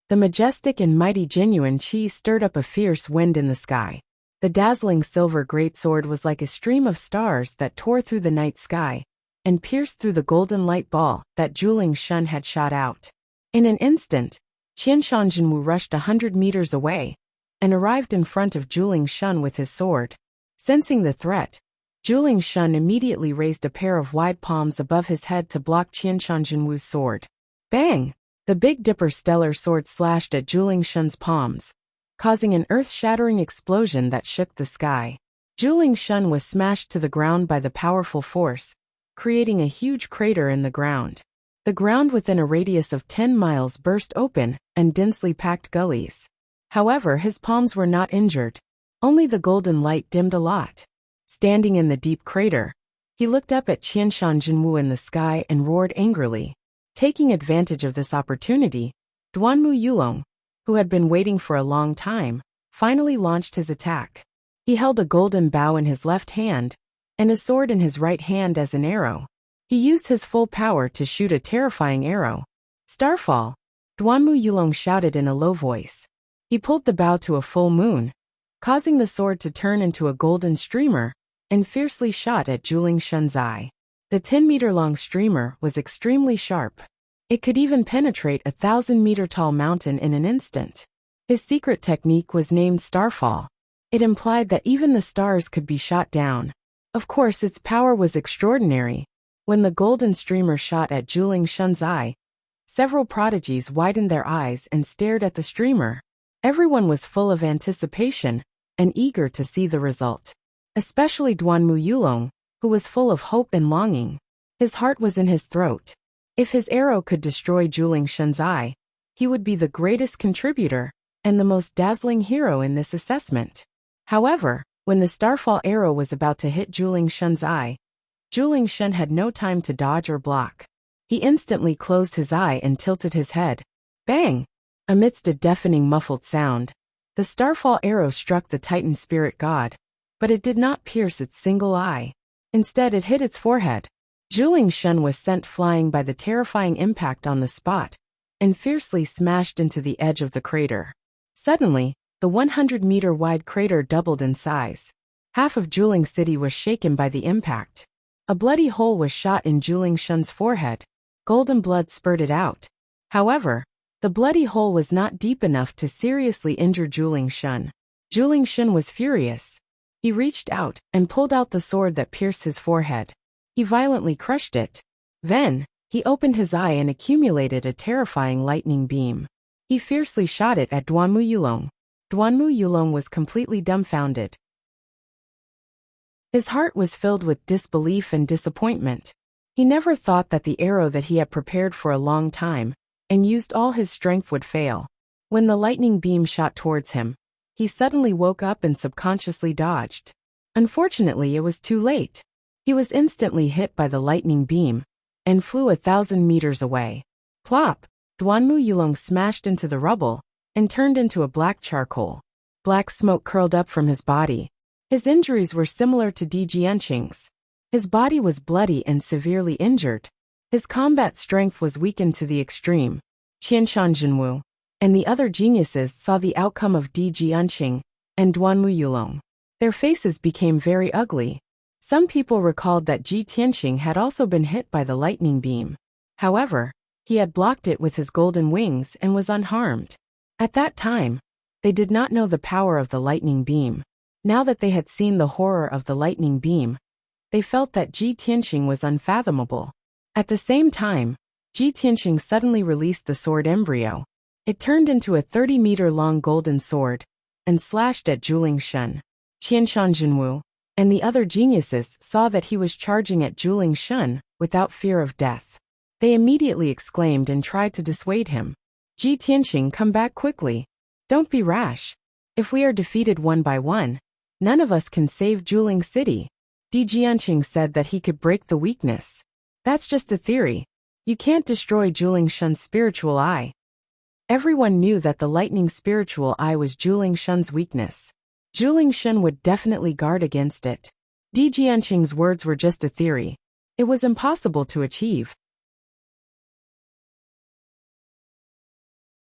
The majestic and mighty genuine Qi stirred up a fierce wind in the sky. The dazzling silver greatsword was like a stream of stars that tore through the night sky and pierced through the golden light ball that Juling Shun had shot out. In an instant, Qianshan Jinwu rushed 100 meters away and arrived in front of Juling Shun with his sword. Sensing the threat, Juling Shun immediately raised a pair of wide palms above his head to block Qianshan Jinwu's sword. Bang! The Big Dipper Stellar Sword slashed at Juling Shun's palms, causing an earth-shattering explosion that shook the sky. Juling Shun was smashed to the ground by the powerful force, creating a huge crater in the ground. The ground within a radius of 10 miles burst open and densely packed gullies. However, his palms were not injured. Only the golden light dimmed a lot. Standing in the deep crater, he looked up at Qianshan Jinwu in the sky and roared angrily. Taking advantage of this opportunity, Duanmu Yulong, who had been waiting for a long time, finally launched his attack. He held a golden bow in his left hand and a sword in his right hand as an arrow. He used his full power to shoot a terrifying arrow. Starfall! Duanmu Yulong shouted in a low voice. He pulled the bow to a full moon, causing the sword to turn into a golden streamer and fiercely shot at Juling Shun's eye. The 10-meter-long streamer was extremely sharp. It could even penetrate a 1,000-meter-tall mountain in an instant. His secret technique was named Starfall. It implied that even the stars could be shot down. Of course, its power was extraordinary. When the golden streamer shot at Juling Shun's eye, Several prodigies widened their eyes and stared at the streamer. Everyone was full of anticipation and eager to see the result. Especially Duanmu Yulong, who was full of hope and longing. His heart was in his throat. If his arrow could destroy Juling Shen's eye, he would be the greatest contributor and the most dazzling hero in this assessment. However, when the starfall arrow was about to hit Juling Shen's eye, Juling Shen had no time to dodge or block. He instantly closed his eye and tilted his head. Bang! Amidst a deafening muffled sound, the starfall arrow struck the Titan spirit god, but it did not pierce its single eye. Instead, it hit its forehead. Juling Shen was sent flying by the terrifying impact on the spot and fiercely smashed into the edge of the crater. Suddenly, the 100-meter wide crater doubled in size. Half of Juling City was shaken by the impact. A bloody hole was shot in Juling Shen's forehead. Golden blood spurted out. However, the bloody hole was not deep enough to seriously injure Juling Shen. Juling Shen was furious. He reached out and pulled out the sword that pierced his forehead. He violently crushed it. Then, he opened his eye and accumulated a terrifying lightning beam. He fiercely shot it at Duanmu Yulong. Duanmu Yulong was completely dumbfounded. His heart was filled with disbelief and disappointment. He never thought that the arrow that he had prepared for a long time and used all his strength would fail. When the lightning beam shot towards him, he suddenly woke up and subconsciously dodged. Unfortunately, it was too late. He was instantly hit by the lightning beam and flew 1,000 meters away. Plop! Duanmu Yulong smashed into the rubble and turned into a black charcoal. Black smoke curled up from his body. His injuries were similar to Di Jianqing's. His body was bloody and severely injured. His combat strength was weakened to the extreme. Qianshan Jinwu and the other geniuses saw the outcome of Di Jianqing and Duanmu Yulong. Their faces became very ugly. Some people recalled that Ji Tianqing had also been hit by the lightning beam. However, he had blocked it with his golden wings and was unharmed. At that time, they did not know the power of the lightning beam. Now that they had seen the horror of the lightning beam, they felt that Ji Tianqing was unfathomable. At the same time, Ji Tianqing suddenly released the sword embryo. It turned into a 30-meter-long golden sword and slashed at Juling Shen. Qianshan Jinwu and the other geniuses saw that he was charging at Juling Shen without fear of death. They immediately exclaimed and tried to dissuade him. Ji Tianqing, come back quickly. Don't be rash. If we are defeated one by one, none of us can save Juling City. Di Jianqing said that he could break the weakness. That's just a theory. You can't destroy Juling Shen's spiritual eye. Everyone knew that the lightning spiritual eye was Juling Shen's weakness. Juling Shen would definitely guard against it. Di Jianqing's words were just a theory. It was impossible to achieve.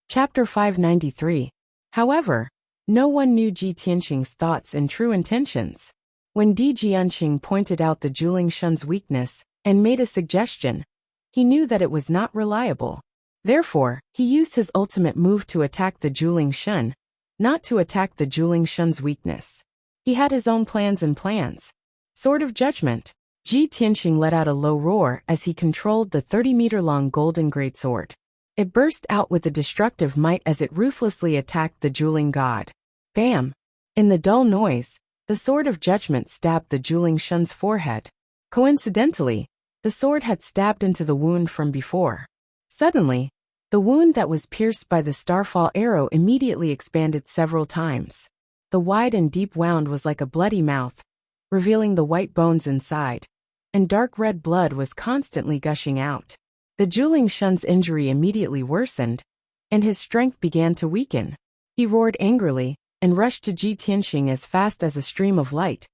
Chapter 593. However, no one knew Ji Tianqing's thoughts and true intentions. When Di Jianqing pointed out the Juling Shen's weakness and made a suggestion, he knew that it was not reliable. Therefore, he used his ultimate move to attack the Juling Shen, not to attack the Juling Shen's weakness. He had his own plans and plans. Sword of Judgment. Ji Tianqing let out a low roar as he controlled the 30-meter-long golden greatsword. It burst out with a destructive might as it ruthlessly attacked the Juling god. Bam! In the dull noise, the Sword of Judgment stabbed the Juling Shen's forehead. Coincidentally, the sword had stabbed into the wound from before. Suddenly, the wound that was pierced by the starfall arrow immediately expanded several times. The wide and deep wound was like a bloody mouth, revealing the white bones inside, and dark red blood was constantly gushing out. The Juling Shen's injury immediately worsened, and his strength began to weaken. He roared angrily and rushed to Ji Tianqing as fast as a stream of light,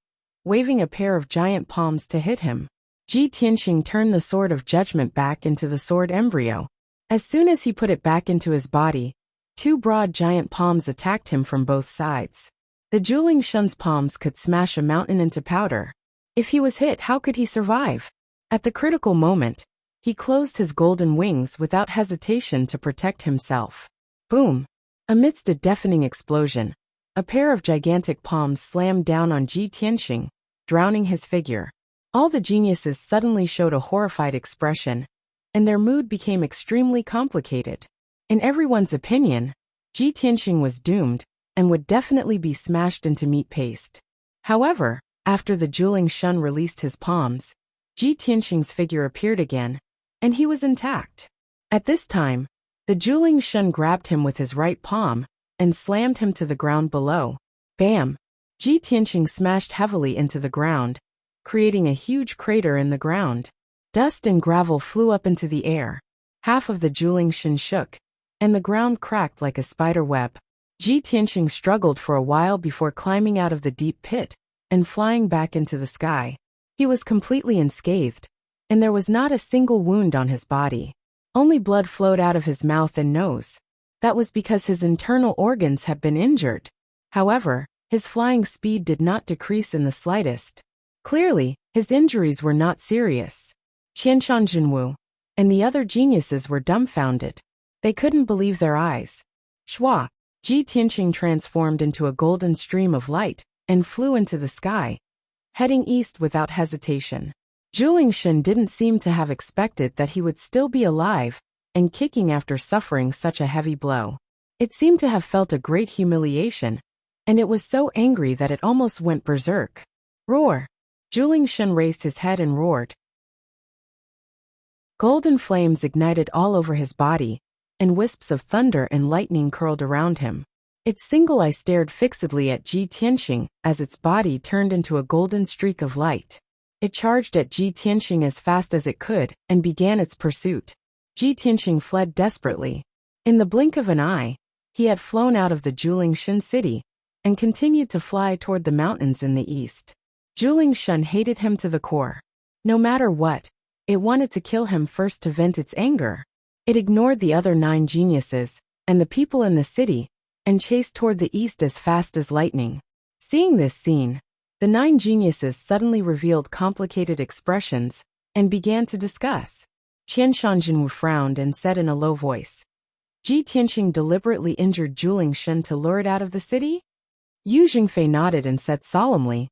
waving a pair of giant palms to hit him. Ji Tianqing turned the Sword of Judgment back into the sword embryo. As soon as he put it back into his body, two broad giant palms attacked him from both sides. The Juling Shen's palms could smash a mountain into powder. If he was hit, how could he survive? At the critical moment, he closed his golden wings without hesitation to protect himself. Boom! Amidst a deafening explosion, a pair of gigantic palms slammed down on Ji Tianqing, drowning his figure. All the geniuses suddenly showed a horrified expression, and their mood became extremely complicated. In everyone's opinion, Ji Tianxing was doomed and would definitely be smashed into meat paste. However, after the Juling Shun released his palms, Ji Tianxing's figure appeared again, and he was intact. At this time, the Juling Shun grabbed him with his right palm and slammed him to the ground below. Bam! Ji Tianxing smashed heavily into the ground, creating a huge crater in the ground. Dust and gravel flew up into the air. Half of the Juling Shun shook, and the ground cracked like a spider web. Ji Tianxing struggled for a while before climbing out of the deep pit and flying back into the sky. He was completely unscathed, and there was not a single wound on his body. Only blood flowed out of his mouth and nose. That was because his internal organs had been injured. However, his flying speed did not decrease in the slightest. Clearly, his injuries were not serious. Qianshan Jinwu and the other geniuses were dumbfounded. They couldn't believe their eyes. Shua! Ji Tianxing transformed into a golden stream of light and flew into the sky, heading east without hesitation. Juling Shun didn't seem to have expected that he would still be alive and kicking after suffering such a heavy blow. It seemed to have felt a great humiliation, and it was so angry that it almost went berserk. Roar! Juling Shun raised his head and roared. Golden flames ignited all over his body, and wisps of thunder and lightning curled around him. Its single eye stared fixedly at Ji Tianxing as its body turned into a golden streak of light. It charged at Ji Tianxing as fast as it could and began its pursuit. Ji Tianxing fled desperately. In the blink of an eye, he had flown out of the Juling Shun city and continued to fly toward the mountains in the east. Juling Shun hated him to the core. No matter what, it wanted to kill him first to vent its anger. It ignored the other 9 geniuses and the people in the city and chased toward the east as fast as lightning. Seeing this scene, the 9 geniuses suddenly revealed complicated expressions and began to discuss. Qianshan Jinwu frowned and said in a low voice, Ji Tianxing deliberately injured Juling Shun to lure it out of the city? Yu Jingfei nodded and said solemnly,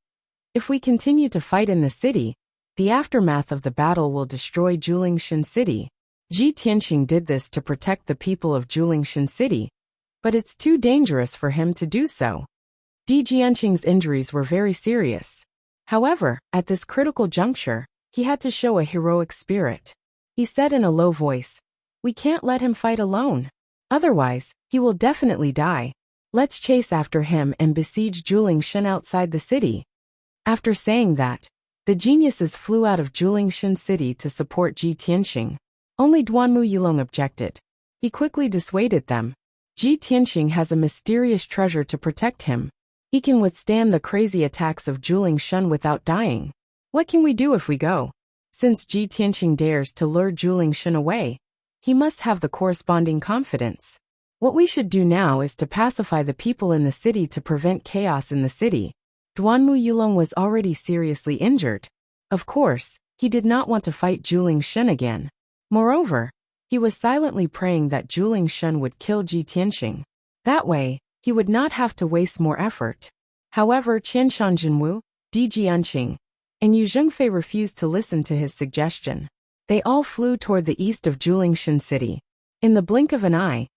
if we continue to fight in the city, the aftermath of the battle will destroy Juling Shun city. Ji Tianxing did this to protect the people of Juling Shun city, but it's too dangerous for him to do so. Ji Tianxing's injuries were very serious. However, at this critical juncture, he had to show a heroic spirit. He said in a low voice, we can't let him fight alone. Otherwise, he will definitely die. Let's chase after him and besiege Juling Shun outside the city. After saying that, the geniuses flew out of Juling Shun city to support Ji Tianxing. Only Duanmu Yulong objected. He quickly dissuaded them. Ji Tianxing has a mysterious treasure to protect him. He can withstand the crazy attacks of Juling Shun without dying. What can we do if we go? Since Ji Tianxing dares to lure Juling Shun away, he must have the corresponding confidence. What we should do now is to pacify the people in the city to prevent chaos in the city. Duanmu Yulong was already seriously injured. Of course, he did not want to fight Juling Shun again. Moreover, he was silently praying that Juling Shun would kill Ji Tianxing. That way, he would not have to waste more effort. However, Qianshan Jinwu, Di Jianqing, and Yu Zhengfei refused to listen to his suggestion. They all flew toward the east of Juling Shun city. In the blink of an eye,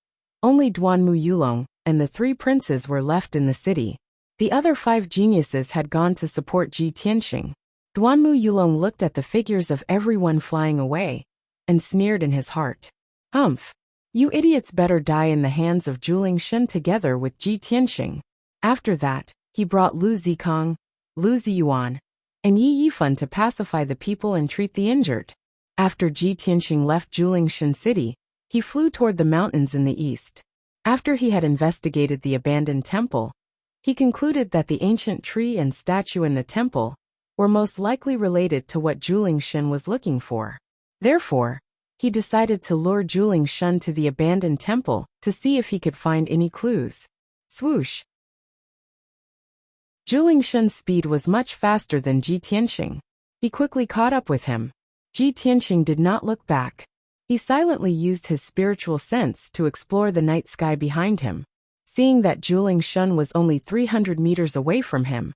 only Duanmu Yulong and the 3 princes were left in the city. The other 5 geniuses had gone to support Ji Tianxing. Duanmu Yulong looked at the figures of everyone flying away and sneered in his heart. Humph! You idiots better die in the hands of Juling Shun together with Ji Tianxing. After that, he brought Lu Zikong, Lu Ziyuan, and Yi Yifan to pacify the people and treat the injured. After Ji Tianxing left Juling Shun city, he flew toward the mountains in the east. After he had investigated the abandoned temple, he concluded that the ancient tree and statue in the temple were most likely related to what Juling Shun was looking for. Therefore, he decided to lure Juling Shun to the abandoned temple to see if he could find any clues. Swoosh! Juling Shun's speed was much faster than Ji Tianxing. He quickly caught up with him. Ji Tianxing did not look back. He silently used his spiritual sense to explore the night sky behind him. Seeing that Juling Shun was only 300 meters away from him,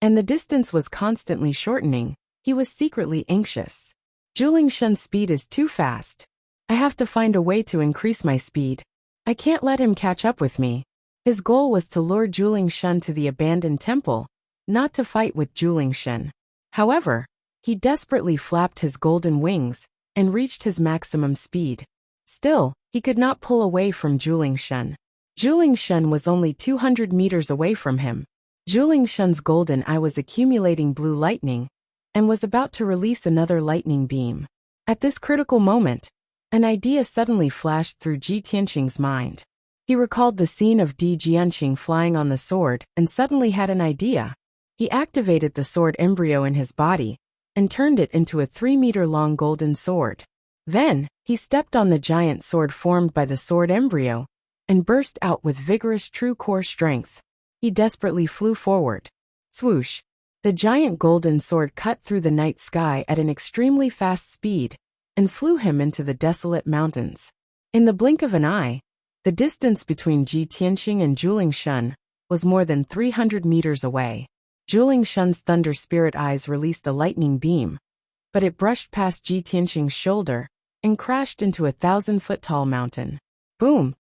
and the distance was constantly shortening, he was secretly anxious. Juling Shun's speed is too fast. I have to find a way to increase my speed. I can't let him catch up with me. His goal was to lure Juling Shun to the abandoned temple, not to fight with Juling Shun. However, he desperately flapped his golden wings and reached his maximum speed. Still, he could not pull away from Juling Shun. Juling Shun was only 200 meters away from him. Juling Shun's golden eye was accumulating blue lightning and was about to release another lightning beam. At this critical moment, an idea suddenly flashed through Ji Tianqing's mind. He recalled the scene of Di Jianqing flying on the sword and suddenly had an idea. He activated the sword embryo in his body and turned it into a 3-meter-long golden sword. Then, he stepped on the giant sword formed by the sword embryo and burst out with vigorous true core strength. He desperately flew forward. Swoosh! The giant golden sword cut through the night sky at an extremely fast speed and flew him into the desolate mountains. In the blink of an eye, the distance between Ji Tianqing and Juling Shun was more than 300 meters away. Juling Shun's thunder spirit eyes released a lightning beam, but it brushed past Ji Tianqing's shoulder and crashed into a 1,000-foot-tall mountain. Boom!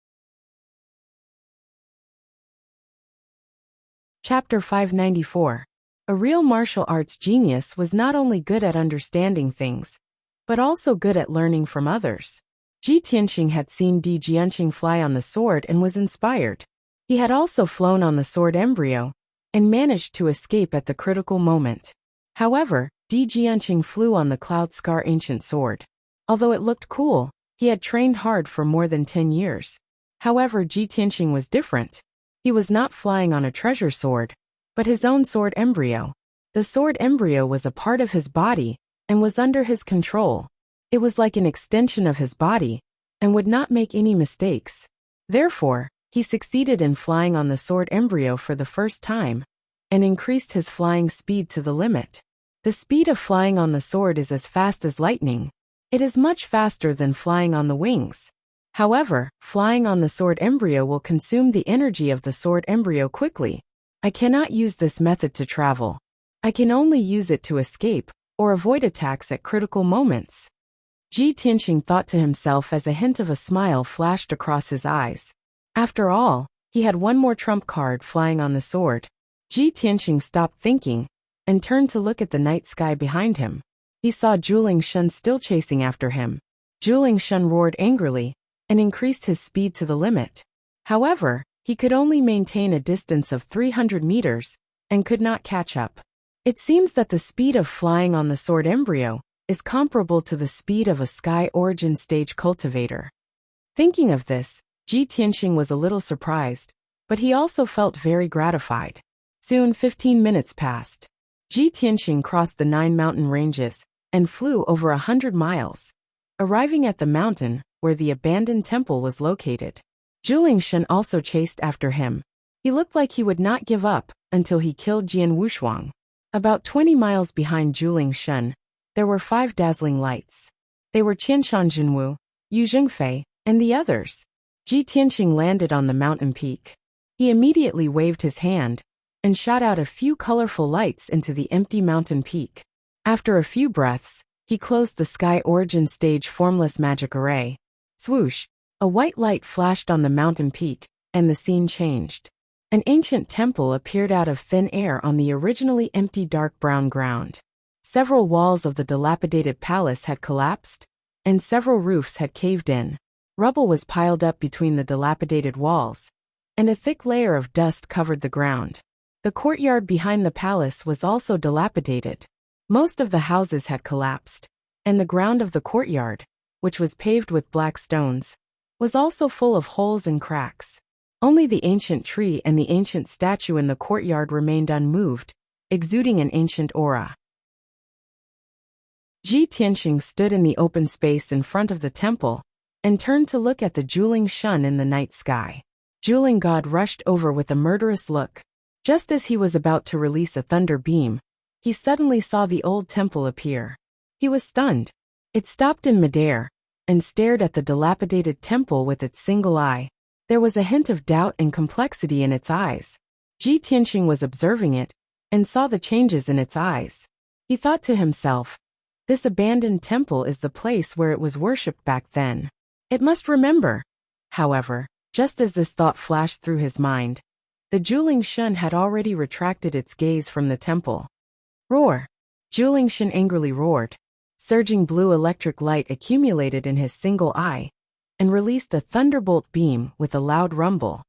Chapter 594. A real martial arts genius was not only good at understanding things, but also good at learning from others. Ji Tianqing had seen Di Jianqing fly on the sword and was inspired. He had also flown on the sword embryo and managed to escape at the critical moment. However, Di Jianqing flew on the Cloud Scar ancient sword. Although it looked cool, he had trained hard for more than 10 years. However, Ji Tianqing was different. He was not flying on a treasure sword, but his own sword embryo. The sword embryo was a part of his body and was under his control. It was like an extension of his body and would not make any mistakes. Therefore, he succeeded in flying on the sword embryo for the first time and increased his flying speed to the limit. The speed of flying on the sword is as fast as lightning. It is much faster than flying on the wings. However, flying on the sword embryo will consume the energy of the sword embryo quickly. I cannot use this method to travel. I can only use it to escape or avoid attacks at critical moments. Ji Tianqing thought to himself as a hint of a smile flashed across his eyes. After all, he had one more trump card flying on the sword. Ji Tianqing stopped thinking and turned to look at the night sky behind him. He saw Juling Shun still chasing after him. Juling Shun roared angrily and increased his speed to the limit. However, he could only maintain a distance of 300 meters and could not catch up. It seems that the speed of flying on the sword embryo is comparable to the speed of a sky origin stage cultivator. Thinking of this, Ji Tianqing was a little surprised, but he also felt very gratified. Soon 15 minutes passed. Ji Tianqing crossed the 9 mountain ranges and flew over 100 miles, arriving at the mountain where the abandoned temple was located. Juling Shun also chased after him. He looked like he would not give up until he killed Jian Wushuang. About 20 miles behind Juling Shun, there were 5 dazzling lights. They were Qianshan Jinwu, Yu Zhengfei, and the others. Ji Tianqing landed on the mountain peak. He immediately waved his hand and shot out a few colorful lights into the empty mountain peak. After a few breaths, he closed the sky origin stage formless magic array. Swoosh! A white light flashed on the mountain peak, and the scene changed. An ancient temple appeared out of thin air on the originally empty dark brown ground. Several walls of the dilapidated palace had collapsed, and several roofs had caved in. Rubble was piled up between the dilapidated walls, and a thick layer of dust covered the ground. The courtyard behind the palace was also dilapidated. Most of the houses had collapsed, and the ground of the courtyard, which was paved with black stones, was also full of holes and cracks. Only the ancient tree and the ancient statue in the courtyard remained unmoved, exuding an ancient aura. Ji Tianqing stood in the open space in front of the temple and turned to look at the Juling Shun in the night sky. Juling God rushed over with a murderous look. Just as he was about to release a thunder beam, he suddenly saw the old temple appear. He was stunned. It stopped in midair and stared at the dilapidated temple with its single eye. There was a hint of doubt and complexity in its eyes. Ji Tianqing was observing it and saw the changes in its eyes. He thought to himself, This abandoned temple is the place where it was worshipped back then. It must remember. However, just as this thought flashed through his mind, the Juling Shun had already retracted its gaze from the temple. Roar! Juling Shun angrily roared. Surging blue electric light accumulated in his single eye and released a thunderbolt beam with a loud rumble.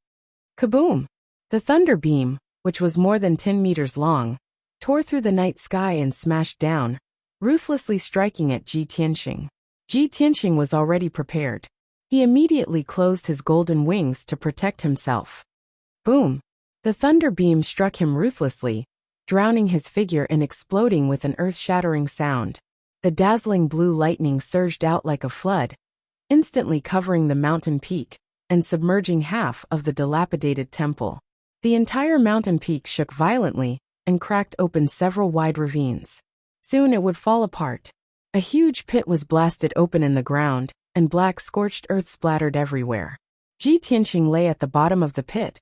Kaboom! The thunder beam, which was more than 10 meters long, tore through the night sky and smashed down, ruthlessly striking at Ji Tianxing. Ji Tianxing was already prepared. He immediately closed his golden wings to protect himself. Boom! The thunder beam struck him ruthlessly, drowning his figure and exploding with an earth-shattering sound. The dazzling blue lightning surged out like a flood, instantly covering the mountain peak and submerging half of the dilapidated temple. The entire mountain peak shook violently and cracked open several wide ravines. Soon it would fall apart. A huge pit was blasted open in the ground, and black scorched earth splattered everywhere. Ji Tianxing lay at the bottom of the pit,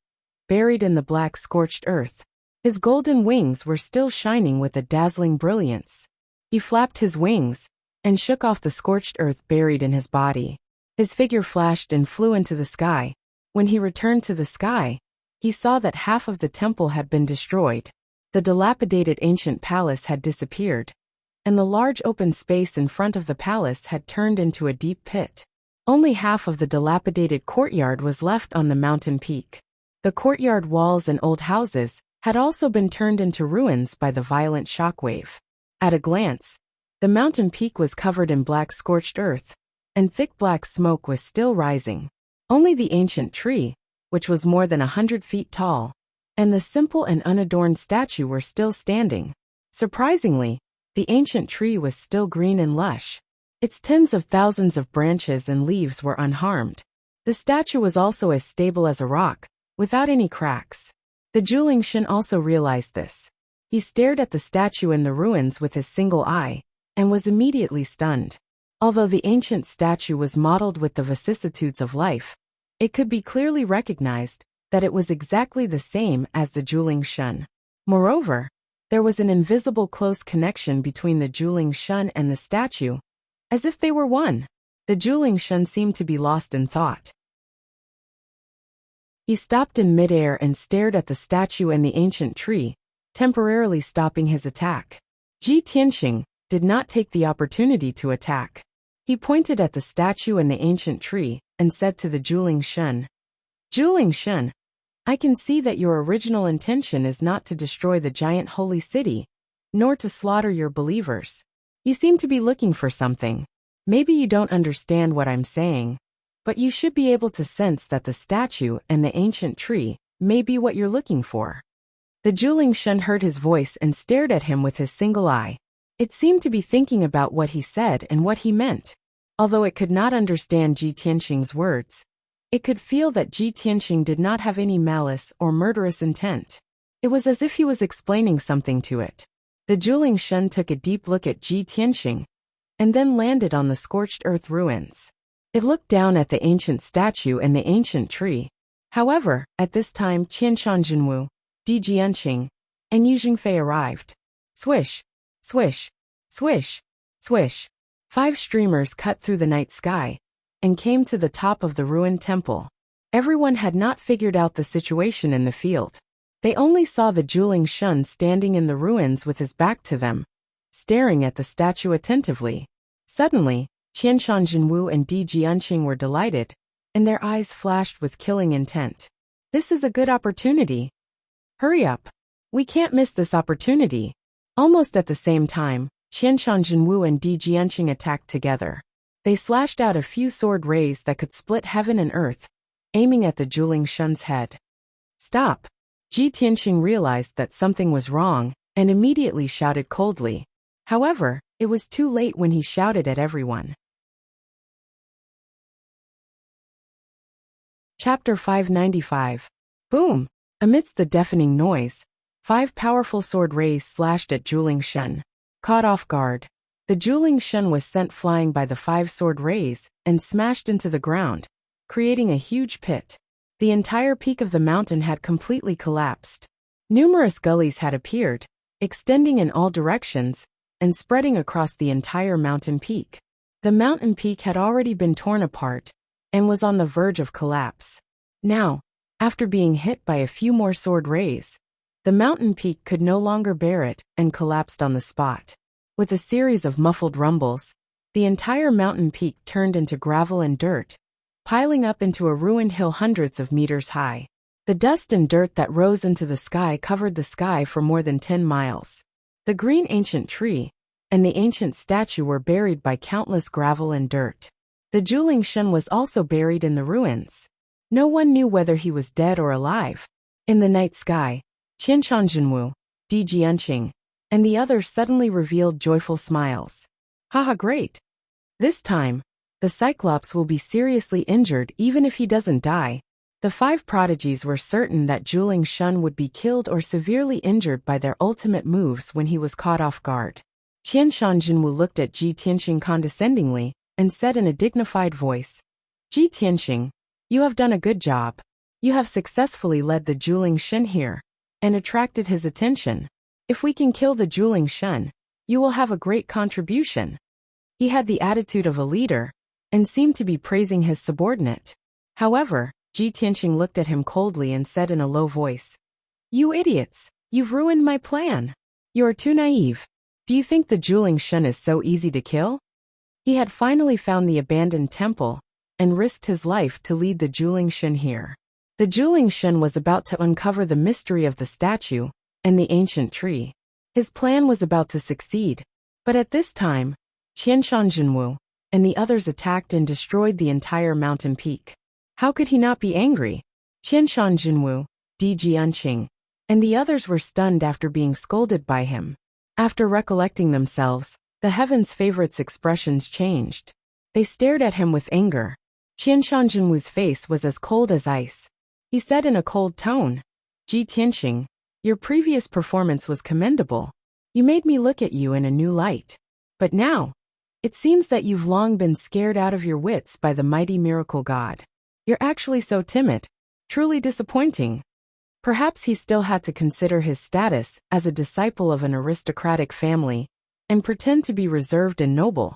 buried in the black scorched earth. His golden wings were still shining with a dazzling brilliance. He flapped his wings and shook off the scorched earth buried in his body. His figure flashed and flew into the sky. When he returned to the sky, he saw that half of the temple had been destroyed. The dilapidated ancient palace had disappeared, and the large open space in front of the palace had turned into a deep pit. Only half of the dilapidated courtyard was left on the mountain peak. The courtyard walls and old houses had also been turned into ruins by the violent shockwave. At a glance, the mountain peak was covered in black scorched earth, and thick black smoke was still rising. Only the ancient tree, which was more than 100 feet tall, and the simple and unadorned statue were still standing. Surprisingly, the ancient tree was still green and lush. Its tens of thousands of branches and leaves were unharmed. The statue was also as stable as a rock, without any cracks. The Juling Shun also realized this. He stared at the statue in the ruins with his single eye, and was immediately stunned. Although the ancient statue was modeled with the vicissitudes of life, it could be clearly recognized that it was exactly the same as the Juling Shun. Moreover, there was an invisible close connection between the Juling Shun and the statue, as if they were one. The Juling Shun seemed to be lost in thought. He stopped in midair and stared at the statue and the ancient tree, temporarily stopping his attack. Ji Tianxing did not take the opportunity to attack. He pointed at the statue and the ancient tree and said to the Juling Shun, "Juling Shun, I can see that your original intention is not to destroy the giant holy city, nor to slaughter your believers. You seem to be looking for something. Maybe you don't understand what I'm saying, but you should be able to sense that the statue and the ancient tree may be what you're looking for." The Juling Shun heard his voice and stared at him with his single eye. It seemed to be thinking about what he said and what he meant. Although it could not understand Ji Tianxing's words, it could feel that Ji Tianxing did not have any malice or murderous intent. It was as if he was explaining something to it. The Juling Shun took a deep look at Ji Tianxing, and then landed on the scorched earth ruins. It looked down at the ancient statue and the ancient tree. However, at this time Qianshan Jinwu, Di Jianqing, and Yu Jingfei arrived. Swish, swish, swish, swish. 5 streamers cut through the night sky and came to the top of the ruined temple. Everyone had not figured out the situation in the field. They only saw the Juling Shun standing in the ruins with his back to them, staring at the statue attentively. Suddenly, Qianshan Jinwu and Di Jianqing were delighted, and their eyes flashed with killing intent. "This is a good opportunity. Hurry up. We can't miss this opportunity." Almost at the same time, Qianshan Jinwu and Di Jianqing attacked together. They slashed out a few sword rays that could split heaven and earth, aiming at the Juling Shun's head. "Stop!" Ji Tianxing realized that something was wrong, and immediately shouted coldly. However, it was too late when he shouted at everyone. Chapter 595. Boom! Amidst the deafening noise, 5 powerful sword rays slashed at Juling Shun. Caught off guard, the Juling Shun was sent flying by the 5 sword rays and smashed into the ground, creating a huge pit. The entire peak of the mountain had completely collapsed. Numerous gullies had appeared, extending in all directions, and spreading across the entire mountain peak. The mountain peak had already been torn apart and was on the verge of collapse. Now, after being hit by a few more sword rays, the mountain peak could no longer bear it and collapsed on the spot. With a series of muffled rumbles, the entire mountain peak turned into gravel and dirt, piling up into a ruined hill hundreds of meters high. The dust and dirt that rose into the sky covered the sky for more than 10 miles. The green ancient tree and the ancient statue were buried by countless gravel and dirt. The Juling Shen was also buried in the ruins. No one knew whether he was dead or alive. In the night sky, Qianshan Jinwu, Di Jianqing, and the others suddenly revealed joyful smiles. Haha, great! This time, the Cyclops will be seriously injured even if he doesn't die. The 5 prodigies were certain that Juling Shen would be killed or severely injured by their ultimate moves when he was caught off guard. Qianshan Jinwu looked at Ji Tianxing condescendingly and said in a dignified voice, Ji Tianxing, you have done a good job. You have successfully led the Juling Shen here and attracted his attention. If we can kill the Juling Shen, you will have a great contribution. He had the attitude of a leader and seemed to be praising his subordinate. However, Ji Tianxing looked at him coldly and said in a low voice, You idiots, you've ruined my plan. You are too naive. Do you think the Juling Shen is so easy to kill? He had finally found the abandoned temple and risked his life to lead the Juling Shen here. The Juling Shen was about to uncover the mystery of the statue and the ancient tree. His plan was about to succeed, but at this time, Qianshan Jinwu and the others attacked and destroyed the entire mountain peak. How could he not be angry? Qianshan Jinwu, Di Jianqing, and the others were stunned after being scolded by him. After recollecting themselves, the heavens' favorites' expressions changed. They stared at him with anger. Qianshan Jinwu's face was as cold as ice. He said in a cold tone, Ji Tianxing, your previous performance was commendable. You made me look at you in a new light. But now, it seems that you've long been scared out of your wits by the mighty miracle god. You're actually so timid. Truly disappointing. Perhaps he still had to consider his status as a disciple of an aristocratic family and pretend to be reserved and noble.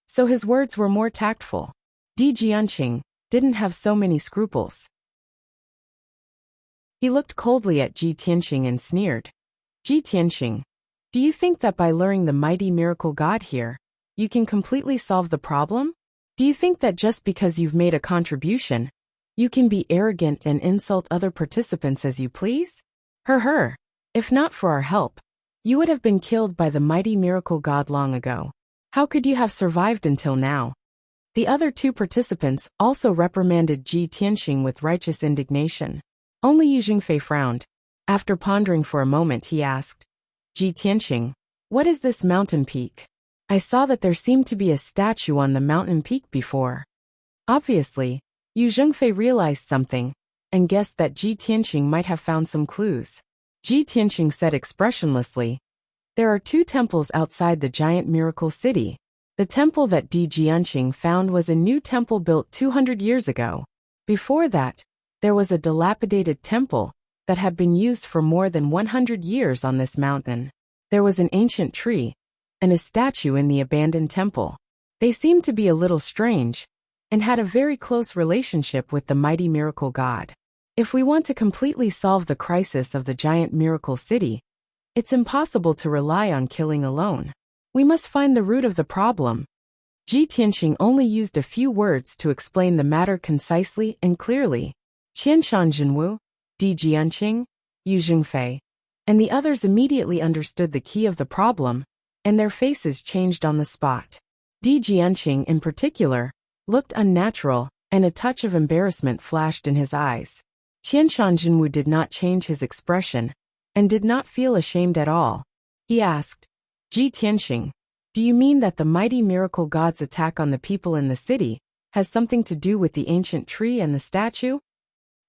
So his words were more tactful. Di Jianqing didn't have so many scruples. He looked coldly at Ji Tianxing and sneered. Ji Tianxing, do you think that by luring the mighty miracle god here, you can completely solve the problem? Do you think that just because you've made a contribution, you can be arrogant and insult other participants as you please? If not for our help, you would have been killed by the mighty miracle god long ago. How could you have survived until now? The other 2 participants also reprimanded Ji Tianxing with righteous indignation. Only Yu Jingfei frowned. After pondering for a moment, he asked, Ji Tianxing, what is this mountain peak? I saw that there seemed to be a statue on the mountain peak before. Obviously, Yu Zhengfei realized something and guessed that Ji Tianxing might have found some clues. Ji Tianxing said expressionlessly, There are 2 temples outside the giant miracle city. The temple that Di Jianqing found was a new temple built 200 years ago. Before that, there was a dilapidated temple that had been used for more than 100 years on this mountain. There was an ancient tree and a statue in the abandoned temple. They seemed to be a little strange and had a very close relationship with the mighty miracle god. If we want to completely solve the crisis of the giant miracle city, it's impossible to rely on killing alone. We must find the root of the problem. Ji Tianxing only used a few words to explain the matter concisely and clearly. Qianshan Jinwu, Di Jianqing, Yu Jingfei, and the others immediately understood the key of the problem, and their faces changed on the spot. Di Jianqing in particular looked unnatural, and a touch of embarrassment flashed in his eyes. Qianshan Jinwu did not change his expression, and did not feel ashamed at all. He asked, Ji Tianxing, do you mean that the mighty miracle god's attack on the people in the city has something to do with the ancient tree and the statue?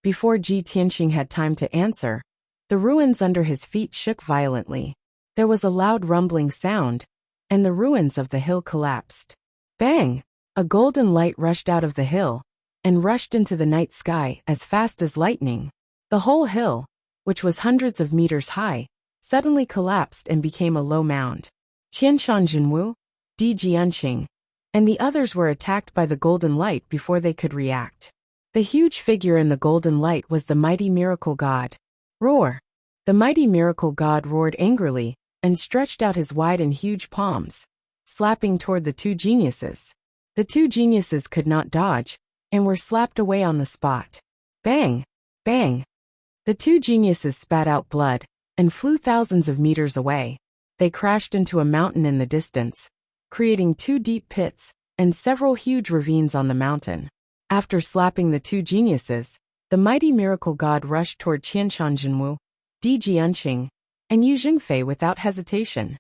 Before Ji Tianxing had time to answer, the ruins under his feet shook violently. There was a loud rumbling sound, and the ruins of the hill collapsed. Bang! A golden light rushed out of the hill and rushed into the night sky as fast as lightning. The whole hill, which was hundreds of meters high, suddenly collapsed and became a low mound. Qianshan Jinwu, Di Jianqing, and the others were attacked by the golden light before they could react. The huge figure in the golden light was the mighty miracle god. Roar! The mighty miracle god roared angrily and stretched out his wide and huge palms, slapping toward the two geniuses. The two geniuses could not dodge and were slapped away on the spot. Bang! Bang! The two geniuses spat out blood and flew thousands of meters away. They crashed into a mountain in the distance, creating two deep pits and several huge ravines on the mountain. After slapping the two geniuses, the mighty miracle god rushed toward Qianshan Jinwu, Di Jianqing, and Yu Jingfei without hesitation.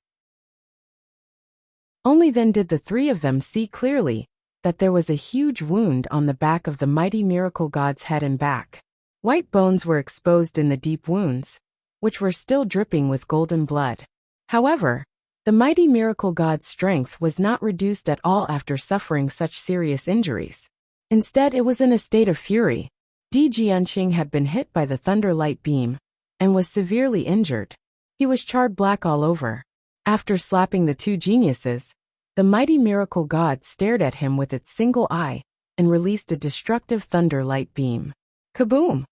Only then did the three of them see clearly that there was a huge wound on the back of the mighty miracle god's head and back. White bones were exposed in the deep wounds, which were still dripping with golden blood. However, the mighty miracle god's strength was not reduced at all after suffering such serious injuries. Instead, it was in a state of fury. Di Jianqing had been hit by the thunder light beam and was severely injured. He was charred black all over. After slapping the two geniuses, the mighty miracle god stared at him with its single eye and released a destructive thunder light beam. Kaboom!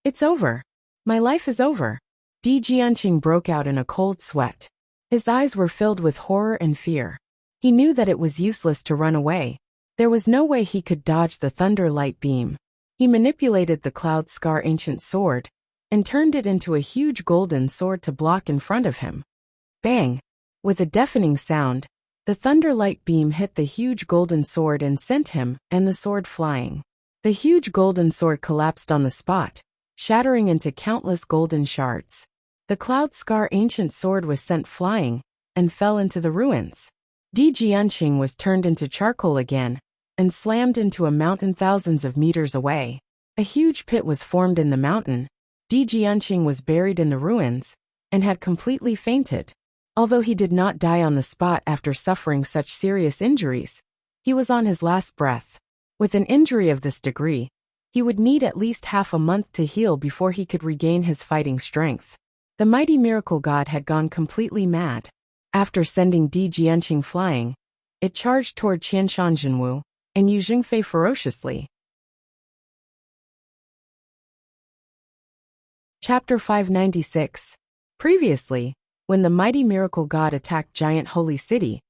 It's over. My life is over. Di Jianqing broke out in a cold sweat. His eyes were filled with horror and fear. He knew that it was useless to run away. There was no way he could dodge the thunder light beam. He manipulated the Cloud Scar ancient sword and turned it into a huge golden sword to block in front of him. Bang! With a deafening sound, the thunder light beam hit the huge golden sword and sent him and the sword flying. The huge golden sword collapsed on the spot, shattering into countless golden shards. The Cloud Scar ancient sword was sent flying and fell into the ruins. Di Jianqing was turned into charcoal again and slammed into a mountain thousands of meters away. A huge pit was formed in the mountain. Di Jianqing was buried in the ruins and had completely fainted. Although he did not die on the spot after suffering such serious injuries, he was on his last breath. With an injury of this degree, he would need at least half a month to heal before he could regain his fighting strength. The mighty miracle god had gone completely mad. After sending Di Jianqing flying, it charged toward Qianshan Jinwu and Yu Jingfei ferociously. Chapter 596. Previously, when the mighty miracle god attacked Giant Holy City,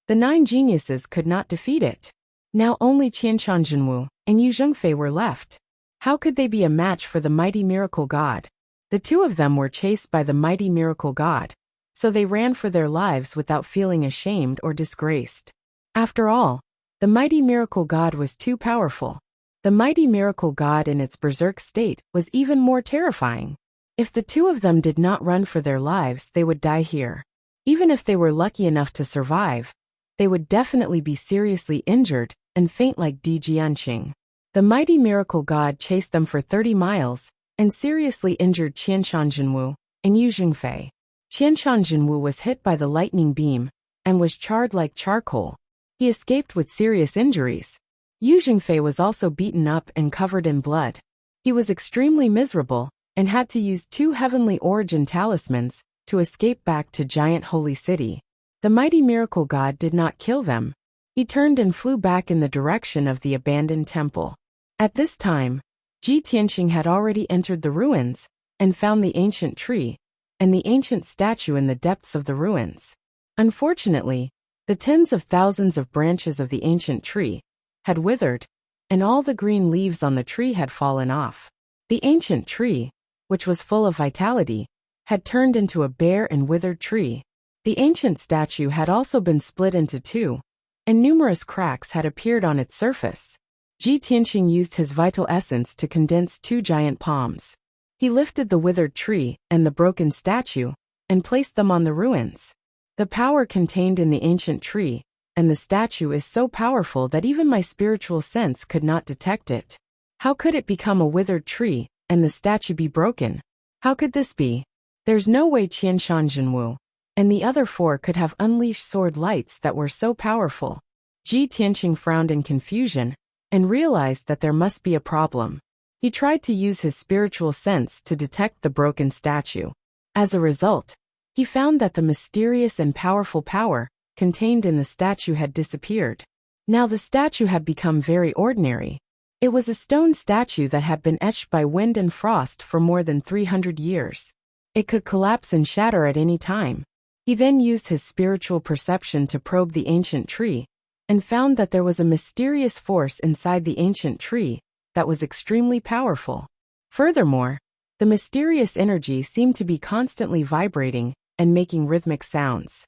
the 9 geniuses could not defeat it. Now only Qianshan Jinwu and Yu Jingfei were left. How could they be a match for the mighty miracle god? The two of them were chased by the mighty miracle god, so they ran for their lives without feeling ashamed or disgraced. After all, the mighty miracle god was too powerful. The mighty miracle god in its berserk state was even more terrifying. If the two of them did not run for their lives, they would die here. Even if they were lucky enough to survive, they would definitely be seriously injured and faint like Di Jianqing. The mighty miracle god chased them for 30 miles and seriously injured Qianshan Jinwu and Yu Jingfei. Qianshan Jinwu was hit by the lightning beam and was charred like charcoal. He escaped with serious injuries. Yu Jingfei was also beaten up and covered in blood. He was extremely miserable and had to use 2 heavenly origin talismans to escape back to Giant Holy City. The mighty miracle god did not kill them. He turned and flew back in the direction of the abandoned temple. At this time, Ji Tianqing had already entered the ruins and found the ancient tree and the ancient statue in the depths of the ruins. Unfortunately, the tens of thousands of branches of the ancient tree had withered, and all the green leaves on the tree had fallen off. The ancient tree, which was full of vitality, had turned into a bare and withered tree. The ancient statue had also been split into 2, and numerous cracks had appeared on its surface. Ji Tianqing used his vital essence to condense 2 giant palms. He lifted the withered tree and the broken statue and placed them on the ruins. The power contained in the ancient tree and the statue is so powerful that even my spiritual sense could not detect it. How could it become a withered tree and the statue be broken? How could this be? There's no way Qianshan Jinwu and the other 4 could have unleashed sword lights that were so powerful. Ji Tianqing frowned in confusion and realized that there must be a problem. He tried to use his spiritual sense to detect the broken statue. As a result, he found that the mysterious and powerful power contained in the statue had disappeared. Now the statue had become very ordinary. It was a stone statue that had been etched by wind and frost for more than 300 years. It could collapse and shatter at any time. He then used his spiritual perception to probe the ancient tree, and found that there was a mysterious force inside the ancient tree that was extremely powerful. Furthermore, the mysterious energy seemed to be constantly vibrating and making rhythmic sounds.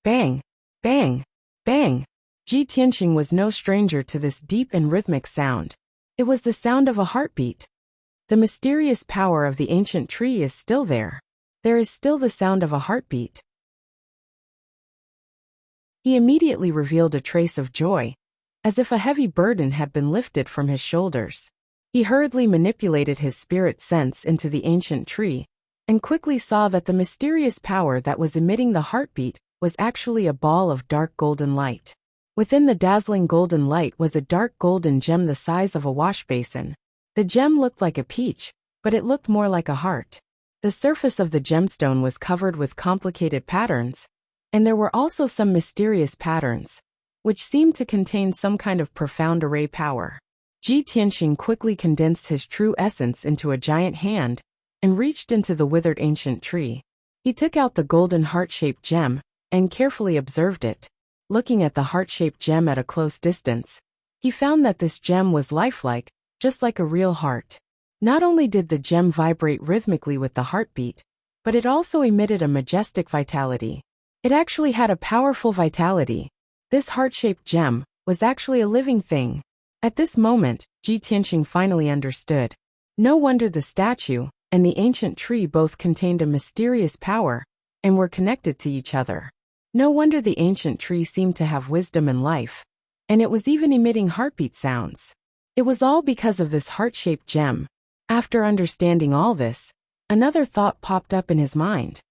Bang! Bang! Bang! Ji Tianxing was no stranger to this deep and rhythmic sound. It was the sound of a heartbeat. The mysterious power of the ancient tree is still there. There is still the sound of a heartbeat. He immediately revealed a trace of joy, as if a heavy burden had been lifted from his shoulders. He hurriedly manipulated his spirit sense into the ancient tree, and quickly saw that the mysterious power that was emitting the heartbeat was actually a ball of dark golden light. Within the dazzling golden light was a dark golden gem the size of a wash basin. The gem looked like a peach, but it looked more like a heart. The surface of the gemstone was covered with complicated patterns, and there were also some mysterious patterns, which seemed to contain some kind of profound array power. Ji Tianxing quickly condensed his true essence into a giant hand and reached into the withered ancient tree. He took out the golden heart-shaped gem and carefully observed it. Looking at the heart-shaped gem at a close distance, he found that this gem was lifelike, just like a real heart. Not only did the gem vibrate rhythmically with the heartbeat, but it also emitted a majestic vitality. It actually had a powerful vitality. This heart-shaped gem was actually a living thing. At this moment, Ji Tianxing finally understood. No wonder the statue and the ancient tree both contained a mysterious power and were connected to each other. No wonder the ancient tree seemed to have wisdom and life, and it was even emitting heartbeat sounds. It was all because of this heart-shaped gem. After understanding all this, another thought popped up in his mind.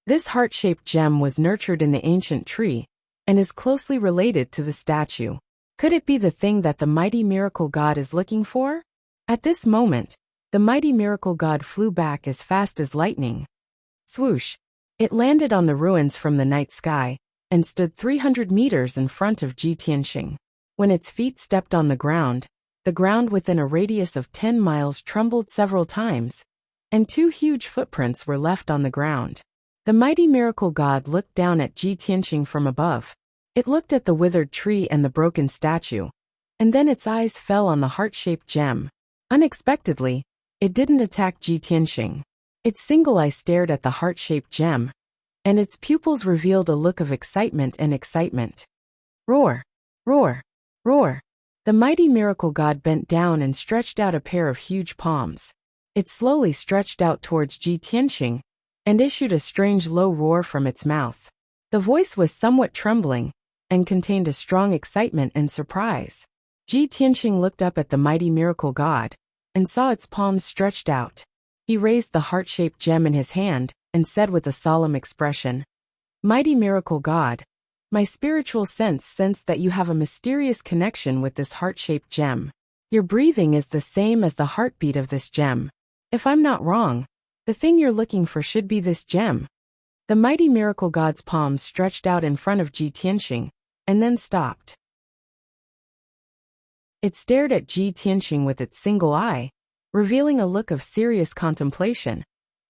This heart-shaped gem was nurtured in the ancient tree and is closely related to the statue. Could it be the thing that the mighty miracle god is looking for? At this moment, the mighty miracle god flew back as fast as lightning. Swoosh! It landed on the ruins from the night sky and stood 300 meters in front of Ji Tianxing. When its feet stepped on the ground within a radius of 10 miles trembled several times, and 2 huge footprints were left on the ground. The mighty miracle god looked down at Ji Tianxing from above. It looked at the withered tree and the broken statue, and then its eyes fell on the heart-shaped gem. Unexpectedly, it didn't attack Ji Tianxing. Its single eye stared at the heart-shaped gem, and its pupils revealed a look of excitement and excitement. Roar! Roar! Roar! The mighty miracle god bent down and stretched out a pair of huge palms. It slowly stretched out towards Ji Tianxing and issued a strange low roar from its mouth. The voice was somewhat trembling and contained a strong excitement and surprise. Ji Tianxing looked up at the mighty miracle god and saw its palms stretched out. He raised the heart-shaped gem in his hand and said with a solemn expression, "Mighty miracle god, my spiritual sense sensed that you have a mysterious connection with this heart-shaped gem. Your breathing is the same as the heartbeat of this gem. If I'm not wrong, the thing you're looking for should be this gem." The mighty miracle god's palms stretched out in front of Ji Tianxing and then stopped. It stared at Ji Tianxing with its single eye, revealing a look of serious contemplation,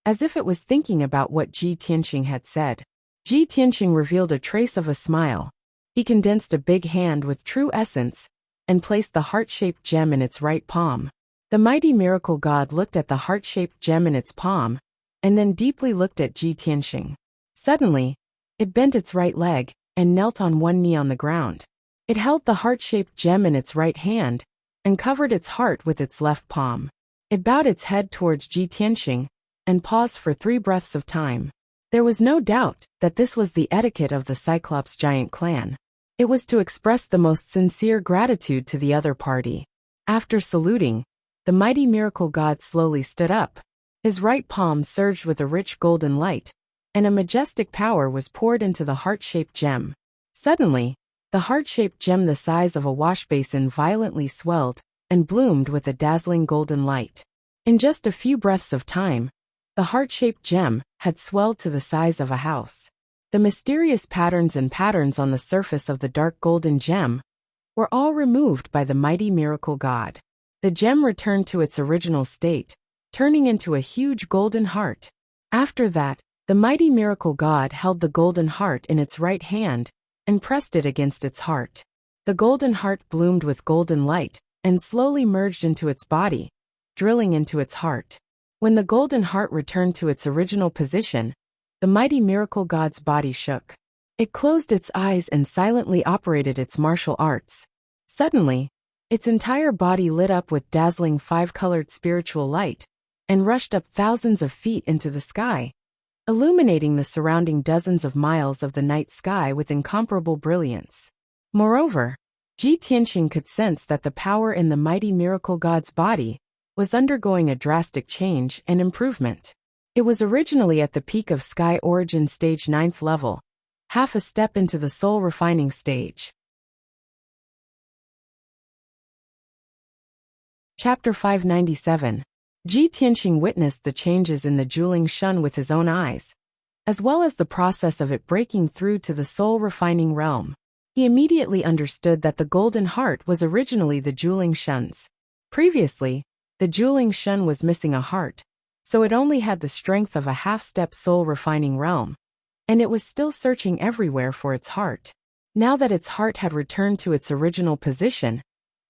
as if it was thinking about what Ji Tianxing had said. Ji Tianxing revealed a trace of a smile. He condensed a big hand with true essence and placed the heart-shaped gem in its right palm. The mighty miracle god looked at the heart-shaped gem in its palm and then deeply looked at Ji Tianxing. Suddenly, it bent its right leg and knelt on one knee on the ground. It held the heart-shaped gem in its right hand and covered its heart with its left palm. It bowed its head towards Ji Tianxing and paused for 3 breaths of time. There was no doubt that this was the etiquette of the Cyclops giant clan. It was to express the most sincere gratitude to the other party. After saluting, the mighty miracle god slowly stood up. His right palm surged with a rich golden light, and a majestic power was poured into the heart-shaped gem. Suddenly, the heart-shaped gem the size of a wash basin violently swelled and bloomed with a dazzling golden light. In just a few breaths of time, the heart-shaped gem had swelled to the size of a house. The mysterious patterns on the surface of the dark golden gem were all removed by the mighty miracle god. The gem returned to its original state, turning into a huge golden heart. After that, the mighty miracle god held the golden heart in its right hand and pressed it against its heart. The golden heart bloomed with golden light and slowly merged into its body, drilling into its heart. When the golden heart returned to its original position, the mighty miracle god's body shook. It closed its eyes and silently operated its martial arts. Suddenly, its entire body lit up with dazzling five-colored spiritual light and rushed up thousands of feet into the sky, illuminating the surrounding dozens of miles of the night sky with incomparable brilliance. Moreover, Ji Tianxing could sense that the power in the mighty miracle god's body was undergoing a drastic change and improvement. It was originally at the peak of sky origin stage 9th level, half a step into the soul refining stage. Chapter 597. Ji Tianxing witnessed the changes in the Juling Shun with his own eyes, as well as the process of it breaking through to the soul refining realm. He immediately understood that the golden heart was originally the Juling Shun's. Previously, the Juling Shun was missing a heart, so it only had the strength of a half-step soul-refining realm, and it was still searching everywhere for its heart. Now that its heart had returned to its original position,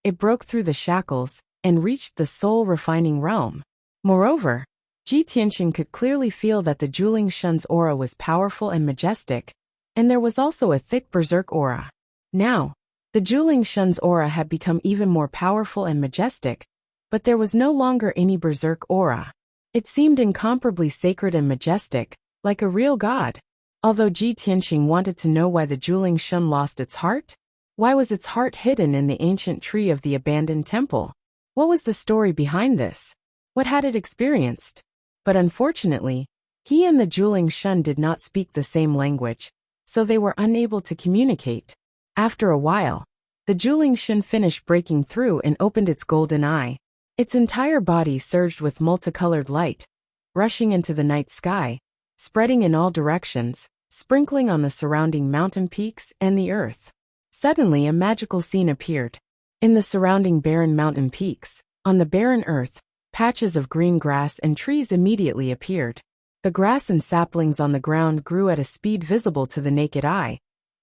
it broke through the shackles and reached the soul-refining realm. Moreover, Ji Tianxing could clearly feel that the Juling Shun's aura was powerful and majestic, and there was also a thick berserk aura. Now, the Juling Shun's aura had become even more powerful and majestic, but there was no longer any berserk aura. It seemed incomparably sacred and majestic, like a real god. Although Ji Tianxing wanted to know why the Juling Shun lost its heart, why was its heart hidden in the ancient tree of the abandoned temple? What was the story behind this? What had it experienced? But unfortunately, he and the Juling Shun did not speak the same language, so they were unable to communicate. After a while, the Juling Shun finished breaking through and opened its golden eye. Its entire body surged with multicolored light, rushing into the night sky, spreading in all directions, sprinkling on the surrounding mountain peaks and the earth. Suddenly a magical scene appeared. In the surrounding barren mountain peaks, on the barren earth, patches of green grass and trees immediately appeared. The grass and saplings on the ground grew at a speed visible to the naked eye,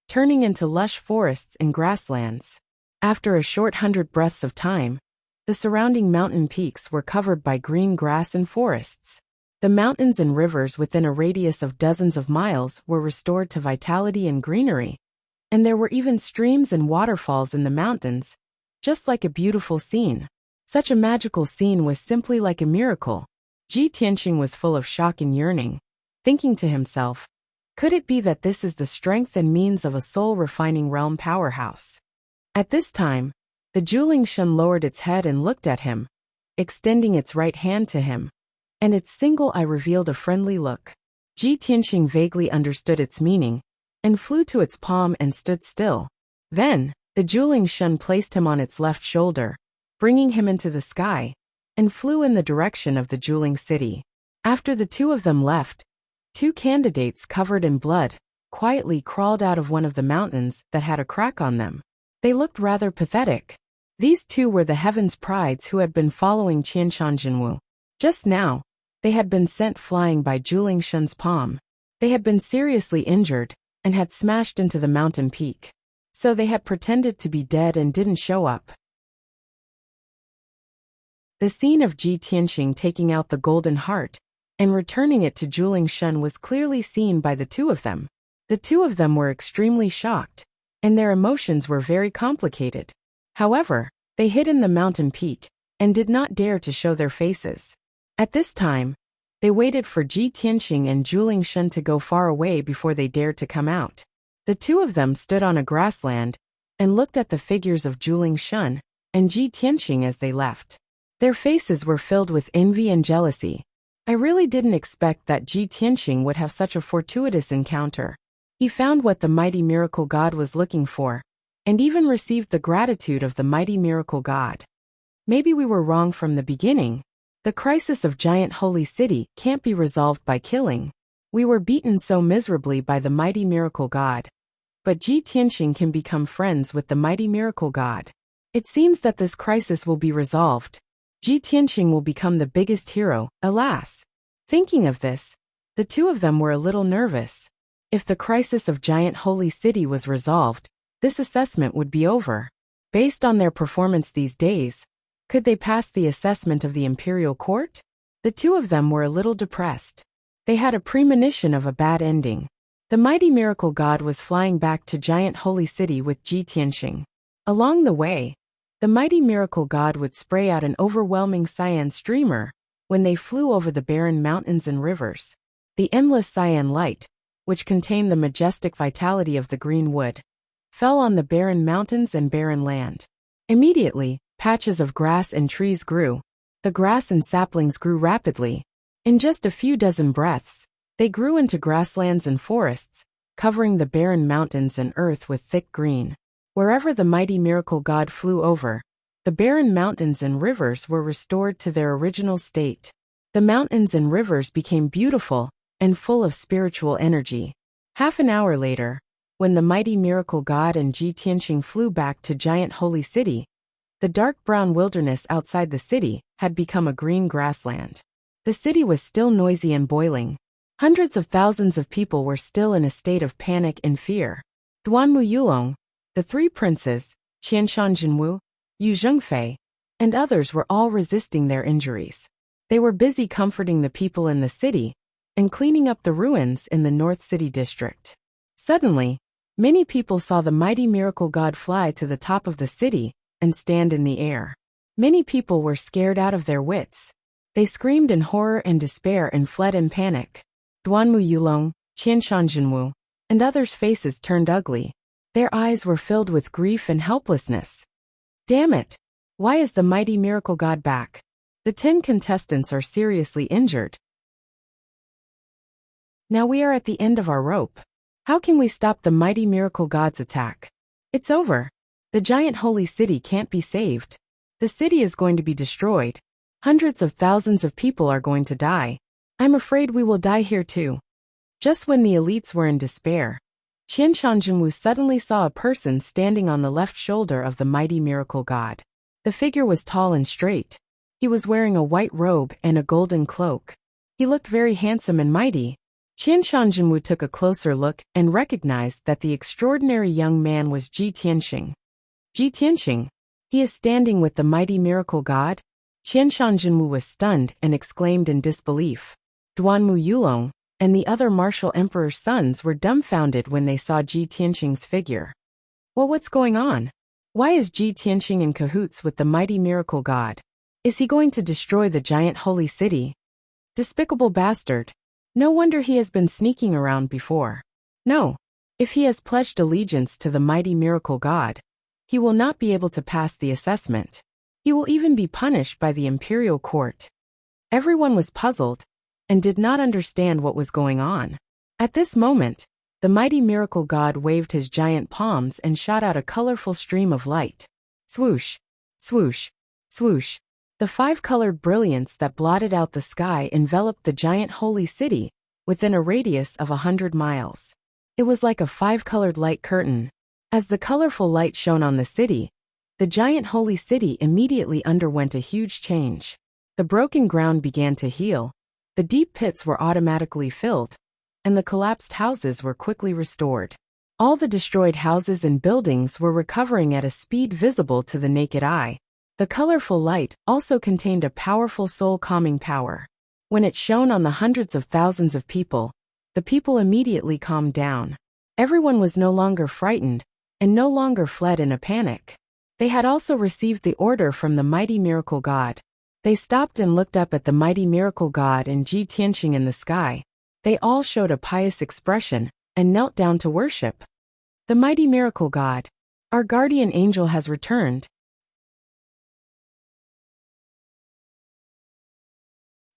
turning into lush forests and grasslands. After a short 100 breaths of time, the surrounding mountain peaks were covered by green grass and forests. The mountains and rivers within a radius of dozens of miles were restored to vitality and greenery, and there were even streams and waterfalls in the mountains, just like a beautiful scene. Such a magical scene was simply like a miracle. Ji Tianxing was full of shock and yearning, thinking to himself, could it be that this is the strength and means of a soul-refining realm powerhouse? At this time, the Juling Shun lowered its head and looked at him, extending its right hand to him, and its single eye revealed a friendly look. Ji Tianxing vaguely understood its meaning, and flew to its palm and stood still. Then, the Juling Shun placed him on its left shoulder, bringing him into the sky, and flew in the direction of the Juling city. After the two of them left, two candidates covered in blood quietly crawled out of one of the mountains that had a crack on them. They looked rather pathetic. These two were the Heaven's Prides who had been following Qianshan Jinwu. Just now, they had been sent flying by Juling Shun's palm. They had been seriously injured and had smashed into the mountain peak. So they had pretended to be dead and didn't show up. The scene of Ji Tianxing taking out the golden heart and returning it to Juling Shun was clearly seen by the two of them. The two of them were extremely shocked, and their emotions were very complicated. However, they hid in the mountain peak and did not dare to show their faces. At this time, they waited for Ji Tianxing and Juling Shun to go far away before they dared to come out. The two of them stood on a grassland and looked at the figures of Juling Shun and Ji Tianxing as they left. Their faces were filled with envy and jealousy. I really didn't expect that Ji Tianxing would have such a fortuitous encounter. He found what the mighty miracle god was looking for, and even received the gratitude of the mighty miracle god. Maybe we were wrong from the beginning. The crisis of Giant Holy City can't be resolved by killing. We were beaten so miserably by the mighty miracle god. But Ji Tianxing can become friends with the mighty miracle god. It seems that this crisis will be resolved. Ji Tianxing will become the biggest hero, alas. Thinking of this, the two of them were a little nervous. If the crisis of Giant Holy City was resolved, this assessment would be over. Based on their performance these days, could they pass the assessment of the imperial court? The two of them were a little depressed. They had a premonition of a bad ending. The mighty miracle god was flying back to Giant Holy City with Ji Tianxing. Along the way, the mighty miracle god would spray out an overwhelming cyan streamer when they flew over the barren mountains and rivers. The endless cyan light, which contained the majestic vitality of the green wood, fell on the barren mountains and barren land. Immediately, patches of grass and trees grew. The grass and saplings grew rapidly. In just a few dozen breaths, they grew into grasslands and forests, covering the barren mountains and earth with thick green. Wherever the mighty miracle god flew over, the barren mountains and rivers were restored to their original state. The mountains and rivers became beautiful and full of spiritual energy. Half an hour later, when the mighty miracle god and Ji Tianxing flew back to Giant Holy City, the dark brown wilderness outside the city had become a green grassland. The city was still noisy and boiling. Hundreds of thousands of people were still in a state of panic and fear. Duanmu Yulong, the three princes, Qianshan Jinwu, Yu Zhengfei, and others were all resisting their injuries. They were busy comforting the people in the city and cleaning up the ruins in the North City district. Suddenly, many people saw the mighty miracle god fly to the top of the city and stand in the air. Many people were scared out of their wits. They screamed in horror and despair and fled in panic. Duanmu Yulong, Qianshan Jinwu, and others' faces turned ugly. Their eyes were filled with grief and helplessness. Damn it! Why is the mighty miracle god back? The 10 contestants are seriously injured. Now we are at the end of our rope. How can we stop the mighty miracle god's attack? It's over. The Giant Holy City can't be saved. The city is going to be destroyed. Hundreds of thousands of people are going to die. I'm afraid we will die here too. Just when the elites were in despair, Qianshan Jinwu suddenly saw a person standing on the left shoulder of the mighty miracle god. The figure was tall and straight. He was wearing a white robe and a golden cloak. He looked very handsome and mighty. Qianshan Jinwu took a closer look and recognized that the extraordinary young man was Ji Tianxing. Ji Tianxing? He is standing with the mighty miracle god? Qianshan Jinwu was stunned and exclaimed in disbelief. Duanmu Yulong and the other martial emperor's sons were dumbfounded when they saw Ji Tianxing's figure. Well, what's going on? Why is Ji Tianxing in cahoots with the mighty miracle god? Is he going to destroy the Giant Holy City? Despicable bastard. No wonder he has been sneaking around before. No. If he has pledged allegiance to the mighty miracle god, he will not be able to pass the assessment. He will even be punished by the imperial court. Everyone was puzzled and did not understand what was going on. At this moment, the mighty miracle god waved his giant palms and shot out a colorful stream of light. Swoosh, swoosh, swoosh. The 5-colored brilliance that blotted out the sky enveloped the Giant Holy City within a radius of 100 miles. It was like a 5-colored light curtain. As the colorful light shone on the city, the Giant Holy City immediately underwent a huge change. The broken ground began to heal, the deep pits were automatically filled, and the collapsed houses were quickly restored. All the destroyed houses and buildings were recovering at a speed visible to the naked eye. The colorful light also contained a powerful soul-calming power. When it shone on the hundreds of thousands of people, the people immediately calmed down. Everyone was no longer frightened, and no longer fled in a panic. They had also received the order from the mighty miracle god. They stopped and looked up at the mighty miracle god and Ji Tianxing in the sky. They all showed a pious expression and knelt down to worship. The mighty miracle god, our guardian angel, has returned.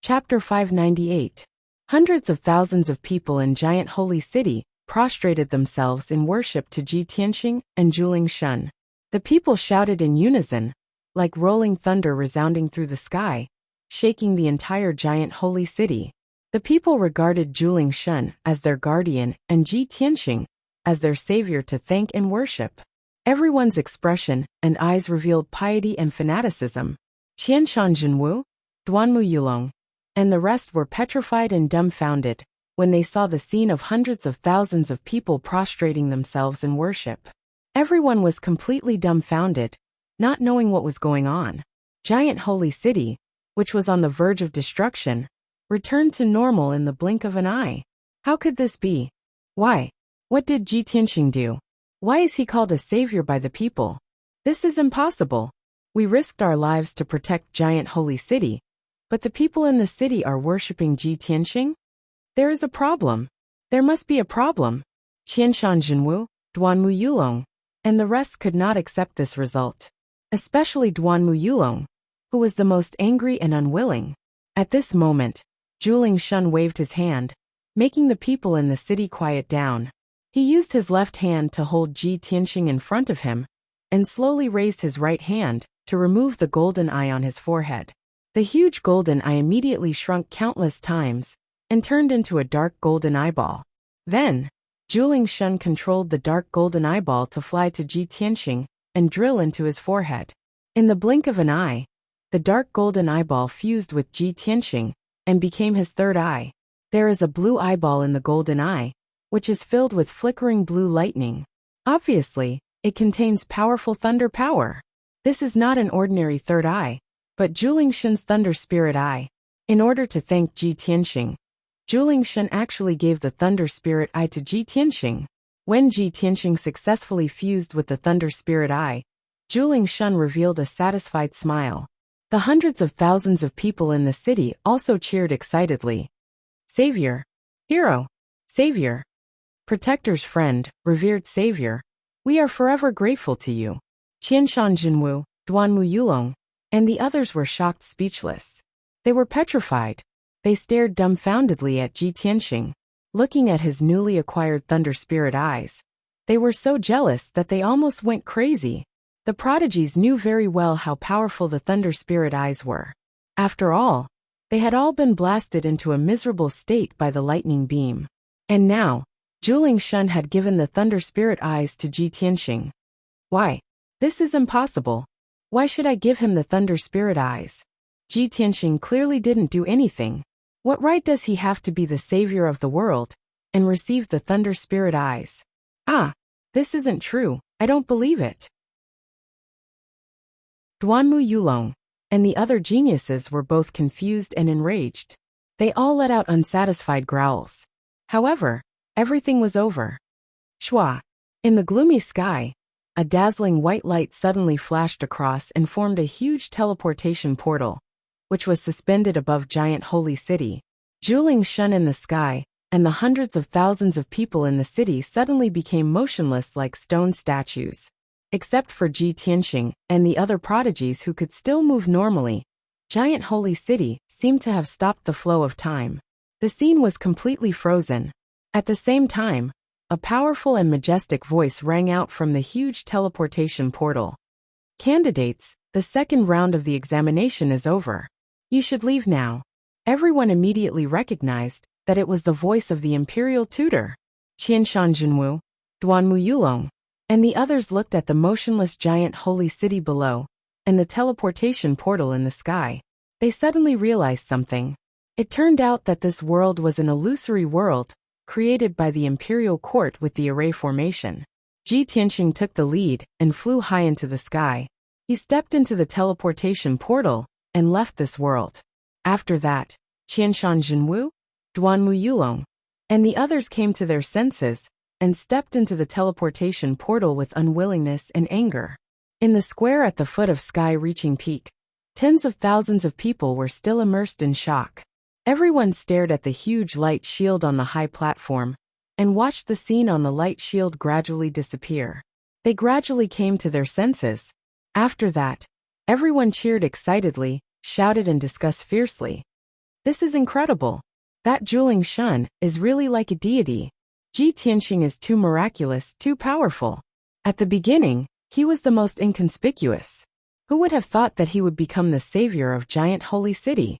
Chapter 598. Hundreds of thousands of people in Giant Holy City prostrated themselves in worship to Ji Tianxing and Zhuling Shun. The people shouted in unison, like rolling thunder resounding through the sky, shaking the entire Giant Holy City. The people regarded Zhu Shen as their guardian and Ji Tianxing as their savior to thank and worship. Everyone's expression and eyes revealed piety and fanaticism. Qianshan Jinwu, Duanmu Yulong, and the rest were petrified and dumbfounded when they saw the scene of hundreds of thousands of people prostrating themselves in worship. Everyone was completely dumbfounded, not knowing what was going on. Giant Holy City, which was on the verge of destruction, returned to normal in the blink of an eye. How could this be? Why? What did Ji Tianxing do? Why is he called a savior by the people? This is impossible. We risked our lives to protect Giant Holy City, but the people in the city are worshipping Ji Tianxing? There is a problem. There must be a problem. Qianshan Jinwu, Duanmu Yulong, and the rest could not accept this result. Especially Duanmu Yulong, who was the most angry and unwilling. At this moment, Zhu Shen waved his hand, making the people in the city quiet down. He used his left hand to hold Ji Tianxing in front of him, and slowly raised his right hand to remove the golden eye on his forehead. The huge golden eye immediately shrunk countless times and turned into a dark golden eyeball. Then, Zhu Shen controlled the dark golden eyeball to fly to Ji Tianxing and drill into his forehead. In the blink of an eye, the dark golden eyeball fused with Ji Tianxing and became his third eye. There is a blue eyeball in the golden eye, which is filled with flickering blue lightning. Obviously, it contains powerful thunder power. This is not an ordinary third eye, but Zhu Shen's thunder spirit eye. In order to thank Ji Tianxing, Zhu Shen actually gave the thunder spirit eye to Ji Tianxing. When Ji Tianxing successfully fused with the thunder spirit eye, Zhu Shen revealed a satisfied smile. The hundreds of thousands of people in the city also cheered excitedly. Savior, hero, savior, protector's friend, revered savior, we are forever grateful to you. Qianshan Jinwu, Duanmu Yulong, and the others were shocked speechless. They were petrified. They stared dumbfoundedly at Ji Tianxing, looking at his newly acquired thunder spirit eyes. They were so jealous that they almost went crazy. The prodigies knew very well how powerful the thunder spirit eyes were. After all, they had all been blasted into a miserable state by the lightning beam. And now, Zhu Shen had given the thunder spirit eyes to Ji Tianxing. Why? This is impossible. Why should I give him the thunder spirit eyes? Ji Tianxing clearly didn't do anything. What right does he have to be the savior of the world and receive the thunder spirit eyes? Ah, this isn't true. I don't believe it. Duanmu Yulong and the other geniuses were both confused and enraged. They all let out unsatisfied growls. However, everything was over. Shua. In the gloomy sky, a dazzling white light suddenly flashed across and formed a huge teleportation portal, which was suspended above Giant Holy City. Zhu Shen in the sky, and the hundreds of thousands of people in the city suddenly became motionless like stone statues. Except for Ji Tianxing and the other prodigies who could still move normally, Giant Holy City seemed to have stopped the flow of time. The scene was completely frozen. At the same time, a powerful and majestic voice rang out from the huge teleportation portal. Candidates, the second round of the examination is over. You should leave now. Everyone immediately recognized that it was the voice of the imperial tutor. Qianshan Jinwu, Duanmu Yulong, and the others looked at the motionless giant holy city below and the teleportation portal in the sky. They suddenly realized something. It turned out that this world was an illusory world created by the imperial court with the array formation. Ji Tianxing took the lead and flew high into the sky. He stepped into the teleportation portal and left this world. After that, Qianshan Jinwu, Duanmu Yulong, and the others came to their senses and stepped into the teleportation portal with unwillingness and anger. In the square at the foot of sky-reaching peak, tens of thousands of people were still immersed in shock. Everyone stared at the huge light shield on the high platform and watched the scene on the light shield gradually disappear. They gradually came to their senses. After that, everyone cheered excitedly, shouted and discussed fiercely. This is incredible. That Zhu Shen is really like a deity. Ji Tianxing is too miraculous, too powerful. At the beginning, he was the most inconspicuous. Who would have thought that he would become the savior of Giant Holy City?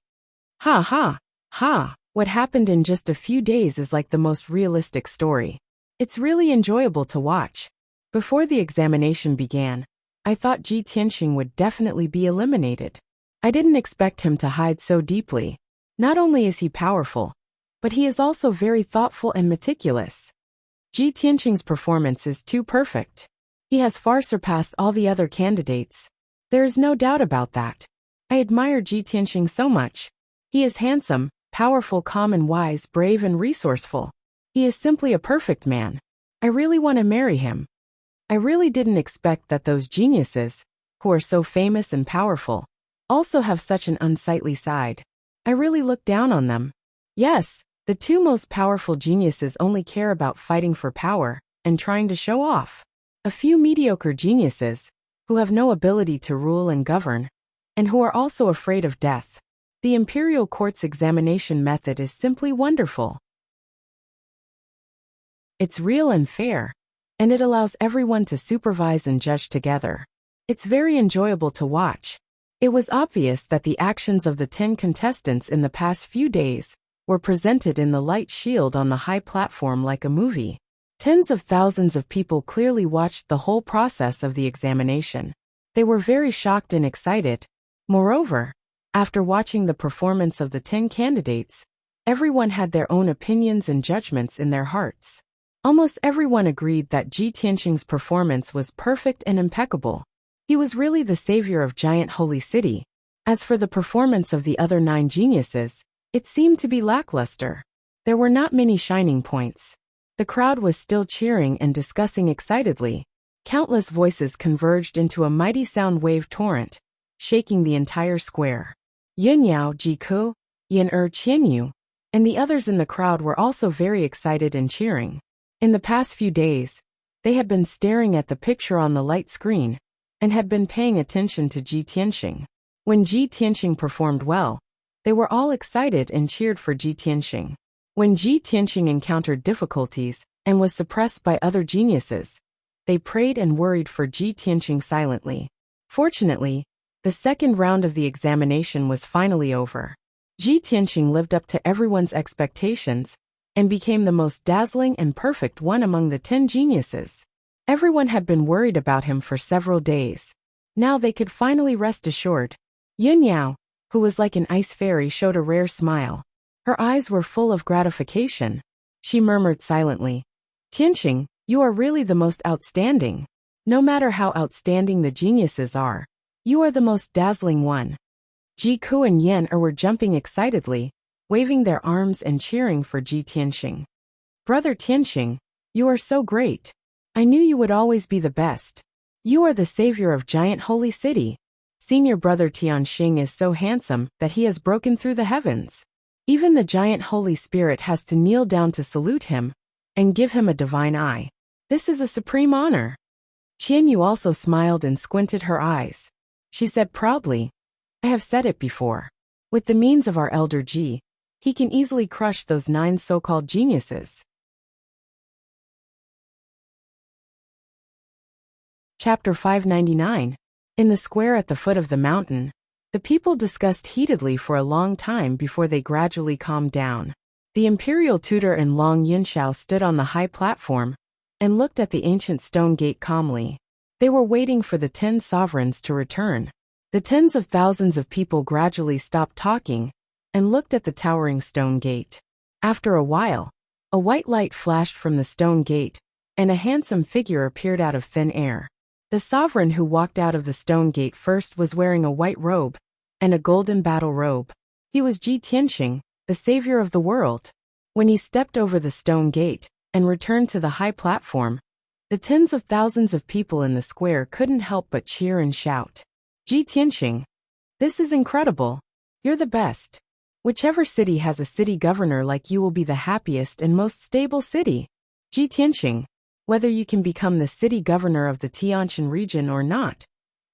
Ha ha, ha. What happened in just a few days is like the most realistic story. It's really enjoyable to watch. Before the examination began, I thought Ji Tianxing would definitely be eliminated. I didn't expect him to hide so deeply. Not only is he powerful, but he is also very thoughtful and meticulous. Ji Tianxing's performance is too perfect. He has far surpassed all the other candidates. There is no doubt about that. I admire Ji Tianxing so much. He is handsome, powerful, calm and wise, brave and resourceful. He is simply a perfect man. I really want to marry him. I really didn't expect that those geniuses, who are so famous and powerful, also have such an unsightly side. I really look down on them. Yes, the two most powerful geniuses only care about fighting for power and trying to show off. A few mediocre geniuses, who have no ability to rule and govern, and who are also afraid of death. The imperial court's examination method is simply wonderful. It's real and fair, and it allows everyone to supervise and judge together. It's very enjoyable to watch. It was obvious that the actions of the 10 contestants in the past few days were presented in the light shield on the high platform like a movie. Tens of thousands of people clearly watched the whole process of the examination. They were very shocked and excited. Moreover, after watching the performance of the 10 candidates, everyone had their own opinions and judgments in their hearts. Almost everyone agreed that Ji Tianxing's performance was perfect and impeccable. He was really the savior of Giant Holy City. As for the performance of the other 9 geniuses, it seemed to be lackluster. There were not many shining points. The crowd was still cheering and discussing excitedly. Countless voices converged into a mighty sound wave torrent, shaking the entire square. Yunyao, Jiku, Yin-er, Qianyu, and the others in the crowd were also very excited and cheering. In the past few days, they had been staring at the picture on the light screen and had been paying attention to Ji Tianxing. When Ji Tianxing performed well, they were all excited and cheered for Ji Tianxing. When Ji Tianxing encountered difficulties and was suppressed by other geniuses, they prayed and worried for Ji Tianxing silently. Fortunately, the second round of the examination was finally over. Ji Tianxing lived up to everyone's expectations and became the most dazzling and perfect one among the 10 geniuses. Everyone had been worried about him for several days. Now they could finally rest assured. Yunyao, who was like an ice fairy, showed a rare smile. Her eyes were full of gratification. She murmured silently, "Tianxing, you are really the most outstanding. No matter how outstanding the geniuses are, you are the most dazzling one." Ji Ku and Yen-er were jumping excitedly, waving their arms and cheering for Ji Tianxing. "Brother Tianxing, you are so great. I knew you would always be the best. You are the savior of Giant Holy City. Senior brother Tianxing is so handsome that he has broken through the heavens. Even the Giant Holy Spirit has to kneel down to salute him and give him a divine eye. This is a supreme honor." Qianyu also smiled and squinted her eyes. She said proudly, "I have said it before. With the means of our elder Ji, he can easily crush those 9 so-called geniuses." Chapter 599. In the square at the foot of the mountain, the people discussed heatedly for a long time before they gradually calmed down. The imperial tutor and Long Yunxiao stood on the high platform and looked at the ancient stone gate calmly. They were waiting for the 10 sovereigns to return. The tens of thousands of people gradually stopped talking and looked at the towering stone gate. After a while, a white light flashed from the stone gate, and a handsome figure appeared out of thin air. The sovereign who walked out of the stone gate first was wearing a white robe and a golden battle robe. He was Ji Tianxing, the savior of the world. When he stepped over the stone gate and returned to the high platform, the tens of thousands of people in the square couldn't help but cheer and shout, "Ji Tianxing, this is incredible. You're the best. Whichever city has a city governor like you will be the happiest and most stable city. Ji Tianxing, whether you can become the city governor of the Tianjin region or not,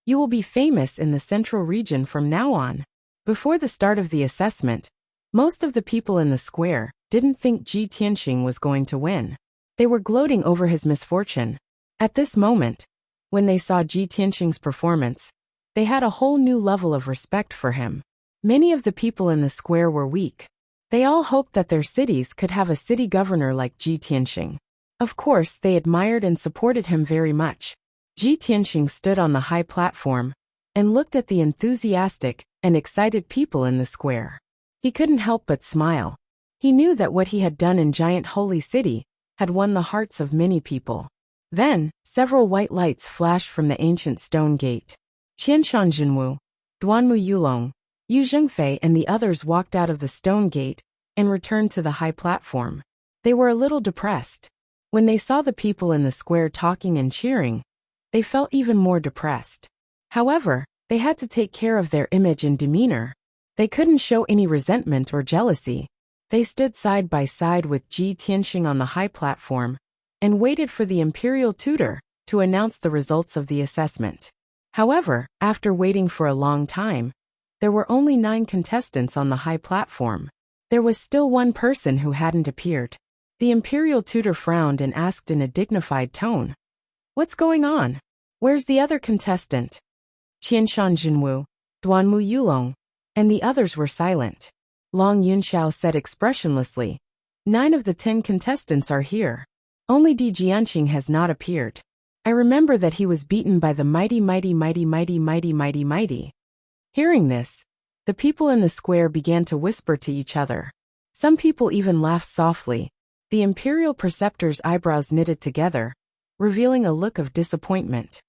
you will be famous in the central region from now on." Before the start of the assessment, most of the people in the square didn't think Ji Tianxing was going to win. They were gloating over his misfortune. At this moment, when they saw Ji Tianxing's performance, they had a whole new level of respect for him. Many of the people in the square were weak. They all hoped that their cities could have a city governor like Ji Tianxing. Of course, they admired and supported him very much. Ji Tianxing stood on the high platform and looked at the enthusiastic and excited people in the square. He couldn't help but smile. He knew that what he had done in Giant Holy City had won the hearts of many people. Then, several white lights flashed from the ancient stone gate. Qianshan Jinwu, Duanmu Yulong, Yu Zhengfei and the others walked out of the stone gate and returned to the high platform. They were a little depressed. When they saw the people in the square talking and cheering, they felt even more depressed. However, they had to take care of their image and demeanor. They couldn't show any resentment or jealousy. They stood side by side with Ji Tianxing on the high platform and waited for the imperial tutor to announce the results of the assessment. However, after waiting for a long time, there were only 9 contestants on the high platform. There was still one person who hadn't appeared. The imperial tutor frowned and asked in a dignified tone, "What's going on? Where's the other contestant?" Qianshan Jinwu, Duanmu Yulong, and the others were silent. Long Yunxiao said expressionlessly, "9 of the 10 contestants are here. Only Di Jianqing has not appeared. I remember that he was beaten by the mighty. Hearing this, the people in the square began to whisper to each other. Some people even laughed softly. The imperial preceptor's eyebrows knitted together, revealing a look of disappointment.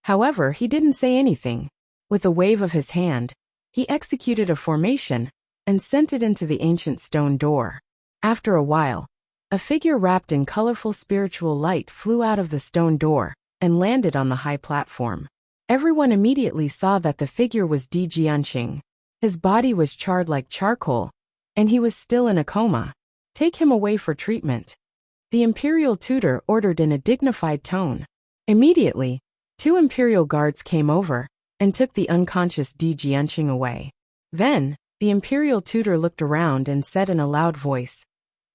However, he didn't say anything. With a wave of his hand, he executed a formation and sent it into the ancient stone door. After a while, a figure wrapped in colorful spiritual light flew out of the stone door and landed on the high platform. Everyone immediately saw that the figure was Di Jianqing. His body was charred like charcoal, and he was still in a coma. "Take him away for treatment," the imperial tutor ordered in a dignified tone. Immediately, 2 imperial guards came over and took the unconscious Di Jianqing away. Then, the imperial tutor looked around and said in a loud voice,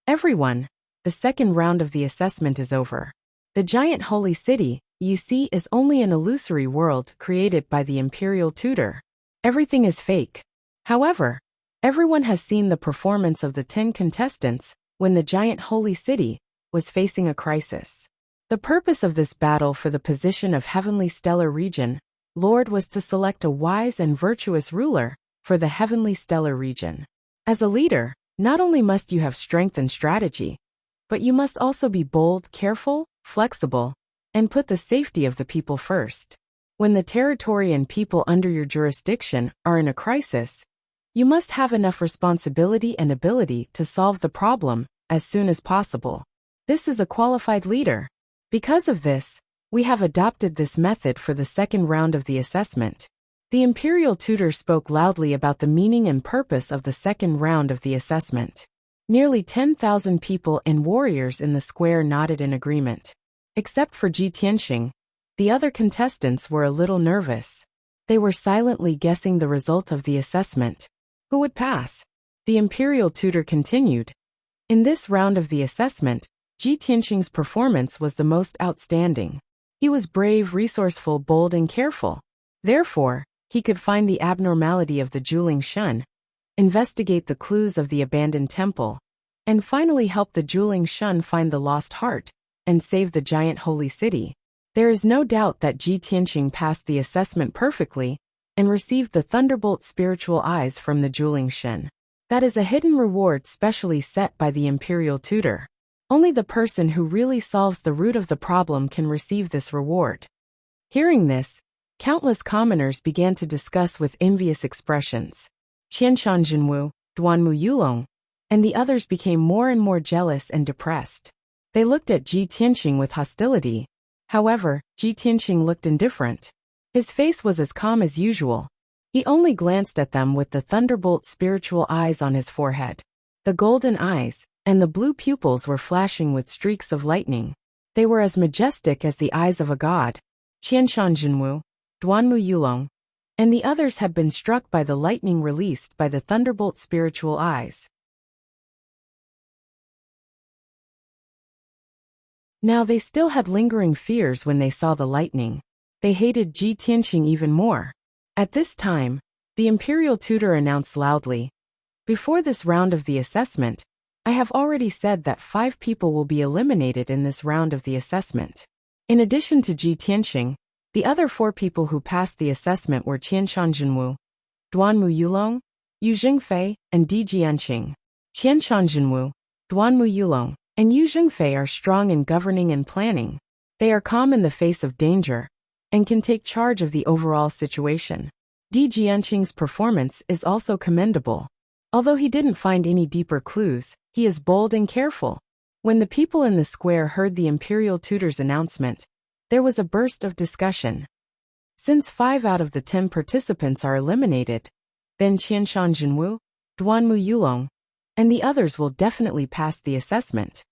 "Everyone, the second round of the assessment is over. The giant holy city, you see, is only an illusory world created by the imperial tutor. Everything is fake. However, everyone has seen the performance of the 10 contestants when the giant holy city was facing a crisis. The purpose of this battle for the position of Heavenly Stellar Region Lord was to select a wise and virtuous ruler for the Heavenly Stellar Region. As a leader, not only must you have strength and strategy, but you must also be bold, careful, flexible, and put the safety of the people first. When the territory and people under your jurisdiction are in a crisis, you must have enough responsibility and ability to solve the problem as soon as possible. This is a qualified leader. Because of this, we have adopted this method for the second round of the assessment." The imperial tutor spoke loudly about the meaning and purpose of the second round of the assessment. Nearly 10,000 people and warriors in the square nodded in agreement. Except for Ji Tianxing, the other contestants were a little nervous. They were silently guessing the result of the assessment. Who would pass? The imperial tutor continued. In this round of the assessment, Ji Tianxing's performance was the most outstanding. He was brave, resourceful, bold, and careful. Therefore, he could find the abnormality of the Juling Shun, investigate the clues of the abandoned temple, and finally help the Juling Shun find the lost heart and save the giant holy city. There is no doubt that Ji Tianxing passed the assessment perfectly and received the Thunderbolt spiritual eyes from the Juling Shun. That is a hidden reward specially set by the imperial tutor. Only the person who really solves the root of the problem can receive this reward. Hearing this, countless commoners began to discuss with envious expressions. Qianshan Jinwu, Duanmu Yulong, and the others became more and more jealous and depressed. They looked at Ji Tianxing with hostility. However, Ji Tianxing looked indifferent. His face was as calm as usual. He only glanced at them with the Thunderbolt spiritual eyes on his forehead. The golden eyes and the blue pupils were flashing with streaks of lightning. They were as majestic as the eyes of a god. Qianshan Jinwu, Duanmu Yulong, and the others had been struck by the lightning released by the Thunderbolt spiritual eyes. Now they still had lingering fears when they saw the lightning. They hated Ji Tianxing even more. At this time, the imperial tutor announced loudly, Before this round of the assessment, I have already said that 5 people will be eliminated in this round of the assessment. In addition to Ji Tianxing, the other 4 people who passed the assessment were Qianshan Jinwu, Duanmu Yulong, Yu Jingfei, and Di Jianqing. Qianshan Jinwu, Duanmu Yulong, and Yu Jingfei are strong in governing and planning. They are calm in the face of danger and can take charge of the overall situation. Di Jianqing's performance is also commendable. Although he didn't find any deeper clues, he is bold and careful. When the people in the square heard the imperial tutor's announcement, there was a burst of discussion. Since 5 out of the 10 participants are eliminated, then Qianshan Jinwu, Duanmu Yulong, and the others will definitely pass the assessment.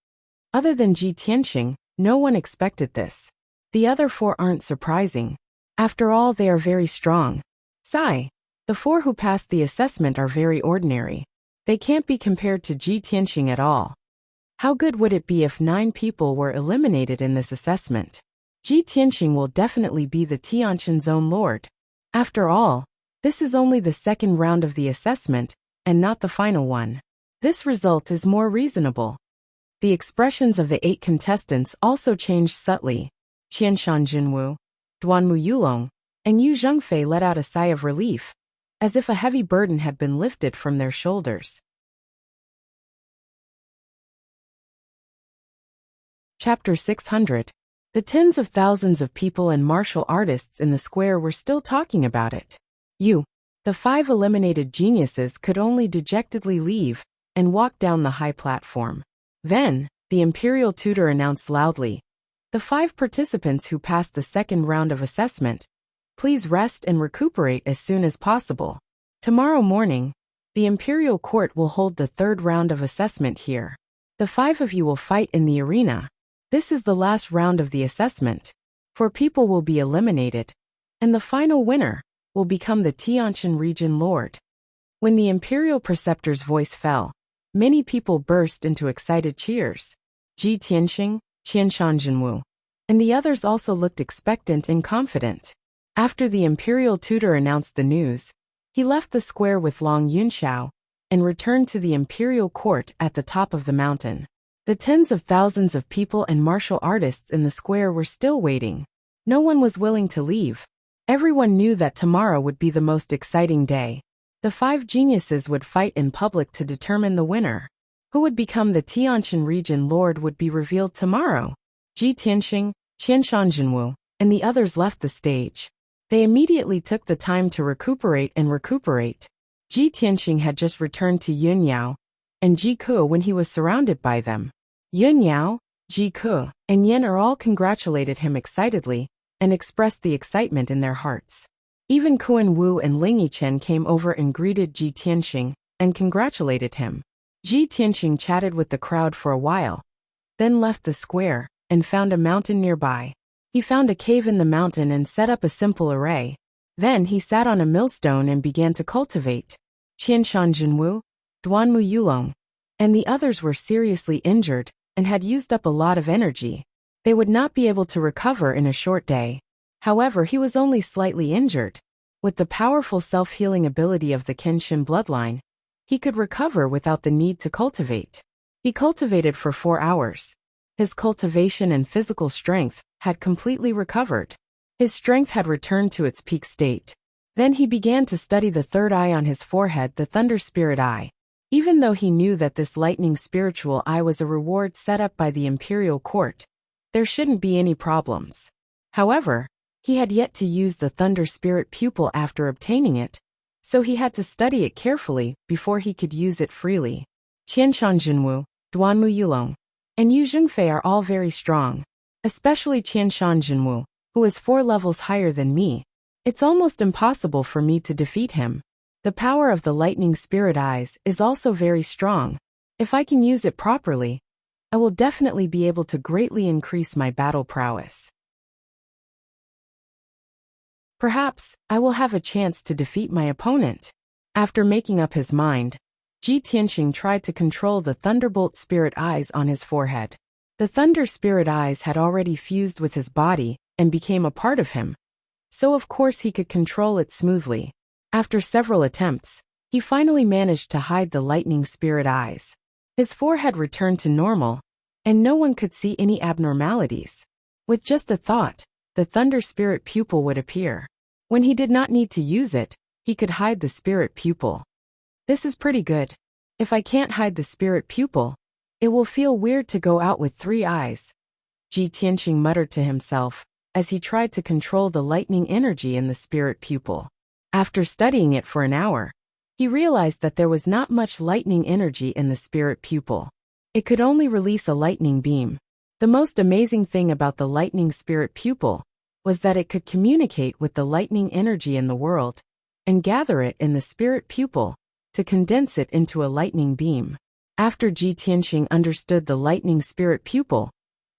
Other than Ji Tianxing, no one expected this. The other 4 aren't surprising. After all, they are very strong. Sigh. The 4 who passed the assessment are very ordinary. They can't be compared to Ji Tianxing at all. How good would it be if 9 people were eliminated in this assessment? Ji Tianxing will definitely be the Tianqian's own lord. After all, this is only the second round of the assessment, and not the final one. This result is more reasonable. The expressions of the 8 contestants also changed subtly. Qianshan Jinwu, Duanmu Yulong, and Yu Zhengfei let out a sigh of relief, as if a heavy burden had been lifted from their shoulders. Chapter 600. The tens of thousands of people and martial artists in the square were still talking about it. The 5 eliminated geniuses could only dejectedly leave and walk down the high platform. Then, the imperial tutor announced loudly, "The 5 participants who passed the second round of assessment, please rest and recuperate as soon as possible. Tomorrow morning, the imperial court will hold the third round of assessment here. The 5 of you will fight in the arena. This is the last round of the assessment. 4 people will be eliminated, and the final winner will become the Tianqian region lord." When the imperial preceptor's voice fell, many people burst into excited cheers. Ji Tianxing, Qianshan Jinwu, and the others also looked expectant and confident. After the imperial tutor announced the news, he left the square with Long Yunxiao and returned to the imperial court at the top of the mountain. The tens of thousands of people and martial artists in the square were still waiting. No one was willing to leave. Everyone knew that tomorrow would be the most exciting day. The 5 geniuses would fight in public to determine the winner. Who would become the Tianqian region lord would be revealed tomorrow. Ji Tianxing, Qianshan Jinwu, and the others left the stage. They immediately took the time to recuperate. Ji Tianxing had just returned to Yunyao and Ji Ke when he was surrounded by them. Yunyao, Ji Ke, and Yin are all congratulated him excitedly and expressed the excitement in their hearts. Even Kuan Wu and Ling Yichen came over and greeted Ji Tianxing and congratulated him. Ji Tianxing chatted with the crowd for a while, then left the square and found a mountain nearby. He found a cave in the mountain and set up a simple array. Then he sat on a millstone and began to cultivate. Qianshan Jinwu, Duanmu Yulong, and the others were seriously injured and had used up a lot of energy. They would not be able to recover in a short day. However, he was only slightly injured. With the powerful self-healing ability of the Kenshin bloodline, he could recover without the need to cultivate. He cultivated for 4 hours. His cultivation and physical strength had completely recovered. His strength had returned to its peak state. Then he began to study the third eye on his forehead, the Thunder Spirit Eye. Even though he knew that this lightning spiritual eye was a reward set up by the imperial court, there shouldn't be any problems. However, he had yet to use the Thunder Spirit pupil after obtaining it, so he had to study it carefully before he could use it freely. Qianshan Jinwu, Duanmu Yulong, and Yu Zhengfei are all very strong, especially Qianshan Jinwu, who is 4 levels higher than me. It's almost impossible for me to defeat him. The power of the lightning spirit eyes is also very strong. If I can use it properly, I will definitely be able to greatly increase my battle prowess. Perhaps I will have a chance to defeat my opponent. After making up his mind, Ji Tianxing tried to control the Thunderbolt Spirit Eyes on his forehead. The Thunder Spirit Eyes had already fused with his body and became a part of him, so of course he could control it smoothly. After several attempts, He finally managed to hide the lightning spirit eyes. His forehead returned to normal, and no one could see any abnormalities. With just a thought, the thunder spirit pupil would appear. When he did not need to use it, he could hide the spirit pupil. This is pretty good. If I can't hide the spirit pupil, it will feel weird to go out with 3 eyes, Ji Tianqing muttered to himself, as he tried to control the lightning energy in the spirit pupil. After studying it for an hour, he realized that there was not much lightning energy in the spirit pupil. It could only release a lightning beam. The most amazing thing about the lightning spirit pupil was that it could communicate with the lightning energy in the world and gather it in the spirit pupil to condense it into a lightning beam. After Ji Tianqing understood the lightning spirit pupil,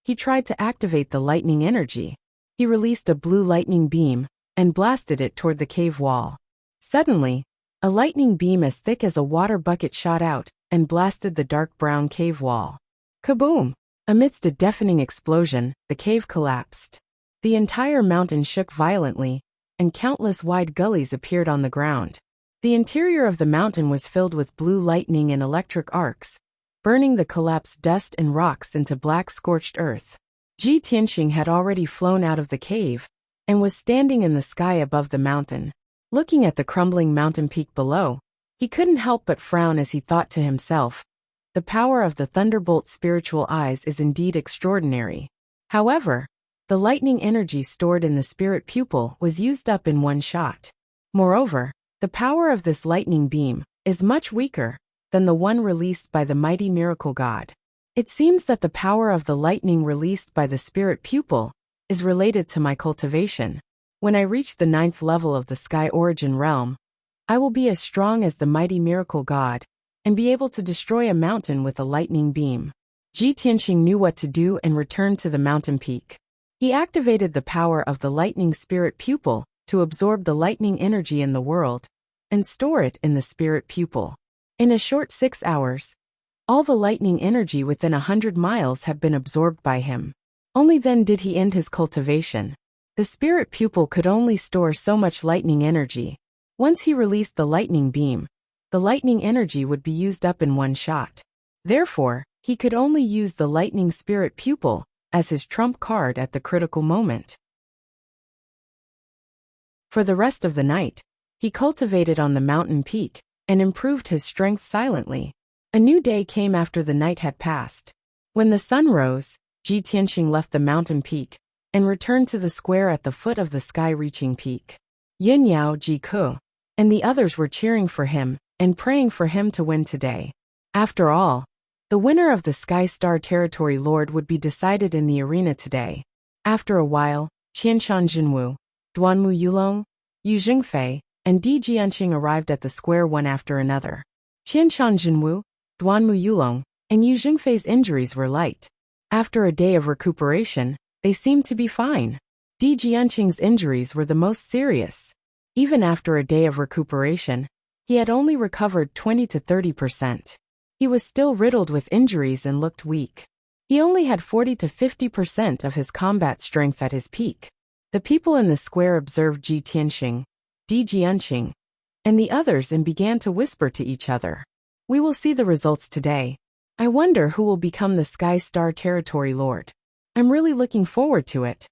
he tried to activate the lightning energy. He released a blue lightning beam and blasted it toward the cave wall. Suddenly, a lightning beam as thick as a water bucket shot out and blasted the dark brown cave wall. Kaboom! Amidst a deafening explosion, the cave collapsed. The entire mountain shook violently, and countless wide gullies appeared on the ground. The interior of the mountain was filled with blue lightning and electric arcs, burning the collapsed dust and rocks into black scorched earth. Ji Tianqing had already flown out of the cave and was standing in the sky above the mountain. Looking at the crumbling mountain peak below, he couldn't help but frown as he thought to himself, the power of the thunderbolt spiritual eyes is indeed extraordinary. However, the lightning energy stored in the spirit pupil was used up in one shot. Moreover, the power of this lightning beam is much weaker than the one released by the mighty miracle god. It seems that the power of the lightning released by the spirit pupil is related to my cultivation. When I reach the 9th level of the Sky Origin realm, I will be as strong as the mighty miracle god and be able to destroy a mountain with a lightning beam. Ji Tianqing knew what to do and returned to the mountain peak. He activated the power of the lightning spirit pupil to absorb the lightning energy in the world and store it in the spirit pupil. In a short 6 hours, all the lightning energy within 100 miles had been absorbed by him. Only then did he end his cultivation. The spirit pupil could only store so much lightning energy. Once he released the lightning beam, the lightning energy would be used up in one shot. Therefore, he could only use the lightning spirit pupil as his trump card at the critical moment. For the rest of the night, he cultivated on the mountain peak and improved his strength silently. A new day came after the night had passed. When the sun rose, Ji Tianqing left the mountain peak and returned to the square at the foot of the sky-reaching peak. Yin Yao, Ji Ke, and the others were cheering for him and praying for him to win today. After all, the winner of the Sky Star Territory Lord would be decided in the arena today. After a while, Qianshan Jinwu, Duanmu Yulong, Yu Jingfei, and Di Jianqing arrived at the square one after another. Qianshan Jinwu, Duanmu Yulong, and Yu Jingfei's injuries were light. After a day of recuperation, they seemed to be fine. Di Jianqing's injuries were the most serious. Even after a day of recuperation, he had only recovered 20 to 30%. He was still riddled with injuries and looked weak. He only had 40 to 50% of his combat strength at his peak. The people in the square observed Ji Tianqing, Di Jianqing, and the others and began to whisper to each other. We will see the results today. I wonder who will become the Sky Star Territory Lord. I'm really looking forward to it.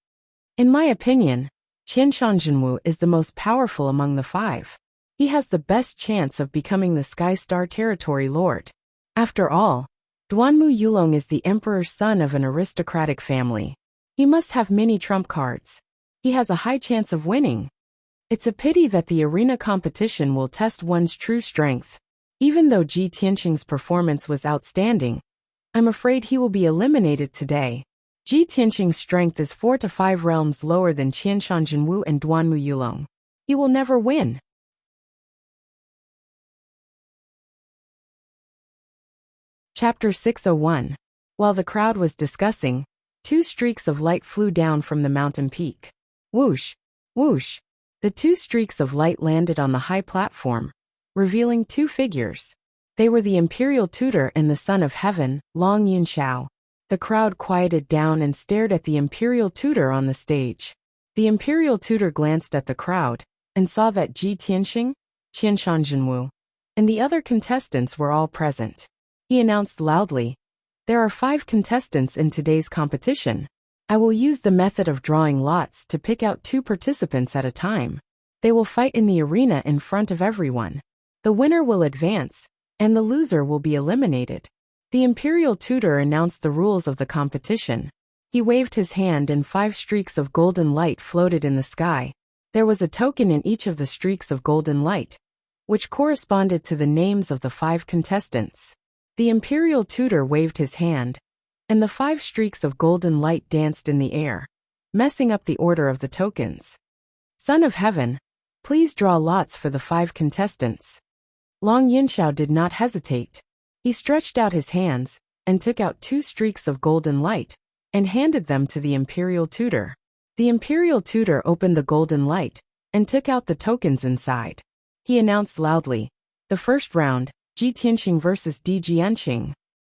In my opinion, Qianshan Jinwu is the most powerful among the 5. He has the best chance of becoming the Sky Star Territory Lord. After all, Duanmu Yulong is the emperor's son of an aristocratic family. He must have many trump cards. He has a high chance of winning. It's a pity that the arena competition will test one's true strength. Even though Ji Tianqing's performance was outstanding, I'm afraid he will be eliminated today. Ji Tianqing's strength is 4 to 5 realms lower than Qianshan Jinwu and Duanmu Yulong. He will never win. Chapter 601. While the crowd was discussing, 2 streaks of light flew down from the mountain peak. Whoosh! Whoosh! The 2 streaks of light landed on the high platform, revealing 2 figures. They were the imperial tutor and the son of heaven, Long Yunxiao. The crowd quieted down and stared at the imperial tutor on the stage. The imperial tutor glanced at the crowd and saw that Ji Tianqing, Qianshan Jinwu, and the other contestants were all present. He announced loudly, "There are 5 contestants in today's competition. I will use the method of drawing lots to pick out 2 participants at a time. They will fight in the arena in front of everyone. The winner will advance, and the loser will be eliminated." The imperial tutor announced the rules of the competition. He waved his hand and 5 streaks of golden light floated in the sky. There was a token in each of the streaks of golden light, which corresponded to the names of the 5 contestants. The imperial tutor waved his hand, and the 5 streaks of golden light danced in the air, messing up the order of the tokens. "Son of Heaven, please draw lots for the 5 contestants." Long Yinxiao did not hesitate. He stretched out his hands and took out 2 streaks of golden light and handed them to the imperial tutor. The imperial tutor opened the golden light and took out the tokens inside. He announced loudly, "The first round, Ji Tianxing versus Di Jianqing."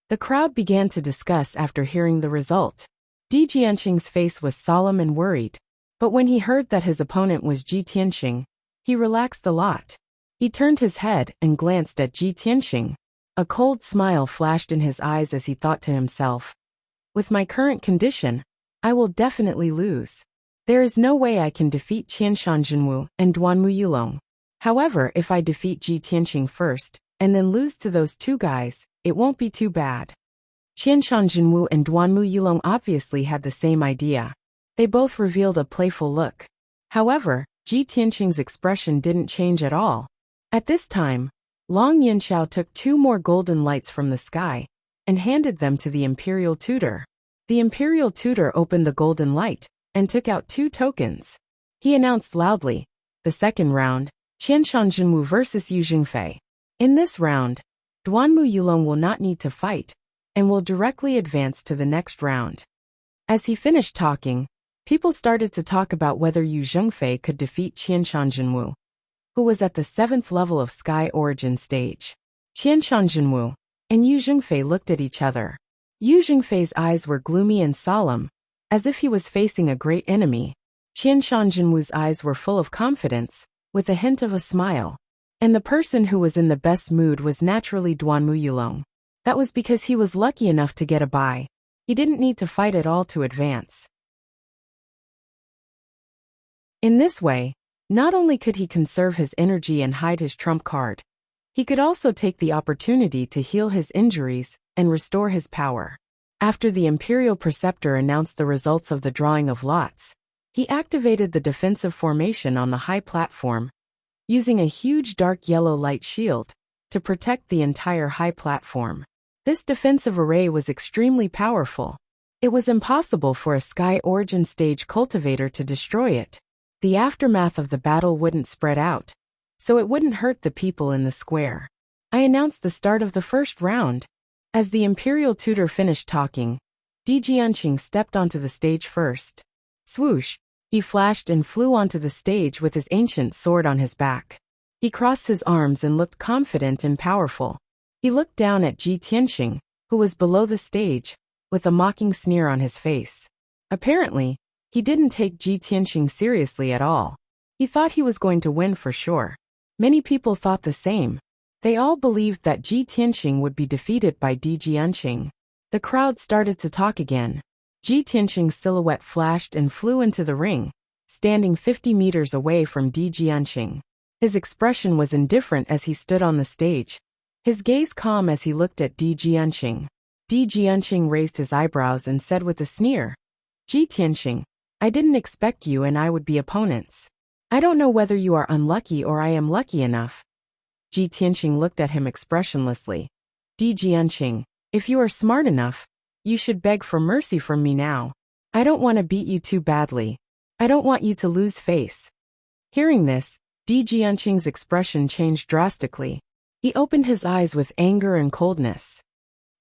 The crowd began to discuss after hearing the result. Di Jianqing's face was solemn and worried, but when he heard that his opponent was Ji Tianxing, he relaxed a lot. He turned his head and glanced at Ji Tianxing. A cold smile flashed in his eyes as he thought to himself, "With my current condition, I will definitely lose. There is no way I can defeat Qianshan Jinwu and Duanmu Yulong. However, if I defeat Ji Tianxing first, and then lose to those 2 guys, it won't be too bad." Qianshan Jinwu and Duanmu Yulong obviously had the same idea. They both revealed a playful look. However, Ji Tianxing's expression didn't change at all. At this time, Long Yinxiao took 2 more golden lights from the sky and handed them to the imperial tutor. The imperial tutor opened the golden light and took out 2 tokens. He announced loudly, "The second round, Qianshan Jinwu versus Yu Jingfei. In this round, Duanmu Yulong will not need to fight and will directly advance to the next round." As he finished talking, people started to talk about whether Yu Zhengfei could defeat Qianshan Jinwu, who was at the 7th level of Sky Origin stage. Qianshan Jinwu and Yu Zhengfei looked at each other. Yu Zhengfei's eyes were gloomy and solemn, as if he was facing a great enemy. Qianshan Jinwu's eyes were full of confidence, with a hint of a smile. And the person who was in the best mood was naturally Duanmu Yulong. That was because he was lucky enough to get a bye. He didn't need to fight at all to advance. In this way, not only could he conserve his energy and hide his trump card, he could also take the opportunity to heal his injuries and restore his power. After the Imperial Preceptor announced the results of the drawing of lots, he activated the defensive formation on the high platform, using a huge dark yellow light shield to protect the entire high platform. This defensive array was extremely powerful. It was impossible for a Sky Origin stage cultivator to destroy it. The aftermath of the battle wouldn't spread out, so it wouldn't hurt the people in the square. I announced the start of the first round. As the imperial tutor finished talking, Di Jianqing stepped onto the stage first. Swoosh! He flashed and flew onto the stage with his ancient sword on his back. He crossed his arms and looked confident and powerful. He looked down at Ji Tianxing, who was below the stage, with a mocking sneer on his face. Apparently, he didn't take Ji Tianxing seriously at all. He thought he was going to win for sure. Many people thought the same. They all believed that Ji Tianxing would be defeated by Di Jianqing. The crowd started to talk again. Ji Tianxing's silhouette flashed and flew into the ring, standing 50 meters away from Di Jianqing. His expression was indifferent as he stood on the stage, his gaze calm as he looked at Di Jianqing. Di Jianqing raised his eyebrows and said with a sneer, "Ji Tianxing, I didn't expect you and I would be opponents. I don't know whether you are unlucky or I am lucky enough." Ji Tianxing looked at him expressionlessly. "Di Jianqing, if you are smart enough, you should beg for mercy from me now. I don't want to beat you too badly. I don't want you to lose face." Hearing this, Di Jianqing's expression changed drastically. He opened his eyes with anger and coldness.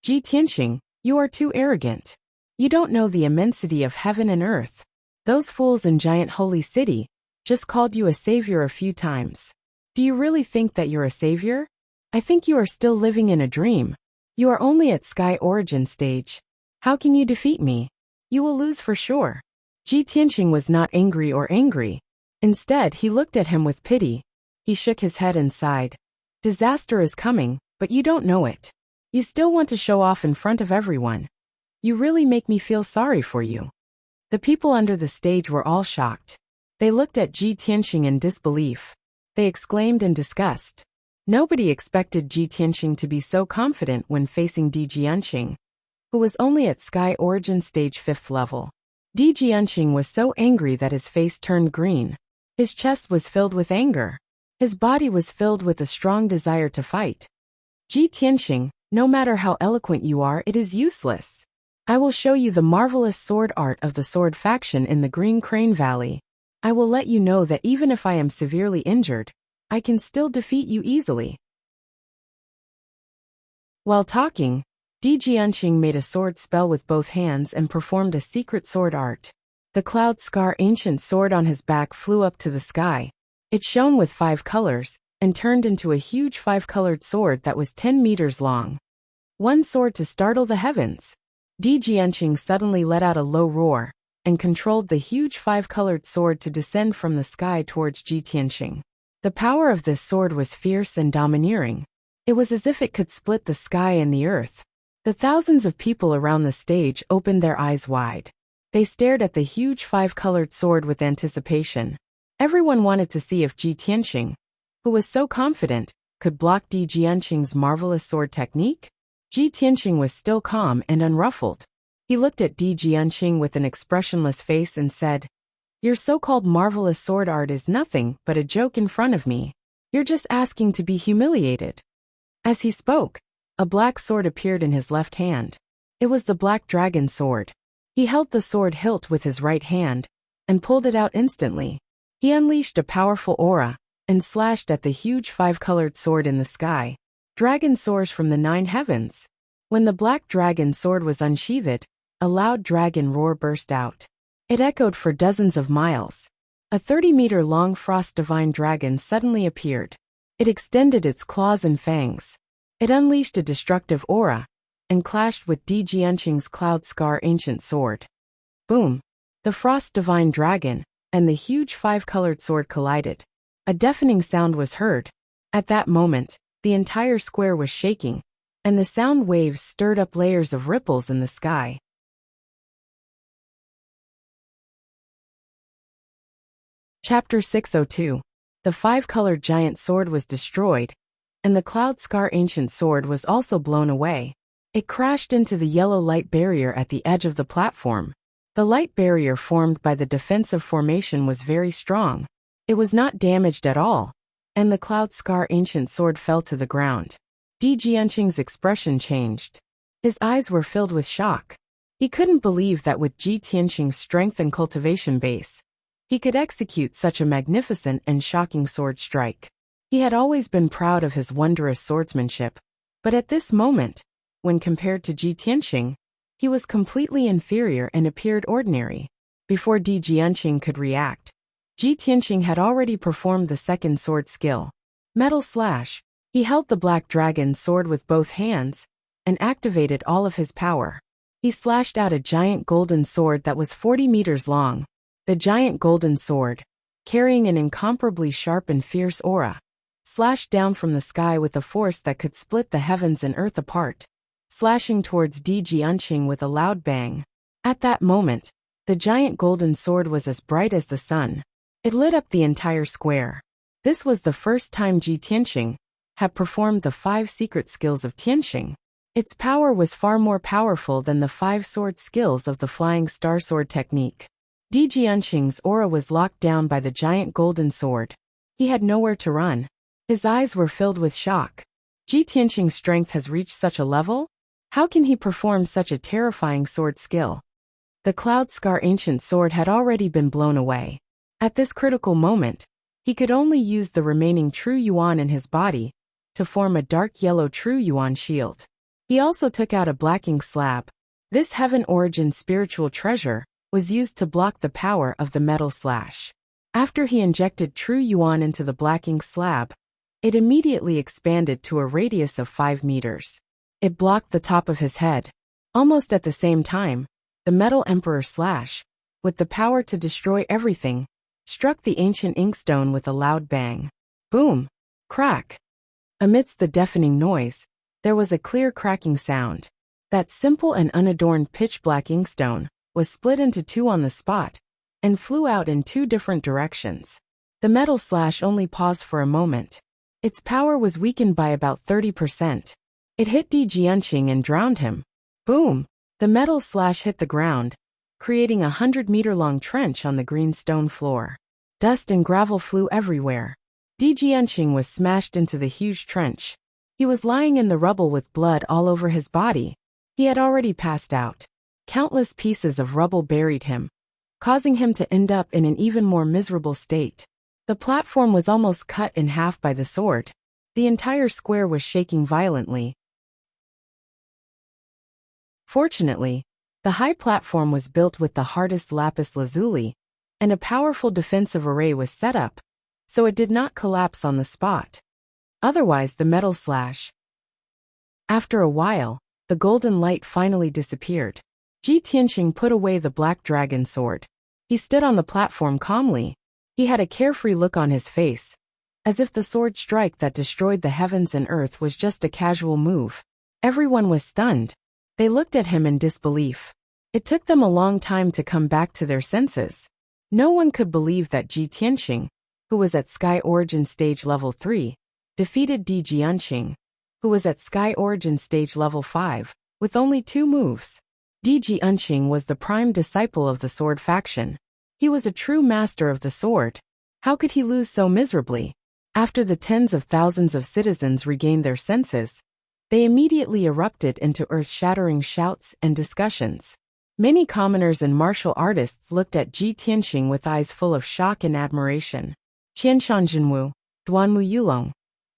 "Ji Tianxing, you are too arrogant. You don't know the immensity of heaven and earth. Those fools in Giant Holy City just called you a savior a few times. Do you really think that you're a savior? I think you are still living in a dream. You are only at Sky Origin stage. How can you defeat me? You will lose for sure." Ji Tianxing was not angry. Instead, he looked at him with pity. He shook his head and sighed. Disaster is coming, but you don't know it. You still want to show off in front of everyone. You really make me feel sorry for you." The people under the stage were all shocked. They looked at Ji Tianxing in disbelief. They exclaimed in disgust. Nobody expected Ji Tianxing to be so confident when facing Di Jianqing, who was only at Sky Origin Stage 5th level. Di Jianqing was so angry that his face turned green. His chest was filled with anger. His body was filled with a strong desire to fight. "Ji Tianxing, no matter how eloquent you are, it is useless. I will show you the marvelous sword art of the sword faction in the Green Crane Valley. I will let you know that even if I am severely injured, I can still defeat you easily." While talking, Di Jianqing made a sword spell with both hands and performed a secret sword art. The Cloud Scar ancient sword on his back flew up to the sky. It shone with 5 colors, and turned into a huge 5-colored sword that was 10 meters long. One sword to startle the heavens. Di Jianqing suddenly let out a low roar, and controlled the huge 5-colored sword to descend from the sky towards Ji Tianxing. The power of this sword was fierce and domineering. It was as if it could split the sky and the earth. The thousands of people around the stage opened their eyes wide. They stared at the huge 5-colored sword with anticipation. Everyone wanted to see if Ji Tianxing, who was so confident, could block Di Jianqing's marvelous sword technique. Ji Tianxing was still calm and unruffled. He looked at Di Jianqing with an expressionless face and said, "Your so-called marvelous sword art is nothing but a joke in front of me. You're just asking to be humiliated." As he spoke, a black sword appeared in his left hand. It was the Black Dragon sword. He held the sword hilt with his right hand, and pulled it out instantly. He unleashed a powerful aura, and slashed at the huge 5-colored sword in the sky. Dragon soars from the 9 heavens. When the Black Dragon sword was unsheathed, a loud dragon roar burst out. It echoed for dozens of miles. A 30-meter-long frost divine dragon suddenly appeared. It extended its claws and fangs. It unleashed a destructive aura, and clashed with Di Jianqing's Cloud Scar ancient sword. Boom! The frost divine dragon and the huge 5-colored sword collided. A deafening sound was heard. At that moment, the entire square was shaking, and the sound waves stirred up layers of ripples in the sky. Chapter 602. The 5-colored giant sword was destroyed, and the Cloud Scar ancient sword was also blown away. It crashed into the yellow light barrier at the edge of the platform. The light barrier formed by the defensive formation was very strong. It was not damaged at all, and the Cloud Scar ancient sword fell to the ground. Di Jianqing's expression changed. His eyes were filled with shock. He couldn't believe that with Ji Tianxing's strength and cultivation base, he could execute such a magnificent and shocking sword strike. He had always been proud of his wondrous swordsmanship, but at this moment, when compared to Ji Tianxing, he was completely inferior and appeared ordinary. Before Di Jianqing could react, Ji Tianxing had already performed the second sword skill, Metal Slash. He held the Black Dragon sword with both hands, and activated all of his power. He slashed out a giant golden sword that was 40 meters long. The giant golden sword, carrying an incomparably sharp and fierce aura, slashed down from the sky with a force that could split the heavens and earth apart, slashing towards Di Jianqing with a loud bang. At that moment, the giant golden sword was as bright as the sun. It lit up the entire square. This was the first time Ji Tianxing had performed the 5 secret skills of Tianxing. Its power was far more powerful than the 5 sword skills of the Flying Star Sword technique. Di Jianqing's aura was locked down by the giant golden sword. He had nowhere to run. His eyes were filled with shock. Ji Tianxing's strength has reached such a level? How can he perform such a terrifying sword skill? The Cloud Scar ancient sword had already been blown away. At this critical moment, he could only use the remaining True Yuan in his body to form a dark yellow True Yuan shield. He also took out a blacking slab. This Heaven Origin spiritual treasure was used to block the power of the Metal Slash. After he injected True Yuan into the blacking slab, it immediately expanded to a radius of 5 meters. It blocked the top of his head. Almost at the same time, the Metal Emperor Slash, with the power to destroy everything, struck the ancient inkstone with a loud bang. Boom! Crack! Amidst the deafening noise, there was a clear cracking sound. That simple and unadorned pitch-black inkstone was split into two on the spot and flew out in two different directions. The metal slash only paused for a moment. Its power was weakened by about 30%. It hit Di Jianqing and drowned him. Boom! The metal slash hit the ground, creating a 100-meter-long trench on the green stone floor. Dust and gravel flew everywhere. Di Jianqing was smashed into the huge trench. He was lying in the rubble with blood all over his body. He had already passed out. Countless pieces of rubble buried him, causing him to end up in an even more miserable state. The platform was almost cut in half by the sword. The entire square was shaking violently. Fortunately, the high platform was built with the hardest lapis lazuli, and a powerful defensive array was set up, so it did not collapse on the spot. Otherwise, the metal slash. After a while, the golden light finally disappeared. Ji Tianqing put away the black dragon sword. He stood on the platform calmly. He had a carefree look on his face, as if the sword strike that destroyed the heavens and earth was just a casual move. Everyone was stunned. They looked at him in disbelief. It took them a long time to come back to their senses. No one could believe that Ji Tianqing, who was at Sky Origin Stage Level 3, defeated Di Jianqing, who was at Sky Origin Stage Level 5, with only 2 moves. Di Jianqing was the prime disciple of the sword faction. He was a true master of the sword. How could he lose so miserably? After the tens of thousands of citizens regained their senses, they immediately erupted into earth-shattering shouts and discussions. Many commoners and martial artists looked at Ji Tianqing with eyes full of shock and admiration. Qianshan Jinwu, Duanmu Yulong,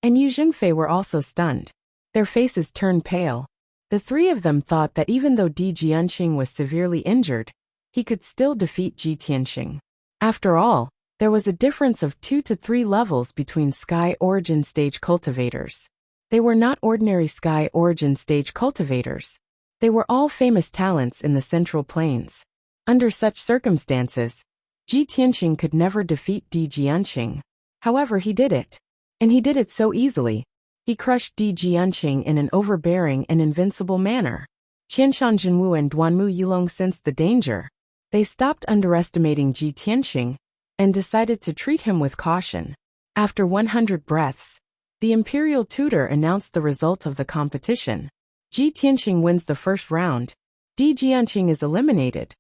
and Yu Jingfei were also stunned. Their faces turned pale. The three of them thought that even though Di Jianqing was severely injured, he could still defeat Ji Tianqing. After all, there was a difference of 2 to 3 levels between Sky Origin Stage cultivators. They were not ordinary Sky Origin Stage cultivators. They were all famous talents in the Central Plains. Under such circumstances, Ji Tianqing could never defeat Di Jianqing. However, he did it. And he did it so easily. He crushed Di Jianqing in an overbearing and invincible manner. Qianshan Jinwu and Duanmu Yulong sensed the danger. They stopped underestimating Ji Tianqing and decided to treat him with caution. After 100 breaths, the Imperial Tutor announced the result of the competition. Ji Tianqing wins the first round. Di Jianqing is eliminated.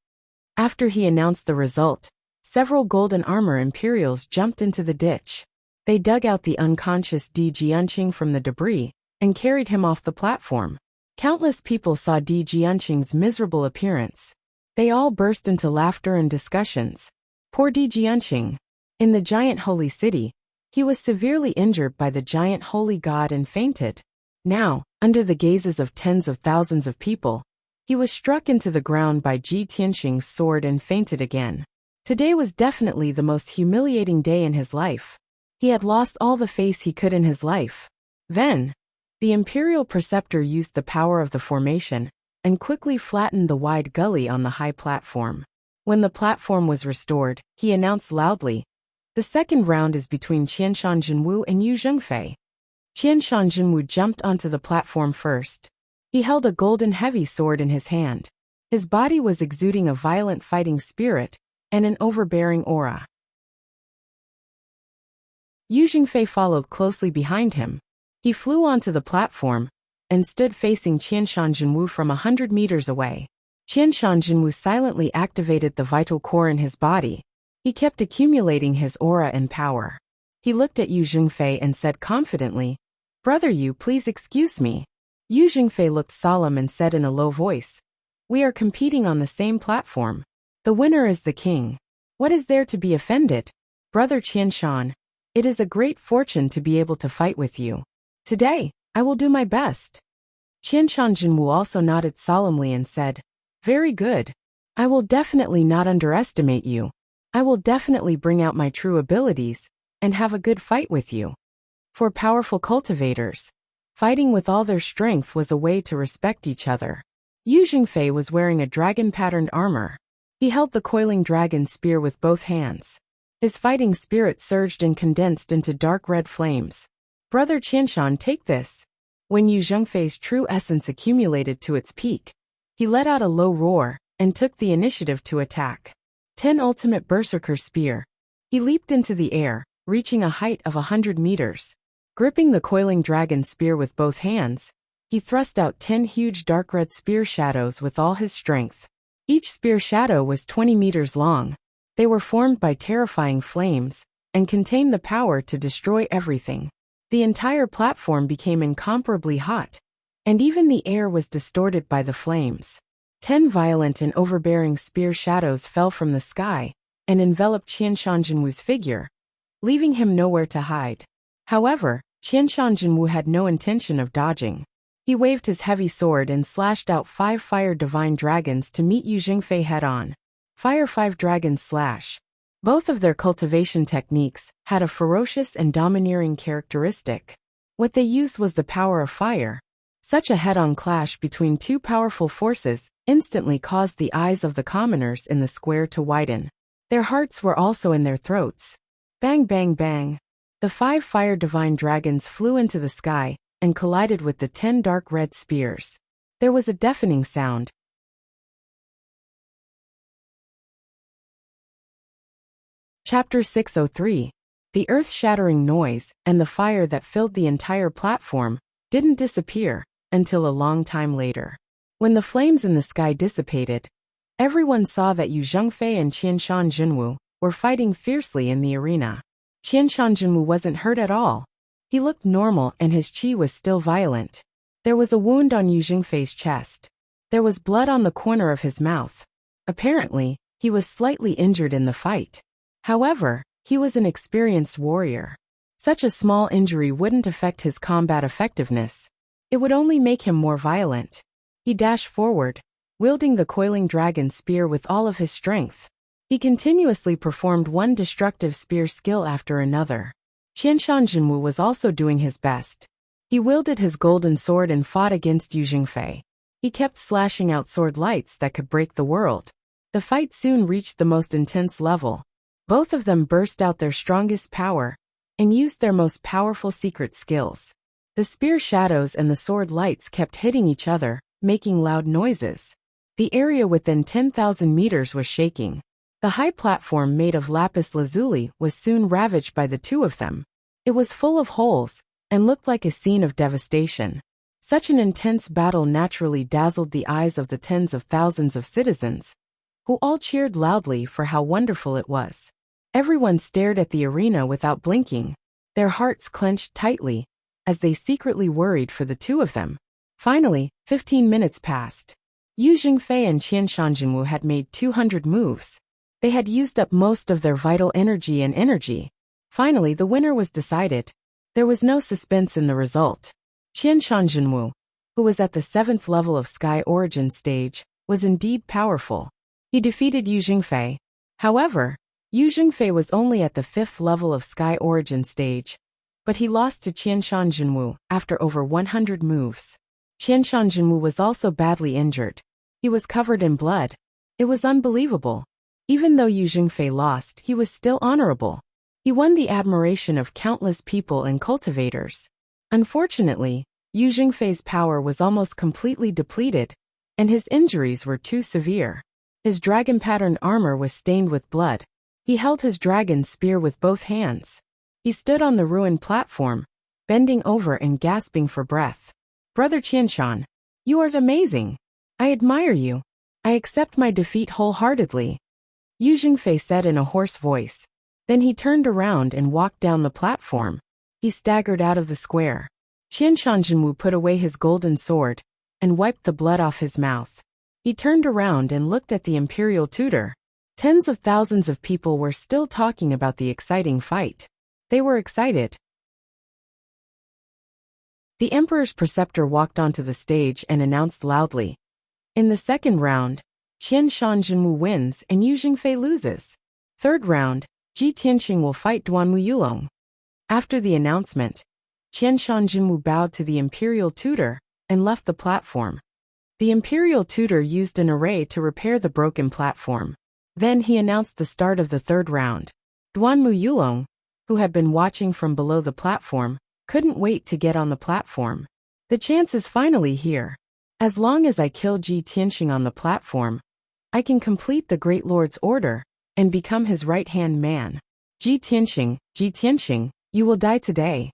After he announced the result, several golden armor Imperials jumped into the ditch. They dug out the unconscious Di Jianqing from the debris and carried him off the platform. Countless people saw Di Jianqing's miserable appearance. They all burst into laughter and discussions. Poor Di Jianqing. In the giant holy city, he was severely injured by the giant holy god and fainted. Now, under the gazes of tens of thousands of people, he was struck into the ground by Ji Tianqing's sword and fainted again. Today was definitely the most humiliating day in his life. He had lost all the face he could in his life. Then, the Imperial Preceptor used the power of the formation and quickly flattened the wide gully on the high platform. When the platform was restored, he announced loudly, "The second round is between Qianshan Jinwu and Yu Jingfei." Qianshan Jinwu jumped onto the platform first. He held a golden heavy sword in his hand. His body was exuding a violent fighting spirit and an overbearing aura. Yu Jingfei followed closely behind him. He flew onto the platform and stood facing Qianshan Jinwu from 100 meters away. Qianshan Jinwu silently activated the vital core in his body. He kept accumulating his aura and power. He looked at Yu Jingfei and said confidently, "Brother Yu, please excuse me." Yu Jingfei looked solemn and said in a low voice, "We are competing on the same platform. The winner is the king. What is there to be offended? Brother Qianshan, it is a great fortune to be able to fight with you. Today, I will do my best." Qianshan Jinwu also nodded solemnly and said, "Very good. I will definitely not underestimate you. I will definitely bring out my true abilities and have a good fight with you." For powerful cultivators, fighting with all their strength was a way to respect each other. Yu Jingfei was wearing a dragon-patterned armor. He held the coiling dragon spear with both hands. His fighting spirit surged and condensed into dark red flames. Brother Qianshan, take this. When Yu Zhengfei's true essence accumulated to its peak, he let out a low roar and took the initiative to attack. 10 Ultimate Berserker Spear. He leaped into the air, reaching a height of 100 meters. Gripping the coiling dragon spear with both hands, he thrust out 10 huge dark red spear shadows with all his strength. Each spear shadow was 20 meters long. They were formed by terrifying flames and contained the power to destroy everything. The entire platform became incomparably hot, and even the air was distorted by the flames. 10 violent and overbearing spear shadows fell from the sky and enveloped Qianshan Jinwu's figure, leaving him nowhere to hide. However, Qianshan Jinwu had no intention of dodging. He waved his heavy sword and slashed out 5 fire divine dragons to meet Yu Zhengfei head-on. Fire 5 Dragons Slash. Both of their cultivation techniques had a ferocious and domineering characteristic. What they used was the power of fire. Such a head-on clash between two powerful forces instantly caused the eyes of the commoners in the square to widen. Their hearts were also in their throats. Bang bang bang. The 5 fire divine dragons flew into the sky and collided with the 10 dark red spears. There was a deafening sound. Chapter 603. The earth-shattering noise and the fire that filled the entire platform didn't disappear until a long time later. When the flames in the sky dissipated, everyone saw that Yu Zhengfei and Qianshan Jinwu were fighting fiercely in the arena. Qianshan Jinwu wasn't hurt at all. He looked normal and his qi was still violent. There was a wound on Yu Zhengfei's chest. There was blood on the corner of his mouth. Apparently, he was slightly injured in the fight. However, he was an experienced warrior. Such a small injury wouldn't affect his combat effectiveness. It would only make him more violent. He dashed forward, wielding the coiling dragon spear with all of his strength. He continuously performed one destructive spear skill after another. Qianshan Jinwu was also doing his best. He wielded his golden sword and fought against Yu Zhengfei. He kept slashing out sword lights that could break the world. The fight soon reached the most intense level. Both of them burst out their strongest power and used their most powerful secret skills. The spear shadows and the sword lights kept hitting each other, making loud noises. The area within 10,000 meters was shaking. The high platform made of lapis lazuli was soon ravaged by the two of them. It was full of holes and looked like a scene of devastation. Such an intense battle naturally dazzled the eyes of the tens of thousands of citizens, who all cheered loudly for how wonderful it was. Everyone stared at the arena without blinking. Their hearts clenched tightly, as they secretly worried for the two of them. Finally, 15 minutes passed. Yu Zhengfei and Qianshan Jinwu had made 200 moves. They had used up most of their vital energy. Finally, the winner was decided. There was no suspense in the result. Qianshan Jinwu, who was at the 7th level of Sky Origin stage, was indeed powerful. He defeated Yu Zhengfei. However, Yu Zhengfei was only at the 5th level of Sky Origin stage, but he lost to Qianshan Jinwu after over 100 moves. Qianshan Jinwu was also badly injured. He was covered in blood. It was unbelievable. Even though Yu Zhengfei lost, he was still honorable. He won the admiration of countless people and cultivators. Unfortunately, Yu Zhengfei's power was almost completely depleted, and his injuries were too severe. His dragon-patterned armor was stained with blood. He held his dragon spear with both hands. He stood on the ruined platform, bending over and gasping for breath. Brother Qianshan, you are amazing. I admire you. I accept my defeat wholeheartedly. Yu Zhengfei said in a hoarse voice. Then he turned around and walked down the platform. He staggered out of the square. Qianshan Jinwu put away his golden sword and wiped the blood off his mouth. He turned around and looked at the imperial tutor. Tens of thousands of people were still talking about the exciting fight. They were excited. The emperor's preceptor walked onto the stage and announced loudly. In the second round, Qianshan Jinwu wins and Yu Zhengfei loses. Third round, Ji Tianxing will fight Duanmu Yulong. After the announcement, Qianshan Jinwu bowed to the imperial tutor and left the platform. The imperial tutor used an array to repair the broken platform. Then he announced the start of the third round. Duanmu Yulong, who had been watching from below the platform, Couldn't wait to get on the platform. The chance is finally here. As long as I kill Ji Tianxing on the platform, I can complete the Great Lord's order and become his right-hand man. Ji Tianxing, you will die today.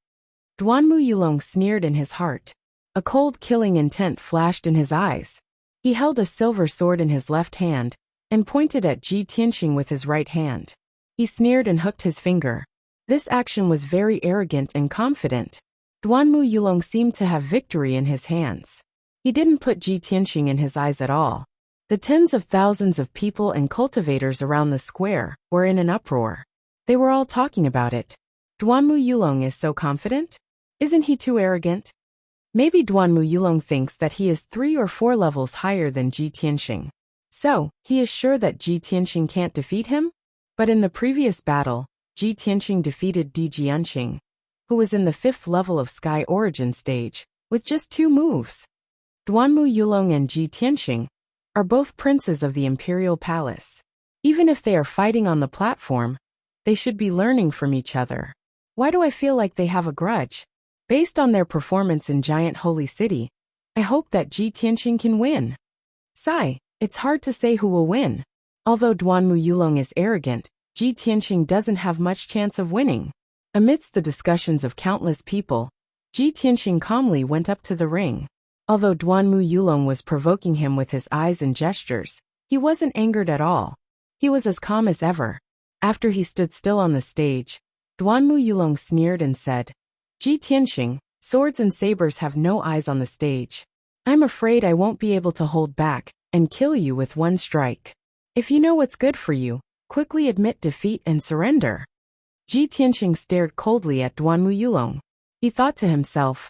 Duanmu Yulong sneered in his heart. A cold killing intent flashed in his eyes. He held a silver sword in his left hand and pointed at Ji Tianxing with his right hand. He sneered and hooked his finger. This action was very arrogant and confident. Duanmu Yulong seemed to have victory in his hands. He didn't put Ji Tianxing in his eyes at all. The tens of thousands of people and cultivators around the square were in an uproar. They were all talking about it. Duanmu Yulong is so confident? Isn't he too arrogant? Maybe Duanmu Yulong thinks that he is 3 or 4 levels higher than Ji Tianxing. So, he is sure that Ji Tianxing can't defeat him? But in the previous battle, Ji Tianxing defeated Di Jianxing, who was in the 5th level of Sky Origin stage, with just 2 moves. Duanmu Yulong and Ji Tianxing are both princes of the Imperial Palace. Even if they are fighting on the platform, they should be learning from each other. Why do I feel like they have a grudge? Based on their performance in Giant Holy City, I hope that Ji Tianxing can win. Sigh, it's hard to say who will win. Although Duanmu Yulong is arrogant, Ji Tianxing doesn't have much chance of winning. Amidst the discussions of countless people, Ji Tianxing calmly went up to the ring. Although Duanmu Yulong was provoking him with his eyes and gestures, he wasn't angered at all. He was as calm as ever. After he stood still on the stage, Duanmu Yulong sneered and said, Ji Tianxing, swords and sabers have no eyes on the stage. I'm afraid I won't be able to hold back and kill you with one strike. If you know what's good for you, quickly admit defeat and surrender. Ji Tianxing stared coldly at Duanmu Yulong. He thought to himself,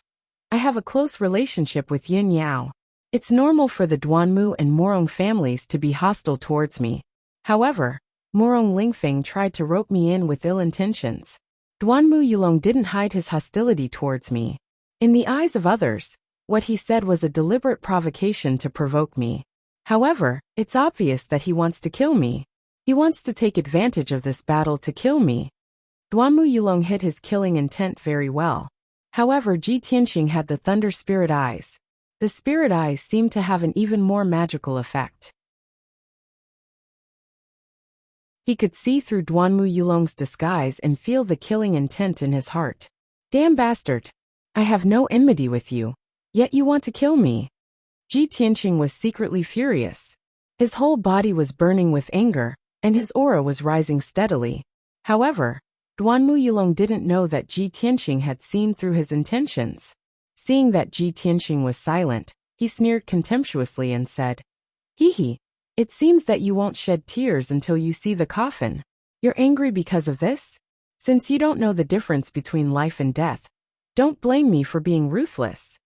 I have a close relationship with Yin Yao. It's normal for the Duanmu and Morong families to be hostile towards me. However, Morong Lingfeng tried to rope me in with ill intentions. Duanmu Yulong didn't hide his hostility towards me. In the eyes of others, what he said was a deliberate provocation to provoke me. However, it's obvious that he wants to kill me. He wants to take advantage of this battle to kill me. Duanmu Yulong hid his killing intent very well. However, Ji Tianxing had the Thunder Spirit Eyes. The Spirit Eyes seemed to have an even more magical effect. He could see through Duanmu Yulong's disguise and feel the killing intent in his heart. Damn bastard! I have no enmity with you, yet you want to kill me. Ji Tianxing was secretly furious. His whole body was burning with anger, and his aura was rising steadily. However, Duanmu Yulong didn't know that Ji Tianxing had seen through his intentions. Seeing that Ji Tianxing was silent, he sneered contemptuously and said, Hee hee. It seems that you won't shed tears until you see the coffin. You're angry because of this? Since you don't know the difference between life and death, don't blame me for being ruthless.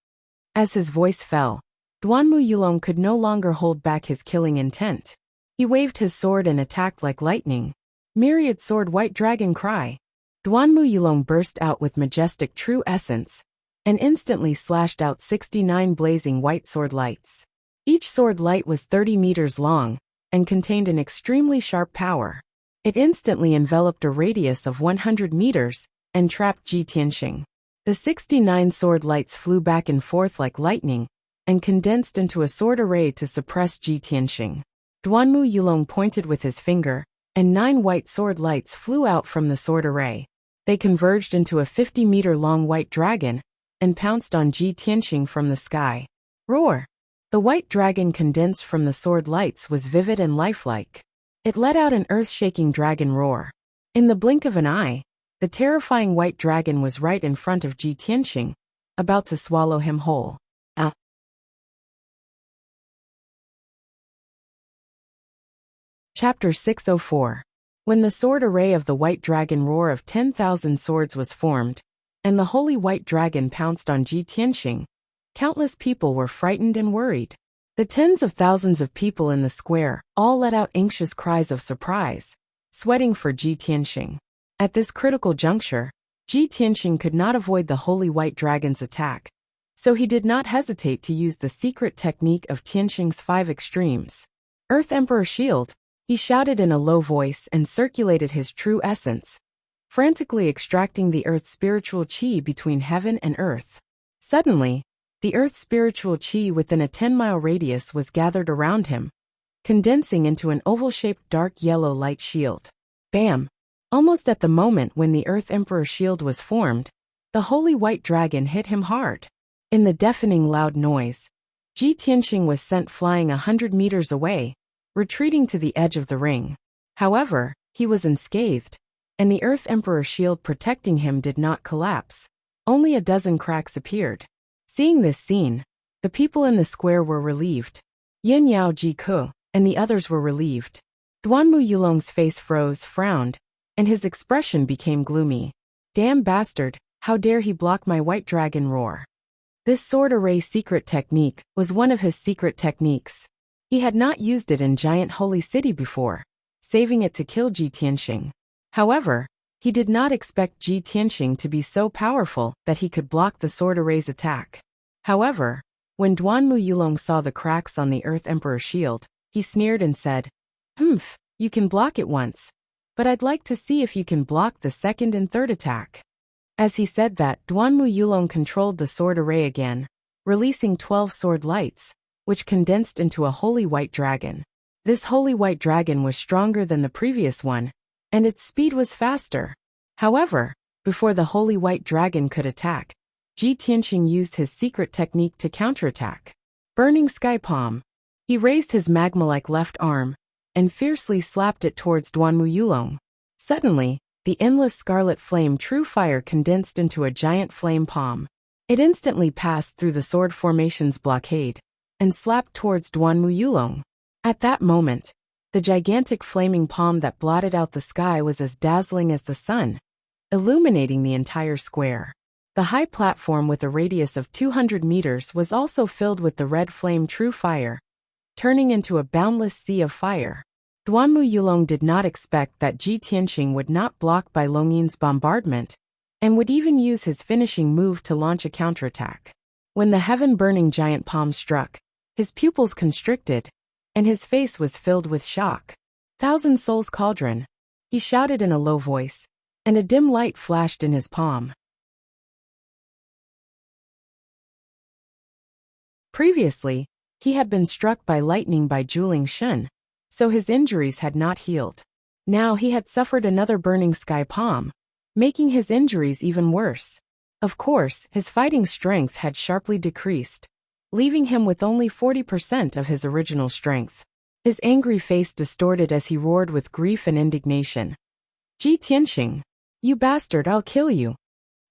As his voice fell, Duanmu Yulong could no longer hold back his killing intent. He waved his sword and attacked like lightning. Myriad sword white dragon cry. Duanmu Yulong burst out with majestic true essence, and instantly slashed out 69 blazing white sword lights. Each sword light was 30 meters long, and contained an extremely sharp power. It instantly enveloped a radius of 100 meters, and trapped Ji Tianxing. The 69 sword lights flew back and forth like lightning, and condensed into a sword array to suppress Ji Tianxing. Duanmu Yulong pointed with his finger, and 9 white sword lights flew out from the sword array. They converged into a 50-meter-long white dragon, and pounced on Ji Tianxing from the sky. Roar! The white dragon condensed from the sword lights was vivid and lifelike. It let out an earth-shaking dragon roar. In the blink of an eye, the terrifying white dragon was right in front of Ji Tianxing, about to swallow him whole. Chapter 604. When the sword array of the white dragon roar of 10,000 swords was formed, and the holy white dragon pounced on Ji Tianxing, countless people were frightened and worried. The tens of thousands of people in the square all let out anxious cries of surprise, sweating for Ji Tianxing. At this critical juncture, Ji Tianxing could not avoid the holy white dragon's attack, so he did not hesitate to use the secret technique of Tianxing's 5 extremes. Earth Emperor Shield, he shouted in a low voice and circulated his true essence. frantically extracting the earth's spiritual chi between heaven and earth. Suddenly, the earth's spiritual chi within a 10-mile radius was gathered around him, condensing into an oval-shaped dark yellow light shield. Bam! Almost at the moment when the Earth Emperor shield was formed, the holy white dragon hit him hard. In the deafening loud noise, Ji Tianxing was sent flying 100 meters away, retreating to the edge of the ring. However, he was unscathed, and the Earth Emperor shield protecting him did not collapse. Only a dozen cracks appeared. Seeing this scene, the people in the square were relieved. Yin Yao Ji Ke and the others were relieved. Duanmu Yulong's face frowned, and his expression became gloomy. Damn bastard, how dare he block my white dragon roar. This sword array secret technique was one of his secret techniques. He had not used it in Giant Holy City before, saving it to kill Ji Tianxing. However, he did not expect Ji Tianxing to be so powerful that he could block the sword array's attack. However, when Duanmu Yulong saw the cracks on the Earth Emperor shield, he sneered and said, You can block it once, but I'd like to see if you can block the second and third attack." As he said that, Duanmu Yulong controlled the sword array again, releasing 12 sword lights, which condensed into a holy white dragon. This holy white dragon was stronger than the previous one, and its speed was faster. However, before the holy white dragon could attack, Ji Tianxing used his secret technique to counterattack. Burning Sky Palm. He raised his magma-like left arm, and fiercely slapped it towards Duanmu Yulong. Suddenly, the endless scarlet flame true fire condensed into a giant flame palm. It instantly passed through the sword formation's blockade, and slapped towards Duanmu Yulong. At that moment, the gigantic flaming palm that blotted out the sky was as dazzling as the sun, illuminating the entire square. The high platform with a radius of 200 meters was also filled with the red flame true fire, turning into a boundless sea of fire. Duanmu Yulong did not expect that Ji Tianxing would not block Bai Longyin's bombardment, and would even use his finishing move to launch a counterattack. When the heaven-burning giant palm struck, his pupils constricted, and his face was filled with shock. "Thousand Souls Cauldron," he shouted in a low voice, and a dim light flashed in his palm. Previously, he had been struck by lightning by Juling Shun, so his injuries had not healed. Now he had suffered another burning sky palm, making his injuries even worse. Of course, his fighting strength had sharply decreased, leaving him with only 40% of his original strength. His angry face distorted as he roared with grief and indignation. "Ji Tianxing, you bastard, I'll kill you."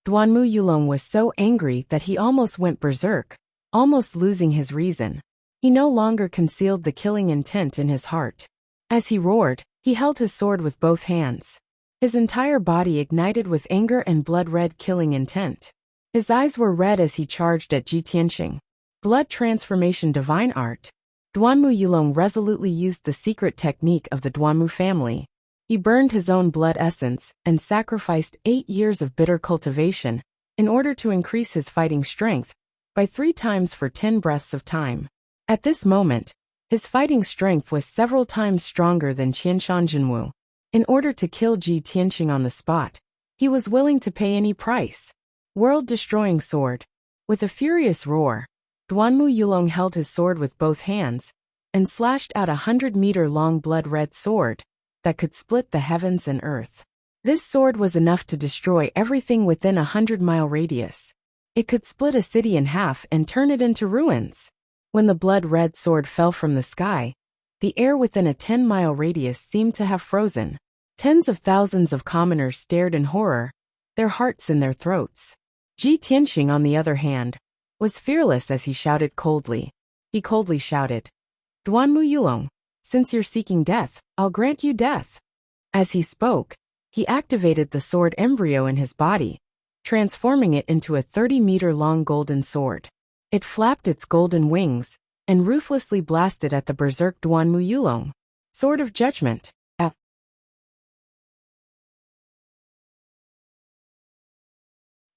Duanmu Yulong was so angry that he almost went berserk, almost losing his reason. He no longer concealed the killing intent in his heart. As he roared, he held his sword with both hands. His entire body ignited with anger and blood-red killing intent. His eyes were red as he charged at Ji Tianxing. Blood transformation divine art. Duanmu Yulong resolutely used the secret technique of the Duanmu family. He burned his own blood essence and sacrificed 8 years of bitter cultivation in order to increase his fighting strength by 3 times for 10 breaths of time. At this moment, his fighting strength was several times stronger than Qianshan Jinwu. In order to kill Ji Tianxing on the spot, he was willing to pay any price. World-destroying sword. With a furious roar, Duanmu Yulong held his sword with both hands, and slashed out a 100-meter-long blood-red sword that could split the heavens and earth. This sword was enough to destroy everything within a 100-mile radius. It could split a city in half and turn it into ruins. When the blood-red sword fell from the sky, the air within a 10-mile radius seemed to have frozen. Tens of thousands of commoners stared in horror, their hearts in their throats. Ji Tianxing, on the other hand, was fearless as he shouted coldly. He coldly shouted, "Duanmu Yulong, since you're seeking death, I'll grant you death." As he spoke, he activated the sword embryo in his body, transforming it into a 30-meter-long golden sword. It flapped its golden wings, and ruthlessly blasted at the berserk Duanmu Yulong. Sword of Judgment.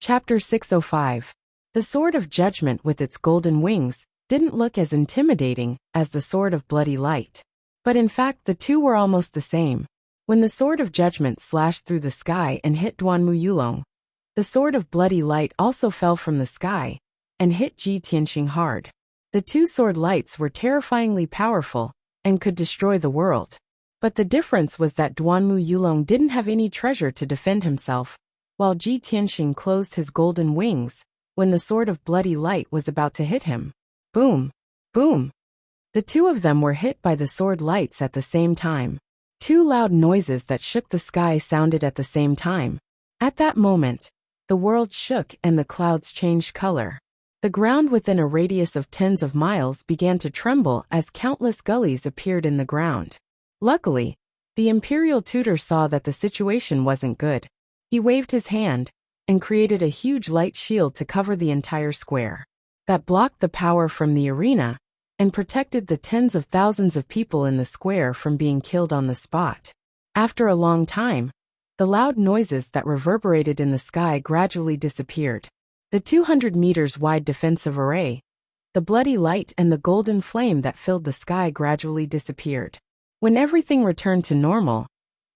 Chapter 605. The Sword of Judgment with its golden wings didn't look as intimidating as the Sword of Bloody Light. But in fact the two were almost the same. When the sword of judgment slashed through the sky and hit Duanmu Yulong, the sword of bloody light also fell from the sky and hit Ji Tianxing hard. The two sword lights were terrifyingly powerful and could destroy the world. But the difference was that Duanmu Yulong didn't have any treasure to defend himself, while Ji Tianxing closed his golden wings when the sword of bloody light was about to hit him. Boom! Boom! The two of them were hit by the sword lights at the same time. Two loud noises that shook the sky sounded at the same time. At that moment, the world shook and the clouds changed color. The ground within a radius of tens of miles began to tremble as countless gullies appeared in the ground. Luckily, the imperial tutor saw that the situation wasn't good. He waved his hand and created a huge light shield to cover the entire square. That blocked the power from the arena and protected the tens of thousands of people in the square from being killed on the spot. After a long time, the loud noises that reverberated in the sky gradually disappeared. The 200 meters wide defensive array, the bloody light and the golden flame that filled the sky gradually disappeared. When everything returned to normal,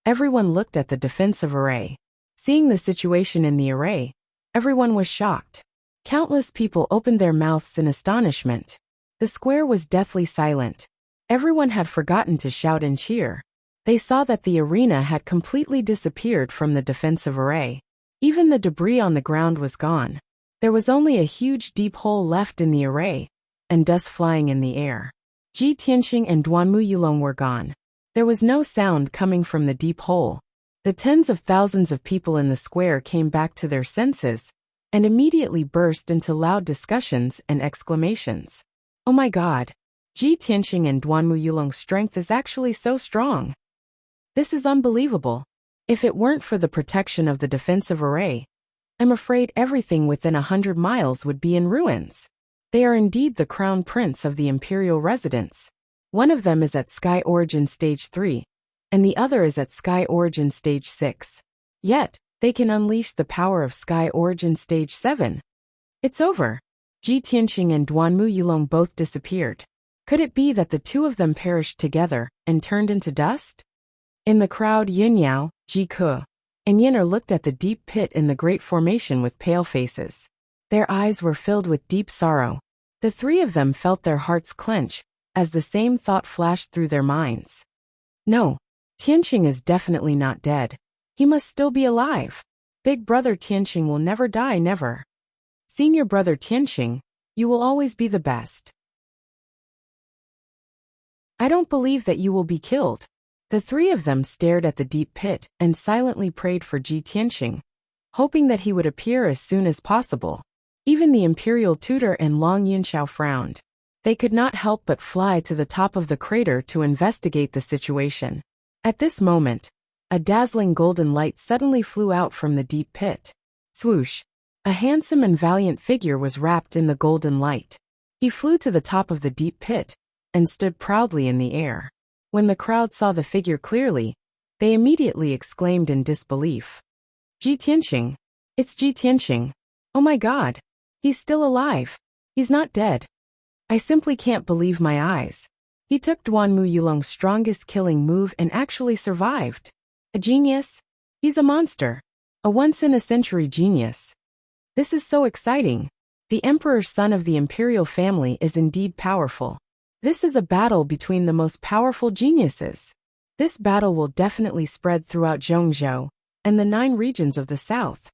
everyone looked at the defensive array. Seeing the situation in the array, everyone was shocked. Countless people opened their mouths in astonishment. The square was deathly silent. Everyone had forgotten to shout and cheer. They saw that the arena had completely disappeared from the defensive array. Even the debris on the ground was gone. There was only a huge deep hole left in the array, and dust flying in the air. Ji Tianxing and Duanmu Yulong were gone. There was no sound coming from the deep hole. The tens of thousands of people in the square came back to their senses, and immediately burst into loud discussions and exclamations. Oh my God! Ji Tianxing and Duanmu Yulong's strength is actually so strong. This is unbelievable. If it weren't for the protection of the defensive array, I'm afraid everything within 100 miles would be in ruins. They are indeed the crown prince of the imperial residence. One of them is at Sky Origin Stage 3, and the other is at Sky Origin Stage 6. Yet, they can unleash the power of Sky Origin Stage 7. It's over. Ji Tianxing and Duanmu Yulong both disappeared. Could it be that the two of them perished together and turned into dust? In the crowd, Yunyao, Ji Ke, and Yin'er looked at the deep pit in the great formation with pale faces. Their eyes were filled with deep sorrow. The three of them felt their hearts clench as the same thought flashed through their minds. No, Tianxing is definitely not dead. He must still be alive. Big brother Tianxing will never die, never. Senior brother Tianxing, you will always be the best. I don't believe that you will be killed. The three of them stared at the deep pit and silently prayed for Ji Tianxing, hoping that he would appear as soon as possible. Even the imperial tutor and Long Yunxiao frowned. They could not help but fly to the top of the crater to investigate the situation. At this moment, a dazzling golden light suddenly flew out from the deep pit. Swoosh! A handsome and valiant figure was wrapped in the golden light. He flew to the top of the deep pit and stood proudly in the air. When the crowd saw the figure clearly, they immediately exclaimed in disbelief. Ji Tianxing! It's Ji Tianxing! Oh my God! He's still alive! He's not dead! I simply can't believe my eyes. He took Duanmu Yulong's strongest killing move and actually survived. A genius? He's a monster. A once-in-a-century genius. This is so exciting. The emperor's son of the imperial family is indeed powerful. This is a battle between the most powerful geniuses. This battle will definitely spread throughout Zhongzhou and the 9 regions of the south.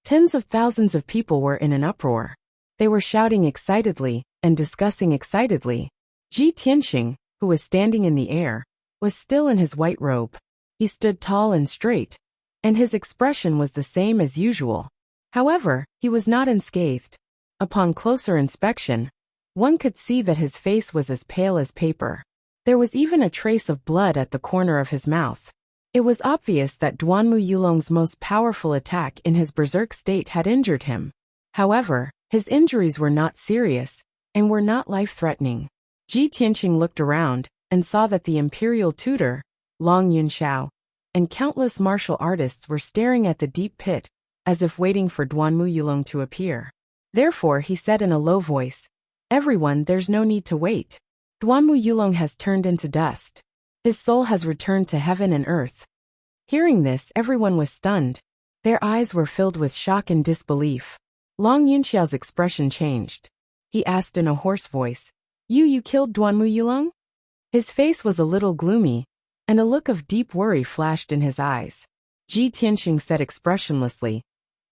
Tens of thousands of people were in an uproar. They were shouting excitedly and discussing excitedly. Ji Tianxing, who was standing in the air, was still in his white robe. He stood tall and straight, and his expression was the same as usual. However, he was not unscathed. Upon closer inspection, one could see that his face was as pale as paper. There was even a trace of blood at the corner of his mouth. It was obvious that Duanmu Yulong's most powerful attack in his berserk state had injured him. However, his injuries were not serious and were not life-threatening. Ji Tianxing looked around and saw that the imperial tutor, Long Yunxiao, and countless martial artists were staring at the deep pit, as if waiting for Duanmu Yulong to appear. Therefore he said in a low voice, "Everyone, there's no need to wait. Duanmu Yulong has turned into dust. His soul has returned to heaven and earth. Hearing this, everyone was stunned. Their eyes were filled with shock and disbelief. Long Yunxiao's expression changed. He asked in a hoarse voice, You killed Duanmu Yulong? His face was a little gloomy, and a look of deep worry flashed in his eyes. Ji Tianxing said expressionlessly,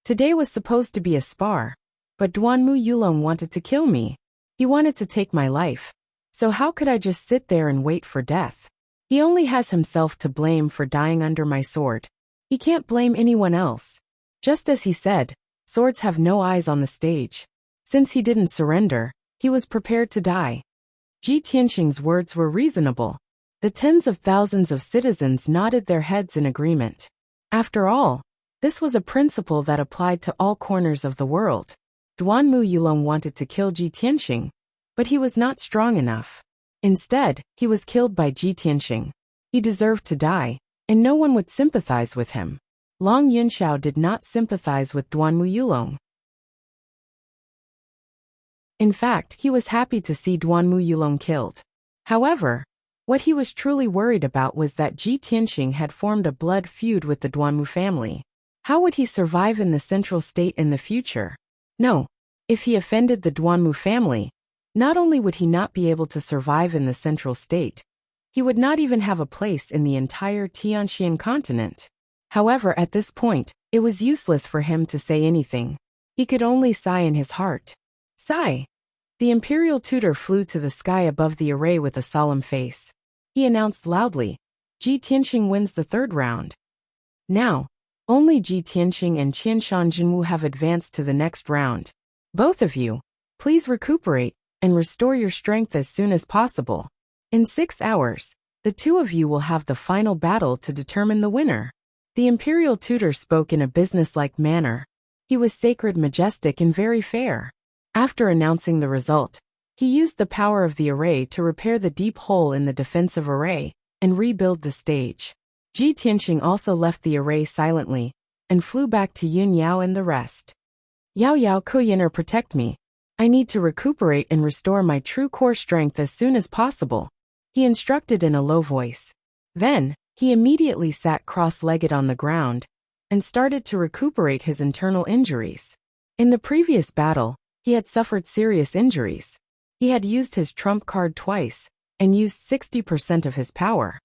Today was supposed to be a spar, but Duanmu Yulong wanted to kill me. He wanted to take my life. So how could I just sit there and wait for death? He only has himself to blame for dying under my sword. He can't blame anyone else. Just as he said, swords have no eyes on the stage. Since he didn't surrender, he was prepared to die. Ji Tianxing's words were reasonable. The tens of thousands of citizens nodded their heads in agreement. After all, this was a principle that applied to all corners of the world. Duanmu Yulong wanted to kill Ji Tianxing, but he was not strong enough. Instead, he was killed by Ji Tianxing. He deserved to die, and no one would sympathize with him. Long Yunxiao did not sympathize with Duanmu Yulong. In fact, he was happy to see Duanmu Yulong killed. However, what he was truly worried about was that Ji Tianxing had formed a blood feud with the Duanmu family. How would he survive in the central state in the future? No, if he offended the Duanmu family, not only would he not be able to survive in the central state, he would not even have a place in the entire Tianxian continent. However, at this point, it was useless for him to say anything. He could only sigh in his heart. Sigh. The imperial tutor flew to the sky above the array with a solemn face. He announced loudly, Ji Tianxing wins the third round. Now, only Ji Tianxing and Qianshan Jinwu have advanced to the next round. Both of you, please recuperate and restore your strength as soon as possible. In 6 hours, the two of you will have the final battle to determine the winner. The imperial tutor spoke in a businesslike manner. He was sacred, majestic, and very fair. After announcing the result, he used the power of the array to repair the deep hole in the defensive array and rebuild the stage. Ji Tianxing also left the array silently and flew back to Yun Yao and the rest. Yao Yao Kuyinar, protect me. I need to recuperate and restore my true core strength as soon as possible, he instructed in a low voice. Then, he immediately sat cross-legged on the ground and started to recuperate his internal injuries. In the previous battle, he had suffered serious injuries. He had used his trump card twice and used 60% of his power.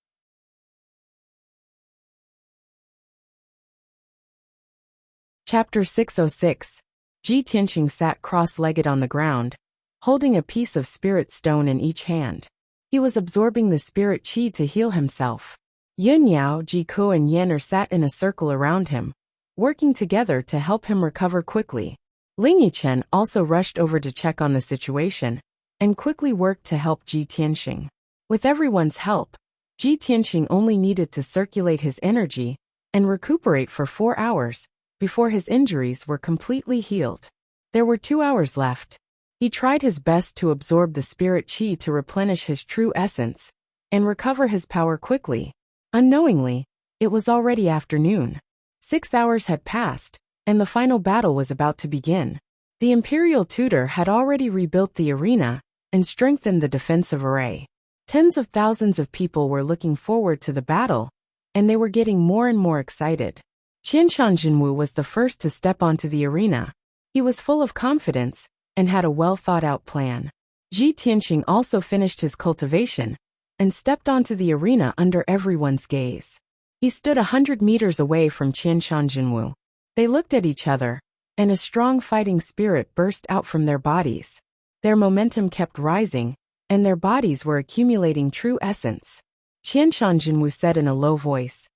Chapter 606. Ji Tianxing sat cross-legged on the ground, holding a piece of spirit stone in each hand. He was absorbing the spirit qi to heal himself. Yun Yao, Ji Ku, and Yanner sat in a circle around him, working together to help him recover quickly. Ling Yichen also rushed over to check on the situation and quickly worked to help Ji Tianxing. With everyone's help, Ji Tianxing only needed to circulate his energy and recuperate for 4 hours before his injuries were completely healed. There were 2 hours left. He tried his best to absorb the spirit qi to replenish his true essence and recover his power quickly. Unknowingly, it was already afternoon. 6 hours had passed, and the final battle was about to begin. The imperial tutor had already rebuilt the arena and strengthened the defensive array. Tens of thousands of people were looking forward to the battle, and they were getting more and more excited. Qianshan Jinwu was the first to step onto the arena. He was full of confidence and had a well-thought-out plan. Ji Tianxing also finished his cultivation and stepped onto the arena under everyone's gaze. He stood 100 meters away from Qianshan Jinwu. They looked at each other, and a strong fighting spirit burst out from their bodies. Their momentum kept rising, and their bodies were accumulating true essence. Qianshan Jinwu said in a low voice,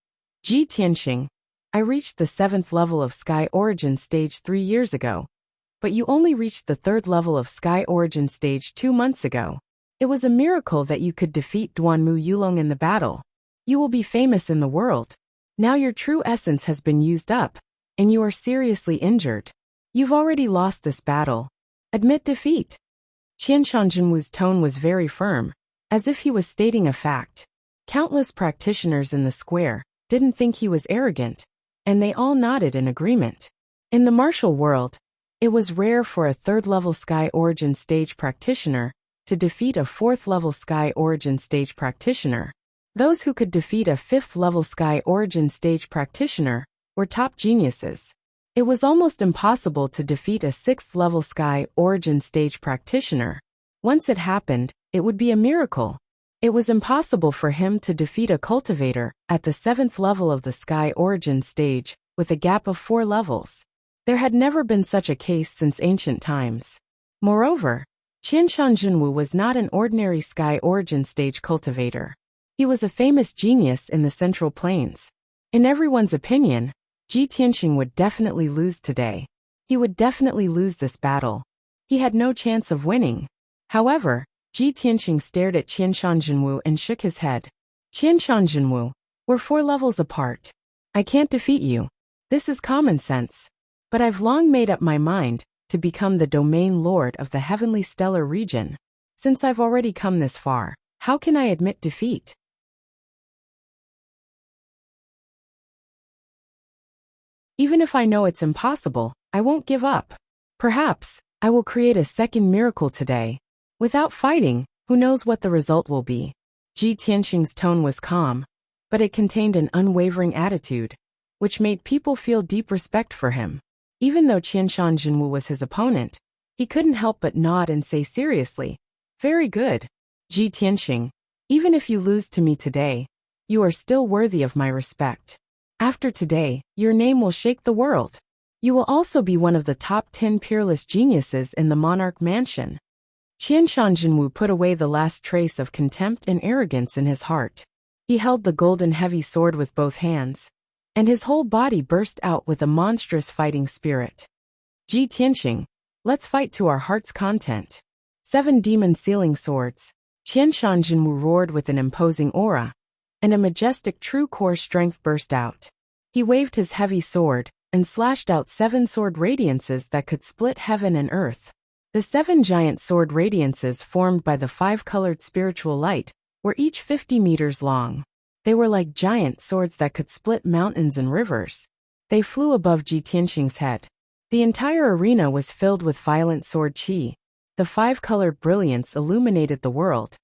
Ji Tianxing, I reached the 7th level of Sky Origin Stage 3 years ago, but you only reached the 3rd level of Sky Origin Stage 2 months ago. It was a miracle that you could defeat Duanmu Yulong in the battle. You will be famous in the world. Now your true essence has been used up, and you are seriously injured. You've already lost this battle. Admit defeat. Qianshan Jinwu's tone was very firm, as if he was stating a fact. Countless practitioners in the square didn't think he was arrogant, and they all nodded in agreement. In the martial world, it was rare for a 3rd-level Sky Origin Stage practitioner to defeat a 4th-level Sky Origin Stage practitioner. Those who could defeat a 5th-level Sky Origin Stage practitioner were top geniuses. It was almost impossible to defeat a 6th-level Sky Origin Stage practitioner. Once it happened, it would be a miracle. It was impossible for him to defeat a cultivator at the 7th level of the Sky Origin Stage, with a gap of 4 levels. There had never been such a case since ancient times. Moreover, Qianshan Jinwu was not an ordinary Sky Origin Stage cultivator. He was a famous genius in the Central Plains. In everyone's opinion, Ji Tianxing would definitely lose today. He would definitely lose this battle. He had no chance of winning. However, Ji Tianxing stared at Qianshan Jinwu and shook his head. Qianshan Jinwu, we're 4 levels apart. I can't defeat you. This is common sense. But I've long made up my mind to become the domain lord of the heavenly stellar region. Since I've already come this far, how can I admit defeat? Even if I know it's impossible, I won't give up. Perhaps, I will create a second miracle today. Without fighting, who knows what the result will be? Ji Tianxing's tone was calm, but it contained an unwavering attitude, which made people feel deep respect for him. Even though Qianshan Jinwu was his opponent, he couldn't help but nod and say seriously, "Very good. Ji Tianxing, even if you lose to me today, you are still worthy of my respect. After today, your name will shake the world. You will also be one of the top 10 peerless geniuses in the Monarch Mansion." Qianshan Jinwu put away the last trace of contempt and arrogance in his heart. He held the golden heavy sword with both hands, and his whole body burst out with a monstrous fighting spirit. "Ji Tianxing, let's fight to our heart's content." 7 demon sealing swords. Qianshan Jinwu roared with an imposing aura, and a majestic true core strength burst out. He waved his heavy sword and slashed out 7 sword radiances that could split heaven and earth. The 7 giant sword radiances formed by the 5-colored spiritual light were each 50 meters long. They were like giant swords that could split mountains and rivers. They flew above Ji Tianxing's head. The entire arena was filled with violent sword qi. The 5-colored brilliance illuminated the world,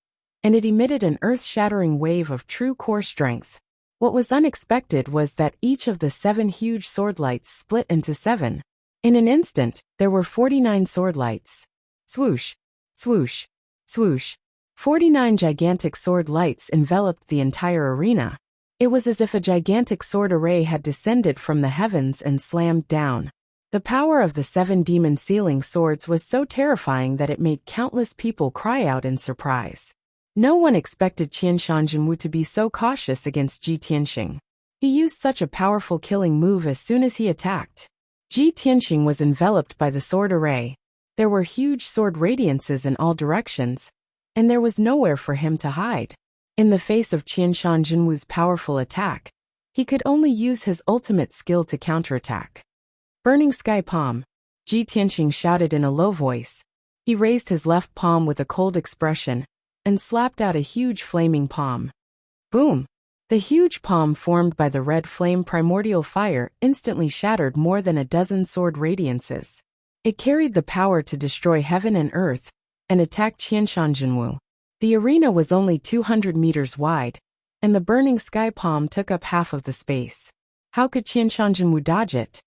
and it emitted an earth-shattering wave of true core strength. What was unexpected was that each of the 7 huge sword lights split into 7. In an instant, there were 49 sword lights. Swoosh, swoosh, swoosh. 49 gigantic sword lights enveloped the entire arena. It was as if a gigantic sword array had descended from the heavens and slammed down. The power of the 7 demon sealing swords was so terrifying that it made countless people cry out in surprise. No one expected Qianshan Jinwu to be so cautious against Ji Tianxing. He used such a powerful killing move as soon as he attacked. Ji Tianxing was enveloped by the sword array. There were huge sword radiances in all directions, and there was nowhere for him to hide. In the face of Qianshan Jinwu's powerful attack, he could only use his ultimate skill to counterattack. "Burning Sky Palm," Ji Tianxing shouted in a low voice. He raised his left palm with a cold expression and slapped out a huge flaming palm. Boom! The huge palm formed by the red flame primordial fire instantly shattered more than a dozen sword radiances. It carried the power to destroy heaven and earth and attacked Qianshan Jinwu. The arena was only 200 meters wide, and the burning sky palm took up half of the space. How could Qianshan Jinwu dodge it?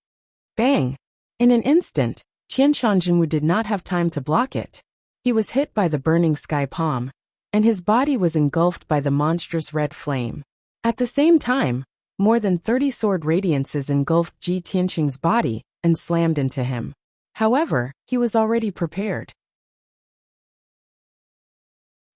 Bang! In an instant, Qianshan Jinwu did not have time to block it. He was hit by the burning sky palm, and his body was engulfed by the monstrous red flame. At the same time, more than 30 sword radiances engulfed Ji Tianxing's body and slammed into him. However, he was already prepared.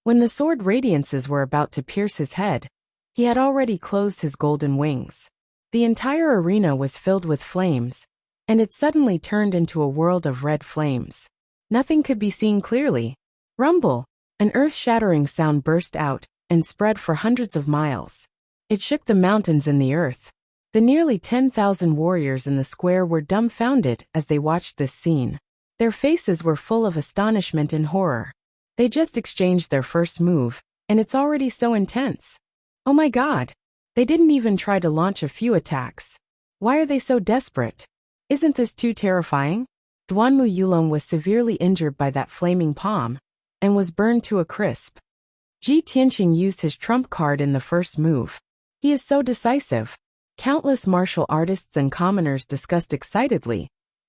When the sword radiances were about to pierce his head, he had already closed his golden wings. The entire arena was filled with flames, and it suddenly turned into a world of red flames. Nothing could be seen clearly. Rumble! An earth-shattering sound burst out and spread for hundreds of miles. It shook the mountains and the earth. The nearly 10,000 warriors in the square were dumbfounded as they watched this scene. Their faces were full of astonishment and horror. They just exchanged their first move, and it's already so intense. Oh my god! They didn't even try to launch a few attacks. Why are they so desperate? Isn't this too terrifying? Duanmu Yulong was severely injured by that flaming palm, and was burned to a crisp. Ji Tianqing used his trump card in the first move. He is so decisive. Countless martial artists and commoners discussed excitedly,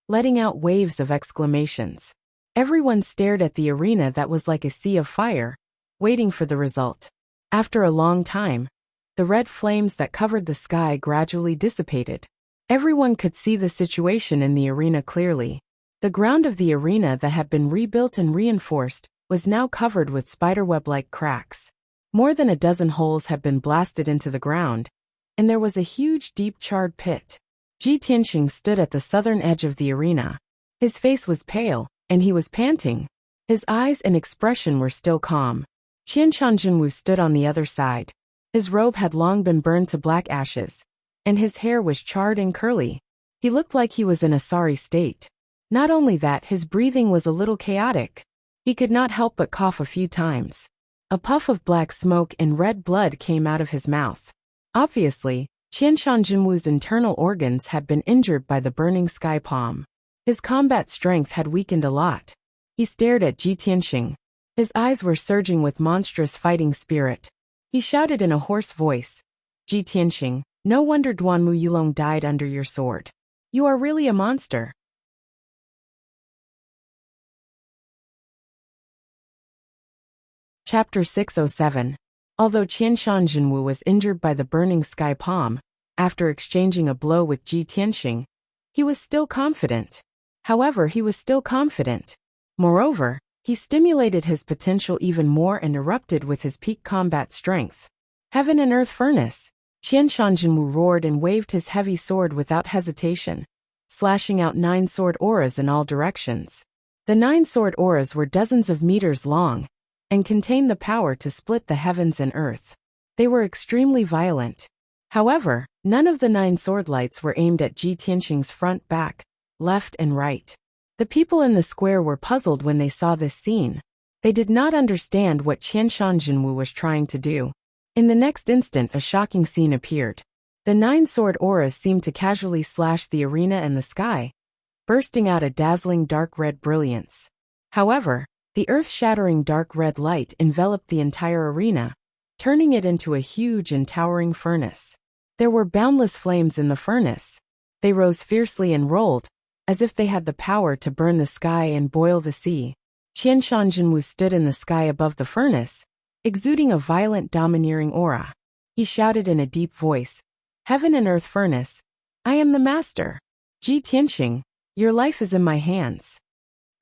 letting out waves of exclamations. Everyone stared at the arena that was like a sea of fire, waiting for the result. After a long time, the red flames that covered the sky gradually dissipated. Everyone could see the situation in the arena clearly. The ground of the arena that had been rebuilt and reinforced was now covered with spiderweb-like cracks. More than a dozen holes had been blasted into the ground, and there was a huge deep charred pit. Ji Tianqing stood at the southern edge of the arena. His face was pale, and he was panting. His eyes and expression were still calm. Qianshan Jinwu stood on the other side. His robe had long been burned to black ashes, and his hair was charred and curly. He looked like he was in a sorry state. Not only that, his breathing was a little chaotic. He could not help but cough a few times. A puff of black smoke and red blood came out of his mouth. Obviously, Qianshan Jinwu's internal organs had been injured by the burning sky palm. His combat strength had weakened a lot. He stared at Ji Tianqing. His eyes were surging with monstrous fighting spirit. He shouted in a hoarse voice, "Ji Tianqing, no wonder Duanmu Yulong died under your sword. You are really a monster." Chapter 607. Although Qianshan Jinwu was injured by the burning sky palm, after exchanging a blow with Ji Tianqing, he was still confident. However, he was still confident. Moreover, he stimulated his potential even more and erupted with his peak combat strength. Heaven and Earth Furnace. Qianshan Jinwu roared and waved his heavy sword without hesitation, slashing out 9 sword auras in all directions. The 9 sword auras were dozens of meters long, and contained the power to split the heavens and earth. They were extremely violent. However, none of the 9 sword lights were aimed at Ji Tianqing's front, back, left and right. The people in the square were puzzled when they saw this scene. They did not understand what Qianshan Jinwu was trying to do. In the next instant, a shocking scene appeared. The 9 sword auras seemed to casually slash the arena and the sky, bursting out a dazzling dark red brilliance. However, the earth-shattering dark red light enveloped the entire arena, turning it into a huge and towering furnace. There were boundless flames in the furnace. They rose fiercely and rolled, as if they had the power to burn the sky and boil the sea. Qianshan Jinwu stood in the sky above the furnace, exuding a violent domineering aura. He shouted in a deep voice, "Heaven and Earth Furnace, I am the master. Ji Tianqing, your life is in my hands."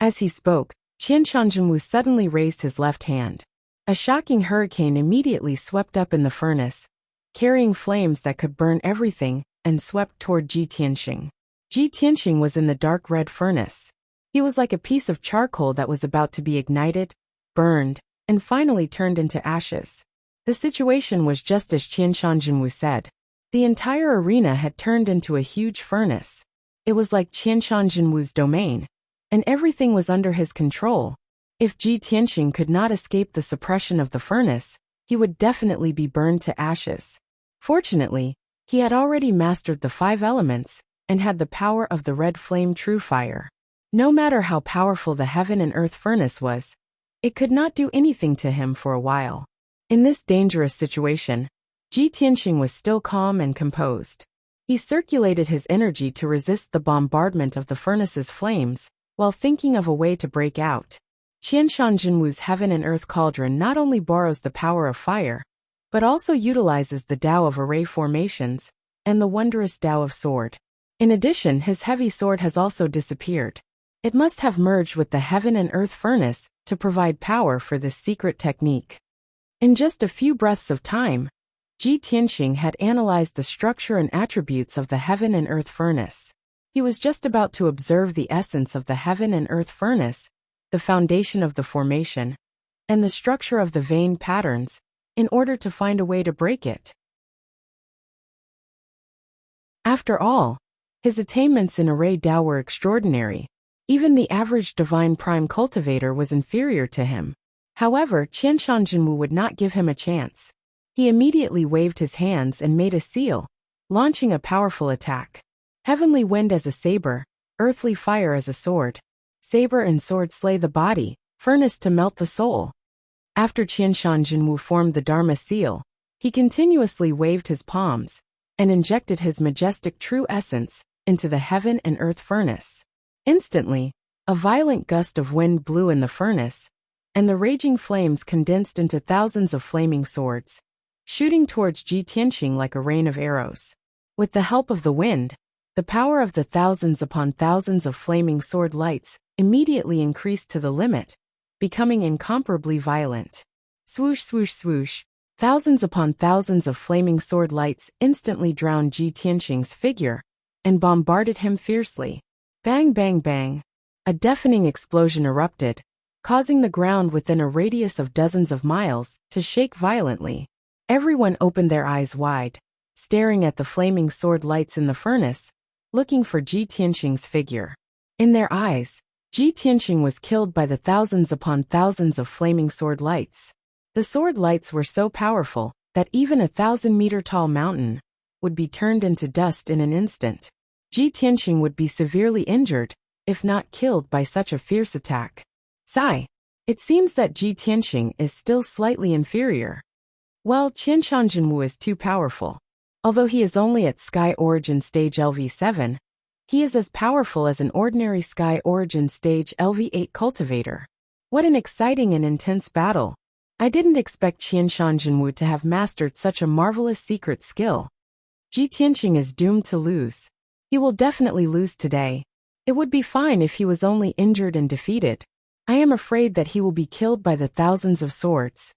As he spoke, Qianshan Jinwu suddenly raised his left hand. A shocking hurricane immediately swept up in the furnace, carrying flames that could burn everything, and swept toward Ji Tianqing. Ji Tianqing was in the dark red furnace. He was like a piece of charcoal that was about to be ignited, burned, and finally turned into ashes. The situation was just as Qianshan Jinwu said. The entire arena had turned into a huge furnace. It was like Qianshan Jinwu's domain, and everything was under his control. If Ji Tianqing could not escape the suppression of the furnace, he would definitely be burned to ashes. Fortunately, he had already mastered the 5 elements, and had the power of the red flame true fire. No matter how powerful the heaven and earth furnace was, it could not do anything to him for a while. In this dangerous situation, Ji Tianqing was still calm and composed. He circulated his energy to resist the bombardment of the furnace's flames, while thinking of a way to break out. Qianshan Jinwu's heaven and earth cauldron not only borrows the power of fire, but also utilizes the Tao of array formations, and the wondrous Tao of sword. In addition, his heavy sword has also disappeared. It must have merged with the heaven and earth furnace to provide power for this secret technique. In just a few breaths of time, Ji Tianqing had analyzed the structure and attributes of the heaven and earth furnace. He was just about to observe the essence of the heaven and earth furnace, the foundation of the formation, and the structure of the vein patterns, in order to find a way to break it. After all, his attainments in array Tao were extraordinary. Even the average divine prime cultivator was inferior to him. However, Qianshan Jinwu would not give him a chance. He immediately waved his hands and made a seal, launching a powerful attack. Heavenly wind as a saber, earthly fire as a sword. Saber and sword slay the body, furnace to melt the soul. After Qianshan Jinwu formed the Dharma seal, he continuously waved his palms and injected his majestic true essence into the heaven and earth furnace. Instantly, a violent gust of wind blew in the furnace, and the raging flames condensed into thousands of flaming swords, shooting towards Ji Tianqing like a rain of arrows. With the help of the wind, the power of the thousands upon thousands of flaming sword lights immediately increased to the limit, becoming incomparably violent. Swoosh, swoosh, swoosh. Thousands upon thousands of flaming sword lights instantly drowned Ji Tianqing's figure and bombarded him fiercely. Bang, bang, bang. A deafening explosion erupted, causing the ground within a radius of dozens of miles to shake violently. Everyone opened their eyes wide, staring at the flaming sword lights in the furnace, looking for Ji Tianqing's figure. In their eyes, Ji Tianqing was killed by the thousands upon thousands of flaming sword lights. The sword lights were so powerful that even a 1,000-meter-tall mountain would be turned into dust in an instant. Ji Tianqing would be severely injured, if not killed by such a fierce attack. Sigh. It seems that Ji Tianqing is still slightly inferior. Well, Qianshan Jinwu is too powerful. Although he is only at Sky Origin Stage LV7, he is as powerful as an ordinary Sky Origin Stage LV8 cultivator. What an exciting and intense battle. I didn't expect Qianshan Jinwu to have mastered such a marvelous secret skill. Ji Tianqing is doomed to lose. He will definitely lose today. It would be fine if he was only injured and defeated. I am afraid that he will be killed by the thousands of swords.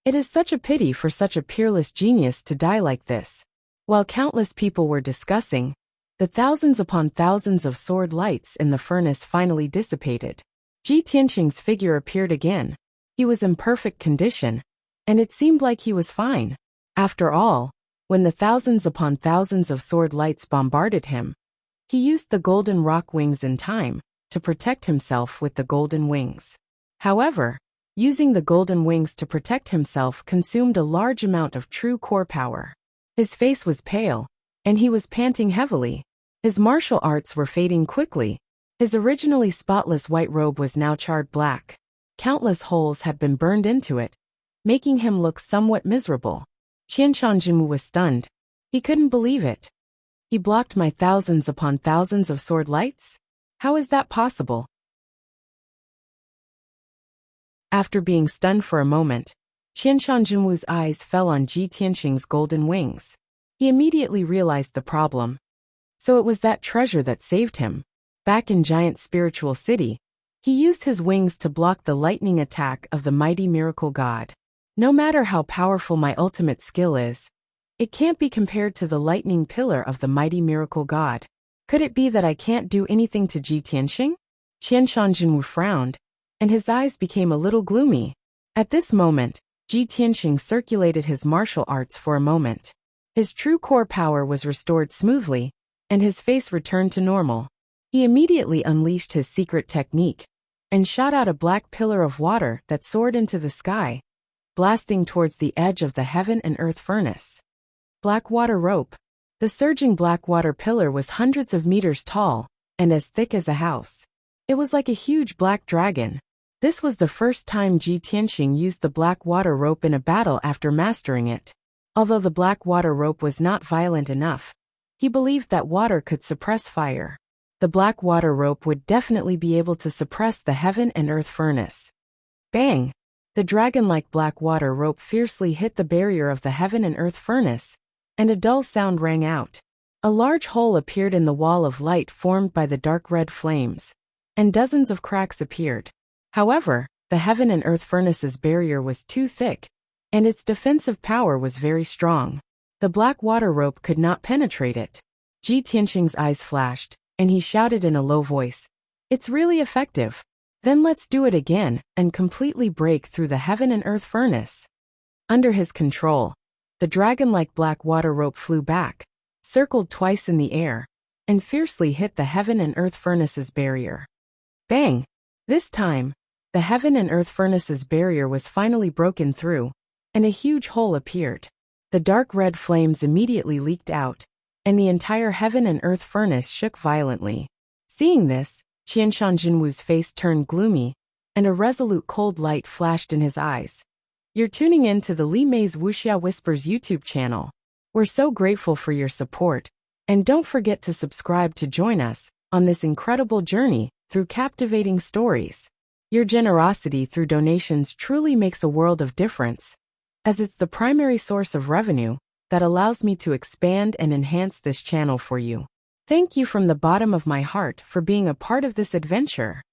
It is such a pity for such a peerless genius to die like this. While countless people were discussing, the thousands upon thousands of sword lights in the furnace finally dissipated. Ji Tianqing's figure appeared again. He was in perfect condition, and it seemed like he was fine. After all, when the thousands upon thousands of sword lights bombarded him, he used the golden rock wings in time to protect himself with the golden wings. However, using the golden wings to protect himself consumed a large amount of true core power. His face was pale, and he was panting heavily. His martial arts were fading quickly. His originally spotless white robe was now charred black. Countless holes had been burned into it, making him look somewhat miserable. Qianshan Jinwu was stunned. He couldn't believe it. He blocked my thousands upon thousands of sword lights? How is that possible? After being stunned for a moment, Qianshan Jinwu's eyes fell on Ji Tianqing's golden wings. He immediately realized the problem. So it was that treasure that saved him. Back in Giant Spiritual City, he used his wings to block the lightning attack of the mighty miracle god. No matter how powerful my ultimate skill is, it can't be compared to the lightning pillar of the mighty miracle god. Could it be that I can't do anything to Ji Tianqing? Qianshan Jinwu frowned, and his eyes became a little gloomy. At this moment, Ji Tianqing circulated his martial arts for a moment. His true core power was restored smoothly, and his face returned to normal. He immediately unleashed his secret technique and shot out a black pillar of water that soared into the sky, blasting towards the edge of the heaven and earth furnace. Black water rope. The surging black water pillar was hundreds of meters tall and as thick as a house. It was like a huge black dragon. This was the first time Ji Tianqing used the black water rope in a battle after mastering it. Although the black water rope was not violent enough, he believed that water could suppress fire. The black water rope would definitely be able to suppress the heaven and earth furnace. Bang! The dragon-like black water rope fiercely hit the barrier of the heaven and earth furnace, and a dull sound rang out. A large hole appeared in the wall of light formed by the dark red flames, and dozens of cracks appeared. However, the heaven and earth furnace's barrier was too thick, and its defensive power was very strong. The black water rope could not penetrate it. Ji Tianqing's eyes flashed, and he shouted in a low voice, "It's really effective. Then let's do it again and completely break through the heaven and earth furnace." Under his control, the dragon-like black water rope flew back, circled twice in the air, and fiercely hit the heaven and earth furnace's barrier. Bang! This time, the heaven and earth furnace's barrier was finally broken through, and a huge hole appeared. The dark red flames immediately leaked out, and the entire heaven and earth furnace shook violently. Seeing this, Qianshan Jinwu's face turned gloomy, and a resolute cold light flashed in his eyes. You're tuning in to the Li Mei's Wuxia Whispers YouTube channel. We're so grateful for your support, and don't forget to subscribe to join us on this incredible journey through captivating stories. Your generosity through donations truly makes a world of difference, as it's the primary source of revenue that allows me to expand and enhance this channel for you. Thank you from the bottom of my heart for being a part of this adventure.